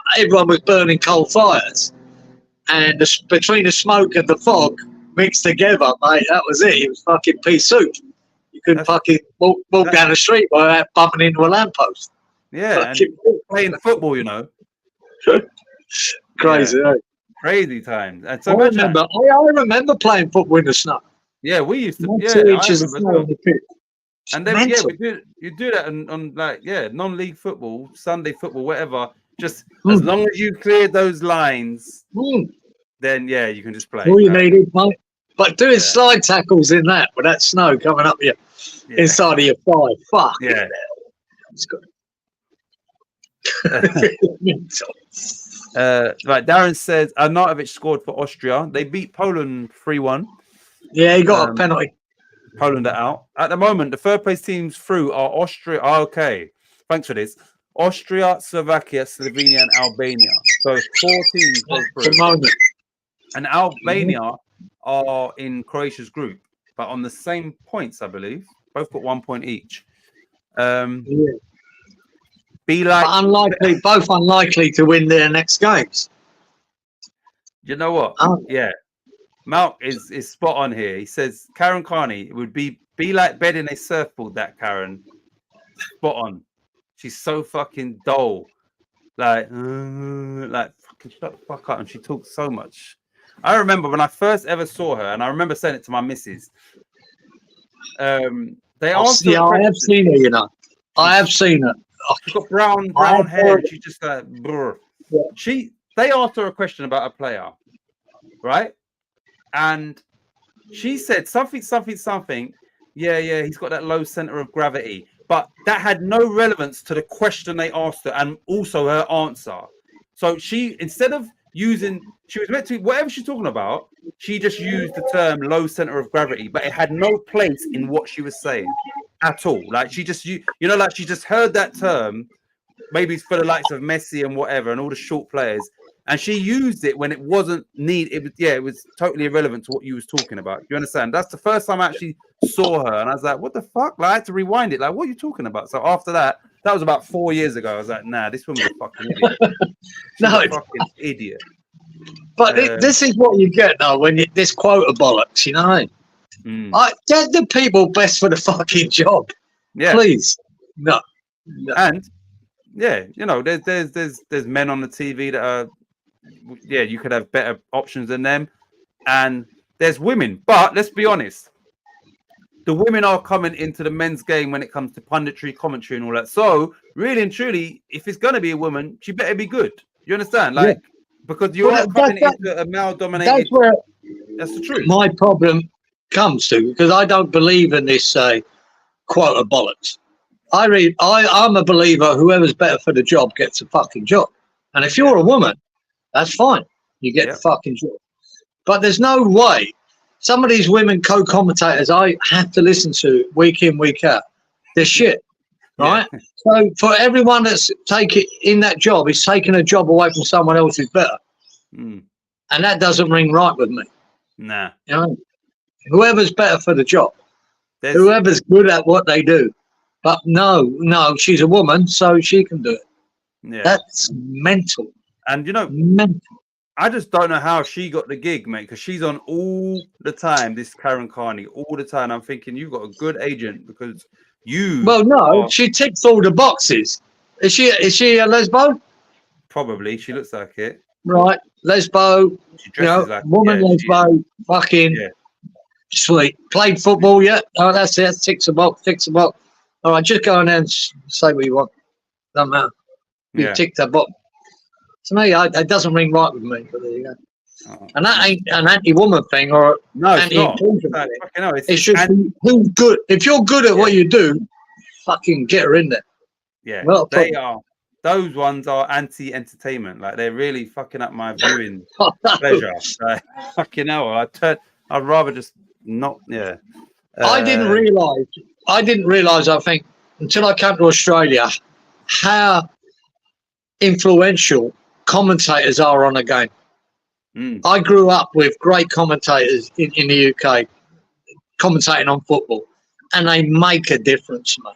was burning coal fires. And between the smoke and the fog mixed together, mate, that was it. It was fucking pea soup. You couldn't fucking walk down the street without bumping into a lamppost. Yeah, and playing football, Crazy, eh? Crazy times. And so I remember playing football in the snow. Yeah, we used to. 2 inches of snow on the pitch. And then you do that on non-league football, Sunday football, whatever. Just as long as you clear those lines, then you can just play. All you needed, mate. But doing slide tackles in that with that snow coming up you inside of your thigh, fuck yeah. It's good. Right, Darren says Arnautovic scored for Austria. They beat Poland 3-1. Yeah, he got a penalty. Poland are out. At the moment, the third place teams through are Austria. Okay, thanks for this. Austria, Slovakia, Slovenia, and Albania. So 4 teams go through. At the moment. And Albania are in Croatia's group, but on the same points, I believe. Both got 1 point each. Both unlikely to win their next games. You know what? Yeah. Malk is spot on here. He says Karen Carney would be like bedding a surfboard, that Karen. Spot on. She's so fucking dull. Fucking shut the fuck up. And she talks so much. I remember when I first ever saw her, and I remember saying it to my missus. They asked her I have seen her, I have seen her. She's got brown hair, and she's just like, brr. Yeah. They asked her a question about a player, right? And she said something. Yeah, he's got that low center of gravity, but that had no relevance to the question they asked her, and also her answer. So instead of using, she was meant to, whatever she's talking about, she just used the term low center of gravity, but it had no place in what she was saying at all. Like she just, like she just heard that term. Maybe it's for the likes of Messi and whatever, and all the short players. And she used it when it wasn't needed. It was totally irrelevant to what you was talking about. You understand? That's the first time I actually saw her, and I was like, "What the fuck?" Like, I had to rewind it. Like, what are you talking about? So after that was about 4 years ago. I was like, "Nah, this woman's a fucking idiot." No, a fucking idiot. But this is what you get though when this quota bollocks. You know, get the people best for the fucking job. Yeah, please. No. And yeah, there's men on the TV that are. Yeah, you could have better options than them, and there's women. But let's be honest, the women are coming into the men's game when it comes to punditry, commentary, and all that. So really and truly, if it's going to be a woman, she better be good. You understand? Like, because you're not coming into a male-dominated. That's the truth. My problem comes to, because I don't believe in this quota bollocks. I'm a believer. Whoever's better for the job gets a fucking job, and if you're a woman, that's fine. You get the fucking job. But there's no way. Some of these women co-commentators I have to listen to week in, week out. They're shit, right? Yeah. So for everyone that's taking in that job, is taking a job away from someone else who's better. And that doesn't ring right with me. Nah. You know? Whoever's better for the job. Whoever's good at what they do. But no, she's a woman, so she can do it. Yeah. That's mental. And mental. I just don't know how she got the gig, mate, because she's on all the time, this Karen Carney, all the time. I'm thinking you've got a good agent because you. Well, no, she ticks all the boxes. Is she a lesbo? Probably. She looks like it. Right. Lesbo. She dresses like woman lesbo. Fucking sweet. Played football, yeah. Oh, that's it. Ticks a box. All right, just go in there and say what you want. Doesn't matter. You tick that box. To me, it doesn't ring right with me. But there you go. Oh, and that ain't an anti-woman thing or anti-inclusion thing. It's just who's good. If you're good at what you do, fucking get her in there. Yeah, they are. Those ones are anti-entertainment. Like they're really fucking up my viewing pleasure. Fucking hell, I'd rather just not. Yeah. I didn't realize. I think until I came to Australia, how influential commentators are on a game. I grew up with great commentators in the UK commentating on football, and they make a difference, mate.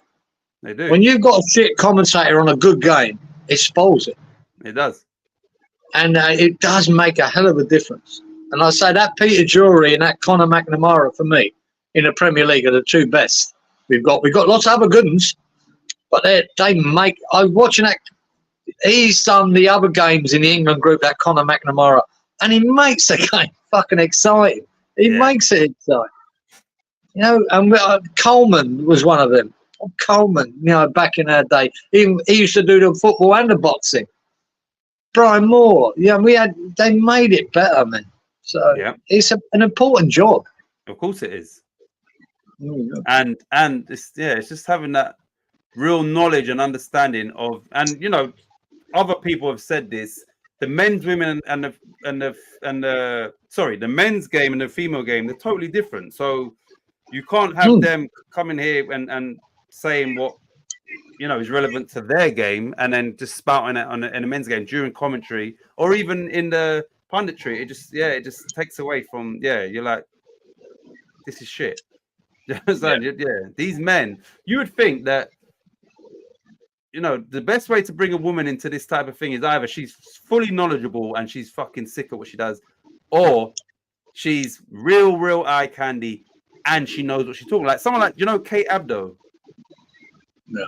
They do. When you've got a shit commentator on a good game, it spoils it. It does. And it does make a hell of a difference. And I say that Peter Drury and that Conor McNamara for me in the Premier League are the two best. We've got lots of other good ones, but they make. I'm watching that. He's done the other games in the England group, that Conor McNamara, and he makes the game fucking exciting. He makes it exciting. You know, and Coleman was one of them. Coleman, back in our day, he used to do the football and the boxing. Brian Moore, they made it better, man. So it's an important job. Of course it is. And it's just having that real knowledge and understanding of, and other people have said this. The men's, women, and the men's game and the female game, they're totally different. So you can't have them coming here and saying what is relevant to their game, and then just spouting it in the men's game during commentary or even in the punditry. It just takes away from you're like, this is shit. You understand? These men, you would think that the best way to bring a woman into this type of thing is either she's fully knowledgeable and she's fucking sick at what she does, or she's real eye candy and she knows what she's talking. Like someone like Kate Abdo. Yeah.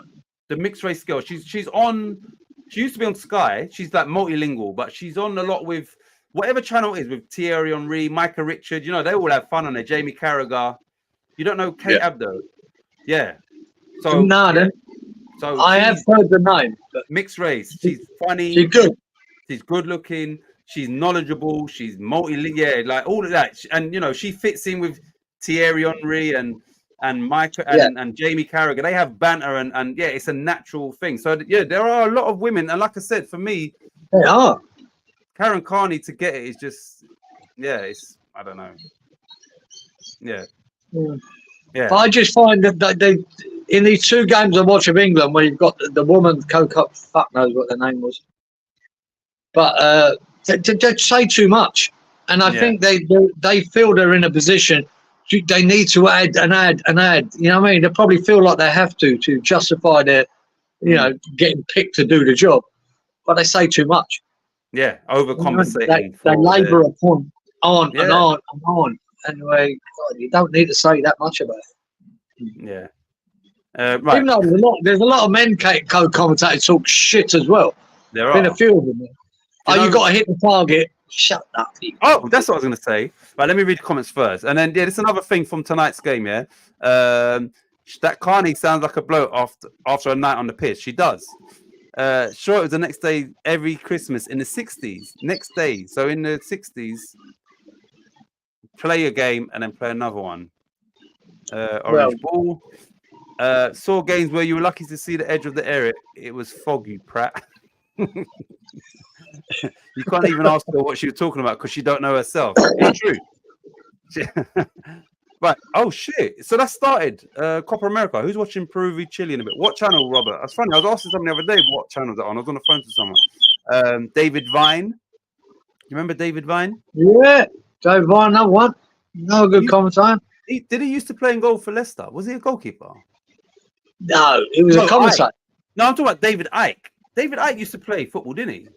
The mixed race girl. She used to be on Sky. She's like multilingual, but she's on a lot with whatever channel it is, with Thierry Henry, Micah Richard. They all have fun on there. Jamie Carragher. You don't know Kate Abdo? Yeah. So So I have heard the name. But mixed race. She's funny. she's good. She's good looking. She's knowledgeable. She's like all of that. And you know, she fits in with Thierry Henry and Mike and Jamie Carragher. They have banter and yeah, it's a natural thing. So yeah, there are a lot of women, and like I said, for me, They are. Karen Carney to get it is just it's I don't know. Yeah. But I just find that they in these 2 games I watch of England where you've got the woman Coco, fuck knows what the name was, but they say too much, and I think they feel they're in a position. They need to add. You know what I mean? They probably feel like they have to justify their, getting picked to do the job, but they say too much. Yeah, overcompensating. They labour a point on and on and on. Anyway, you don't need to say that much about it. Yeah. Right. Even though there's a lot of men co-commentators talk shit as well. There Been are a few of them. You got to hit the target. Shut up. Oh, that's what I was going to say. Right, let me read the comments first. And then, this is another thing from tonight's game, yeah? That Carney sounds like a bloke after a night on the pitch. She does. Sure, it was the next day every Christmas in the 60s. Next day. So in the 60s, play a game and then play another one. Orange ball. Saw games where you were lucky to see the edge of the area. It was foggy, Pratt. You can't even ask her what she was talking about because she don't know herself. It's true. Right. Oh shit. So that started Copa America. Who's watching Peru v Chile in a bit? What channel, Robert? That's funny. I was asking someone the other day what channel that on. I was on the phone to someone. David Vine. You remember David Vine? Yeah, David Vine. Another one. No good commentator. Did he used to play in goal for Leicester? Was he a goalkeeper? No, he was a commentator. No, I'm talking about David Icke. David Icke used to play football, didn't he?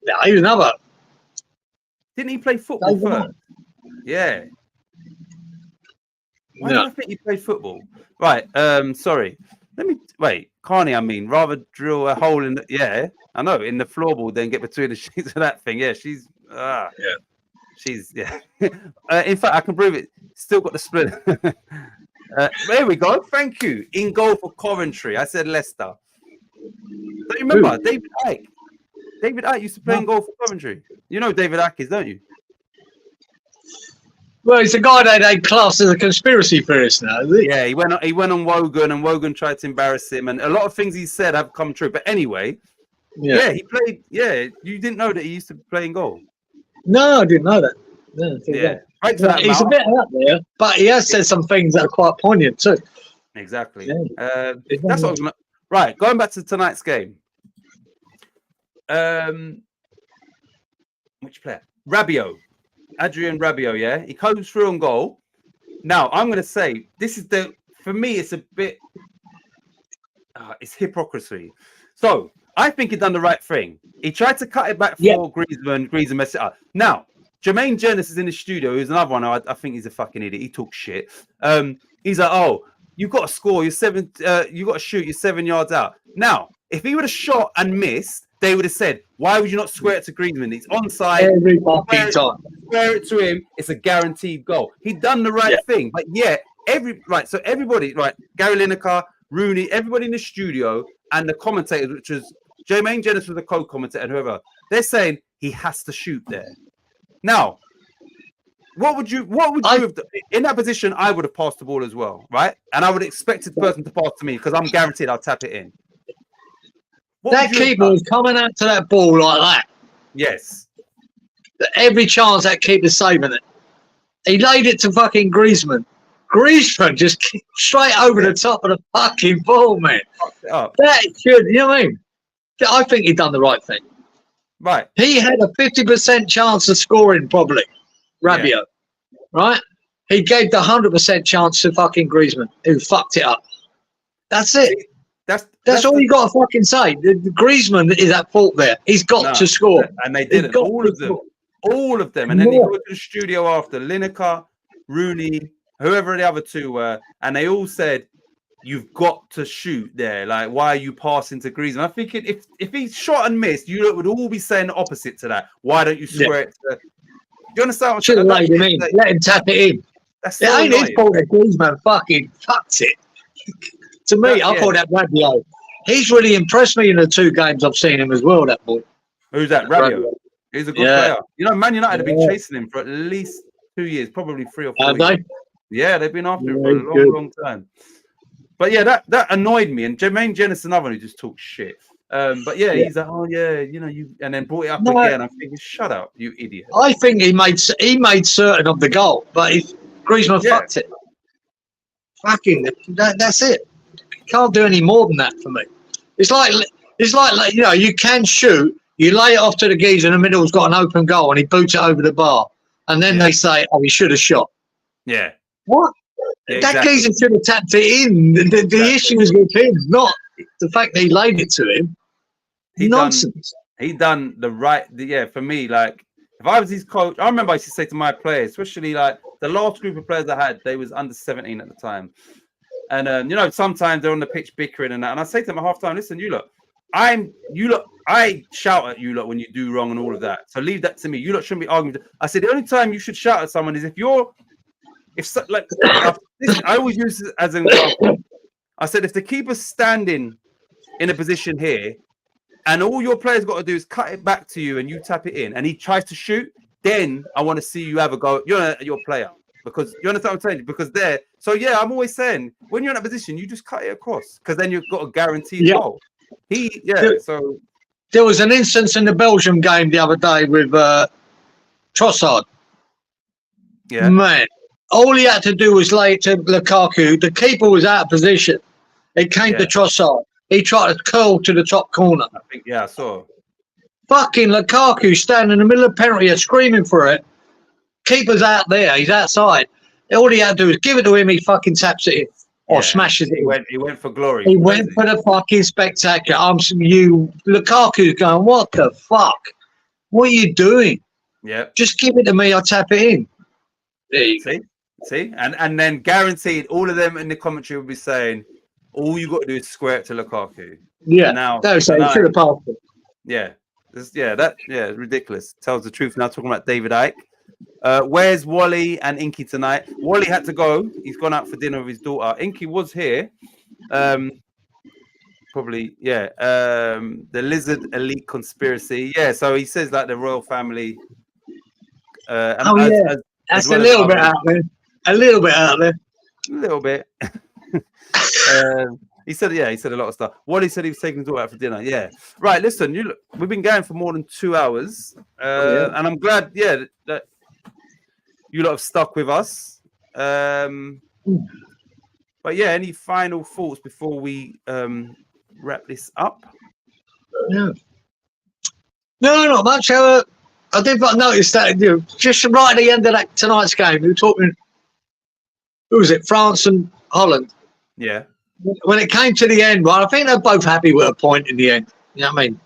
Yeah, he was another. Didn't he play football first? Yeah. Why do I think he played football? Right. Sorry. Let me wait. Carney, I mean, rather drill a hole in the I know, in the floorboard, then get between the sheets of that thing. Yeah, she's she's in fact, I can prove it. Still got the split. There we go. Thank you. In goal for Coventry. I said Leicester. Don't you remember David Icke? David Icke used to play in goal for Coventry. You know David Icke is, don't you? Well, he's a guy that they class as a conspiracy theorist now, is he? Yeah, he went on Wogan, and Wogan tried to embarrass him, and a lot of things he said have come true. But anyway, he played. Yeah, you didn't know that he used to play in goal. No, I didn't know that. No, right to that he's a bit out there, but he has said some things that are quite poignant too. Exactly. Yeah. That's what I was gonna. Right, going back to tonight's game. Which player? Rabiot. Adrien Rabiot, yeah? He comes through on goal. Now, I'm going to say, for me, it's a bit, it's hypocrisy. So, I think he done the right thing. He tried to cut it back for Griezmann messed it up. Now, Jermaine Jonas is in the studio, who's another one. I think he's a fucking idiot. He talks shit. He's like, oh, you've got to score. You got to shoot. You're 7 yards out. Now, if he would have shot and missed, they would have said, why would you not square it to Griezmann? He's onside. Every fucking time. Square it to him. It's a guaranteed goal. He done the right thing. But so everybody, Gary Lineker, Rooney, everybody in the studio and the commentators, which was Jermaine Jonas was the co-commentator and whoever, they're saying he has to shoot there. Now, what would you have done? In that position? I would have passed the ball as well, right? And I would expect the person to pass to me because I'm guaranteed I'll tap it in. That keeper was coming out to that ball like that. Yes. Every chance that keeper's saving it. He laid it to fucking Griezmann. Griezmann just kicked straight over the top of the fucking ball, man. That should, you know what I mean? I think he done the right thing. Right. He had a 50% chance of scoring, probably. Rabiot. Right? He gave the 100% chance to fucking Griezmann, who fucked it up. That's it. That's all you got to fucking say. The Griezmann is at fault there. He's got to score. And they didn't. All of them. And then he went to the studio after Lineker, Rooney, whoever the other two were, and they all said, you've got to shoot there. Like, why are you passing to Griezmann? I'm thinking if he shot and missed, you would all be saying the opposite to that. Why don't you square it to... Do you understand what I'm saying? Let him tap it in. It ain't his fault that Griezmann fucking fucked it. To me, I thought that Rabiot, he's really impressed me in the 2 games I've seen him as well, that boy. Who's that? Rabiot. He's a good player. You know, Man United have been chasing him for at least 2 years, probably 3 or 4 years. They? Yeah, they've been after him for a long, long time. But yeah, that annoyed me. And Jermaine Jennings, another one who just talks shit. But yeah, he's like, oh yeah, you know, you, and then brought it up again. I'm thinking, shut up, you idiot. I think he made certain of the goal, but if Griezmann fucked it, fucking that's it. Can't do any more than that for me. It's like you know, you can shoot, you lay it off to the geezer in the middle who's got an open goal, and he boots it over the bar, and then they say, oh, he should have shot. Yeah. What? Yeah, that geezer should have tapped it in. The issue is with him, not the fact that he laid it to him. Nonsense. He done the right. For me, like if I was his coach, I remember I used to say to my players, especially like the last group of players I had, they was under 17 at the time, and you know, sometimes they're on the pitch bickering and that, and I say to them at half time, listen, I shout at you lot when you do wrong and all of that. So leave that to me. You lot shouldn't be arguing. I said the only time you should shout at someone is I always use this as an example. I said if the keeper's standing in a position here, and all your players got to do is cut it back to you, and you tap it in, and he tries to shoot, then I want to see you have a go. You're your player, because you understand what I'm saying. Because there, so yeah, I'm always saying when you're in that position, you just cut it across, because then you've got a guaranteed goal. So there was an instance in the Belgium game the other day with Trossard. Yeah, man, all he had to do was lay it to Lukaku. The keeper was out of position. It came to Trossard. He tried to curl to the top corner. I think, I saw. Fucking Lukaku standing in the middle of the penalty area screaming for it. Keeper's out there. He's outside. All he had to do is give it to him. He fucking taps it in or smashes it. He went for glory. He went for the fucking spectacular. Lukaku's going, what the fuck? What are you doing? Yeah. Just give it to me. I'll tap it in. There you go. See? And then guaranteed all of them in the commentary will be saying, all you got to do is square it to Lukaku. Yeah. Now, he should have passed it. Yeah. It's ridiculous. Tells the truth. Now talking about David Icke. Where's Wally and Inky tonight? Wally had to go. He's gone out for dinner with his daughter. Inky was here. Probably, the Lizard Elite Conspiracy. Yeah, so he says like the royal family. That's a little bit out there. A little bit out there. A little bit. He said a lot of stuff. Wally said he was taking his daughter out for dinner. Yeah. Right, listen, we've been going for more than 2 hours. And I'm glad, that you lot have stuck with us. But yeah, any final thoughts before we wrap this up? Yeah. No, not much. I did not notice that just right at the end of that tonight's game, we were talking. Who was it? France and Holland. Yeah. When it came to the end, well, I think they're both happy with a point in the end. You know what I mean?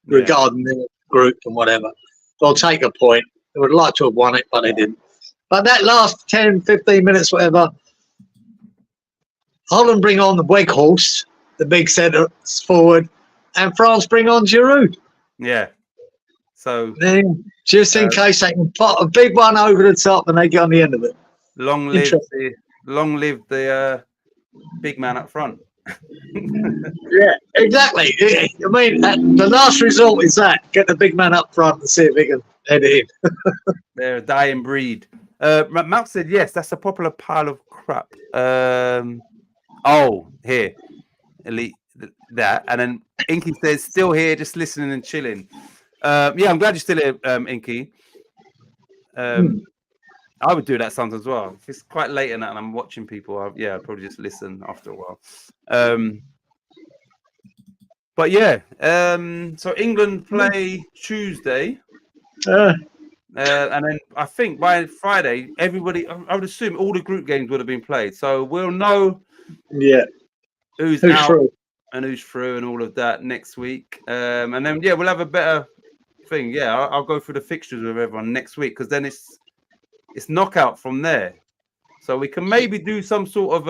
Regarding the group and whatever. They'll take a point. They would like to have won it, but they didn't. But that last 10, 15 minutes, whatever, Holland bring on the Weghorst, the big centre forward, and France bring on Giroud. Yeah. So just in case they can put a big one over the top and they get on the end of it. Long live the big man up front. Yeah, exactly. I mean, the last result is that. Get the big man up front and see if he can head it in. They're a dying breed. Malk said, yes, that's a popular pile of crap. Here. Elite, that. And then Inky says, still here, just listening and chilling. I'm glad you're still here, Inky. I would do that sometimes as well. If it's quite late at night and I'm watching people, I'd probably just listen after a while. So England play Tuesday. And then I think by Friday, everybody, I would assume all the group games would have been played. So we'll know who's out through. And who's through and all of that next week. And then, we'll have a better thing. Yeah, I'll go through the fixtures with everyone next week because then it's knockout from there. So we can maybe do some sort of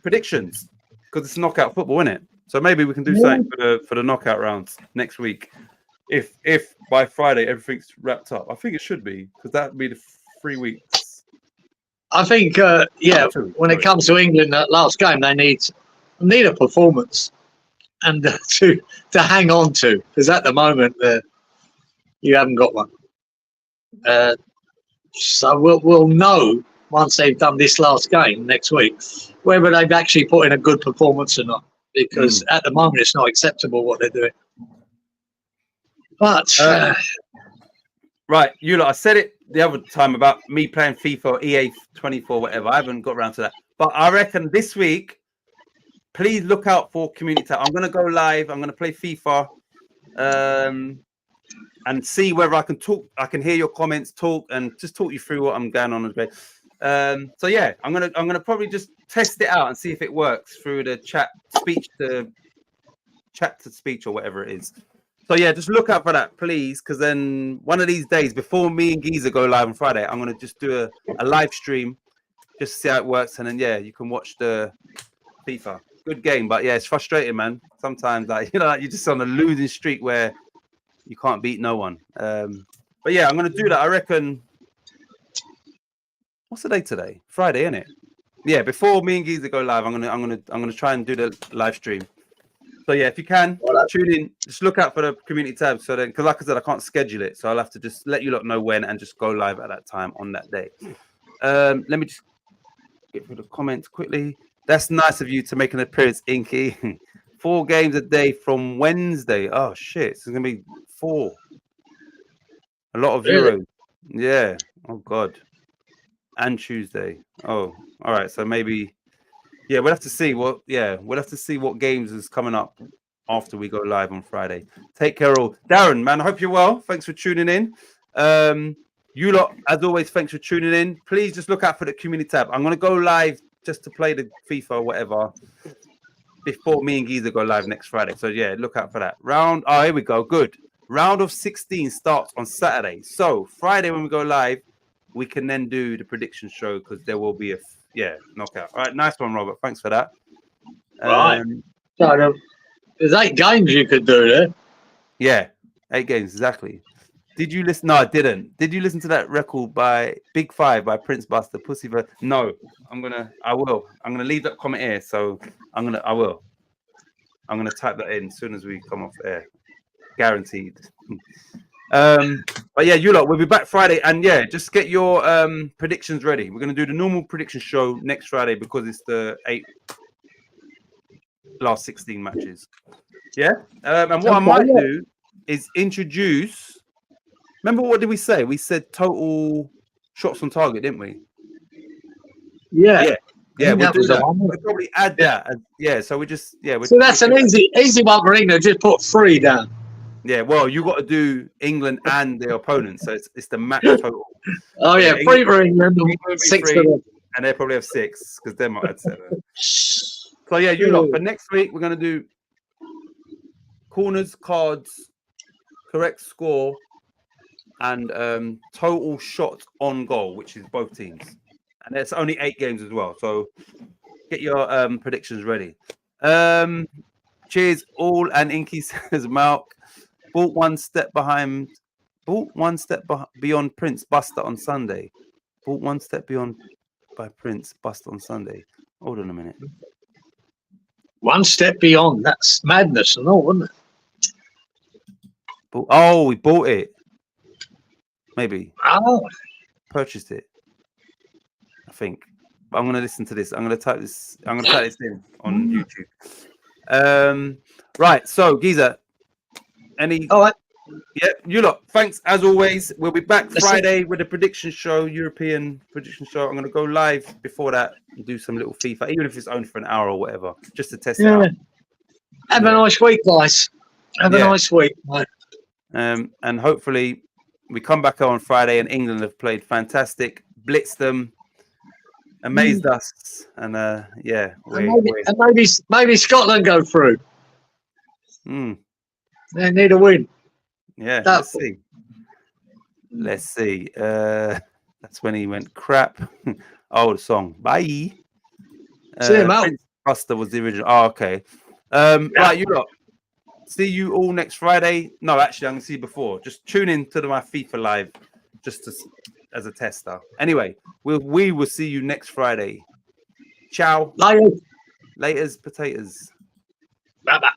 predictions because it's knockout football, isn't it? So maybe we can do something for the knockout rounds next week. If by Friday everything's wrapped up. I think it should be because that would be the 3 weeks. I think, when it comes to England, that last game, they need a performance and to hang on to, because at the moment you haven't got one. So we'll know once they've done this last game next week whether they've actually put in a good performance or not. Because at the moment it's not acceptable what they're doing. But right, you lot, I said it the other time about me playing FIFA or EA 24, whatever. I haven't got around to that. But I reckon this week, please look out for Community Tab. I'm going to go live. I'm going to play FIFA and see whether I can talk. I can hear your comments, talk, and just talk you through what I'm going on today. So yeah, I'm gonna probably just test it out and see if it works through the chat to speech or whatever it is. So yeah, just look out for that, please, because then one of these days, before me and Giza go live on Friday, I'm gonna just do a live stream, just see how it works, and then yeah, you can watch the FIFA. Good game, but yeah, it's frustrating, man. Sometimes you're just on a losing streak where you can't beat no one. But yeah, I'm gonna do that. I reckon. What's the day today? Friday, isn't it? Yeah, before me and Giza go live, I'm gonna try and do the live stream. So yeah, if you can tune in, just look out for the community tab. So then, because like I said, I can't schedule it, so I'll have to just let you lot know when and just go live at that time on that day. Let me just get through the comments quickly. That's nice of you to make an appearance, Inky. 4 games a day from Wednesday. Oh shit, it's gonna be 4. A lot of Euros. Yeah. Oh god. And Tuesday. Oh, all right. So maybe, yeah, we'll have to see what games is coming up after we go live on Friday. Take care, all. Darren, man, I hope you're well. Thanks for tuning in. You lot, as always, thanks for tuning in. Please just look out for the community tab. I'm gonna go live just to play the FIFA or whatever before me and Giza go live next Friday. So yeah, look out for that. Here we go. Good. Round of 16 starts on Saturday. So Friday when we go live, we can then do the prediction show because there will be a knockout. All right, nice one, Robert. Thanks for that. Right. So there's 8 games you could do there. Yeah, 8 games exactly. Did you listen? No, I didn't. Did you listen to that record by Big 5 by Prince Buster? No, I will. I'm gonna leave that comment here. So I will. I'm gonna type that in as soon as we come off air. Guaranteed. But yeah, you lot, we'll be back Friday, and yeah, just get your predictions ready. We're gonna do the normal prediction show next Friday because it's the 8 last 16 matches. Yeah, and what I might do is introduce. Remember, what did we say? We said total shots on target, didn't we? Yeah. We'll do that. We'll probably add that. Yeah, so we just So that's an easy one for England. Just put 3 down. Yeah, well, you got to do England and their opponents, so it's the match total. Oh yeah, 3 for England, 6 for them, and they probably have 6 because they might have 7. So yeah, you lot. For next week, we're gonna do corners, cards, correct score, and total shots on goal, which is both teams, and it's only 8 games as well. So get your predictions ready. Cheers, all, and Inky says Malk. Bought one step beyond Prince Buster on Sunday. Bought one step beyond by Prince Buster on Sunday. Hold on a minute. One step beyond. That's madness and all, isn't it? We bought it. Maybe. Oh. Purchased it. I think. But I'm gonna listen to this. I'm gonna type this in on YouTube. Right. So Giza. All right. Yeah, you lot. Thanks as always. We'll be back Friday with a prediction show, European prediction show. I'm going to go live before that and do some little FIFA, even if it's only for an hour or whatever, just to test it out. Have a nice week, guys. Have a nice week. And hopefully we come back on Friday and England have played fantastic, blitzed them, amazed us, and maybe Scotland go through. They need a win. Yeah, let's see. That's when he went crap. The song. Bye. See him out. Prince Buster was the original. Oh, okay. Right, you lot. See you all next Friday. No, actually, I'm gonna see you before. Just tune in to my FIFA live, just to as a tester. Anyway, we will see you next Friday. Ciao. Later. Laters, potatoes. Bye-bye.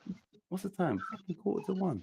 What's the time? Fucking 1:45.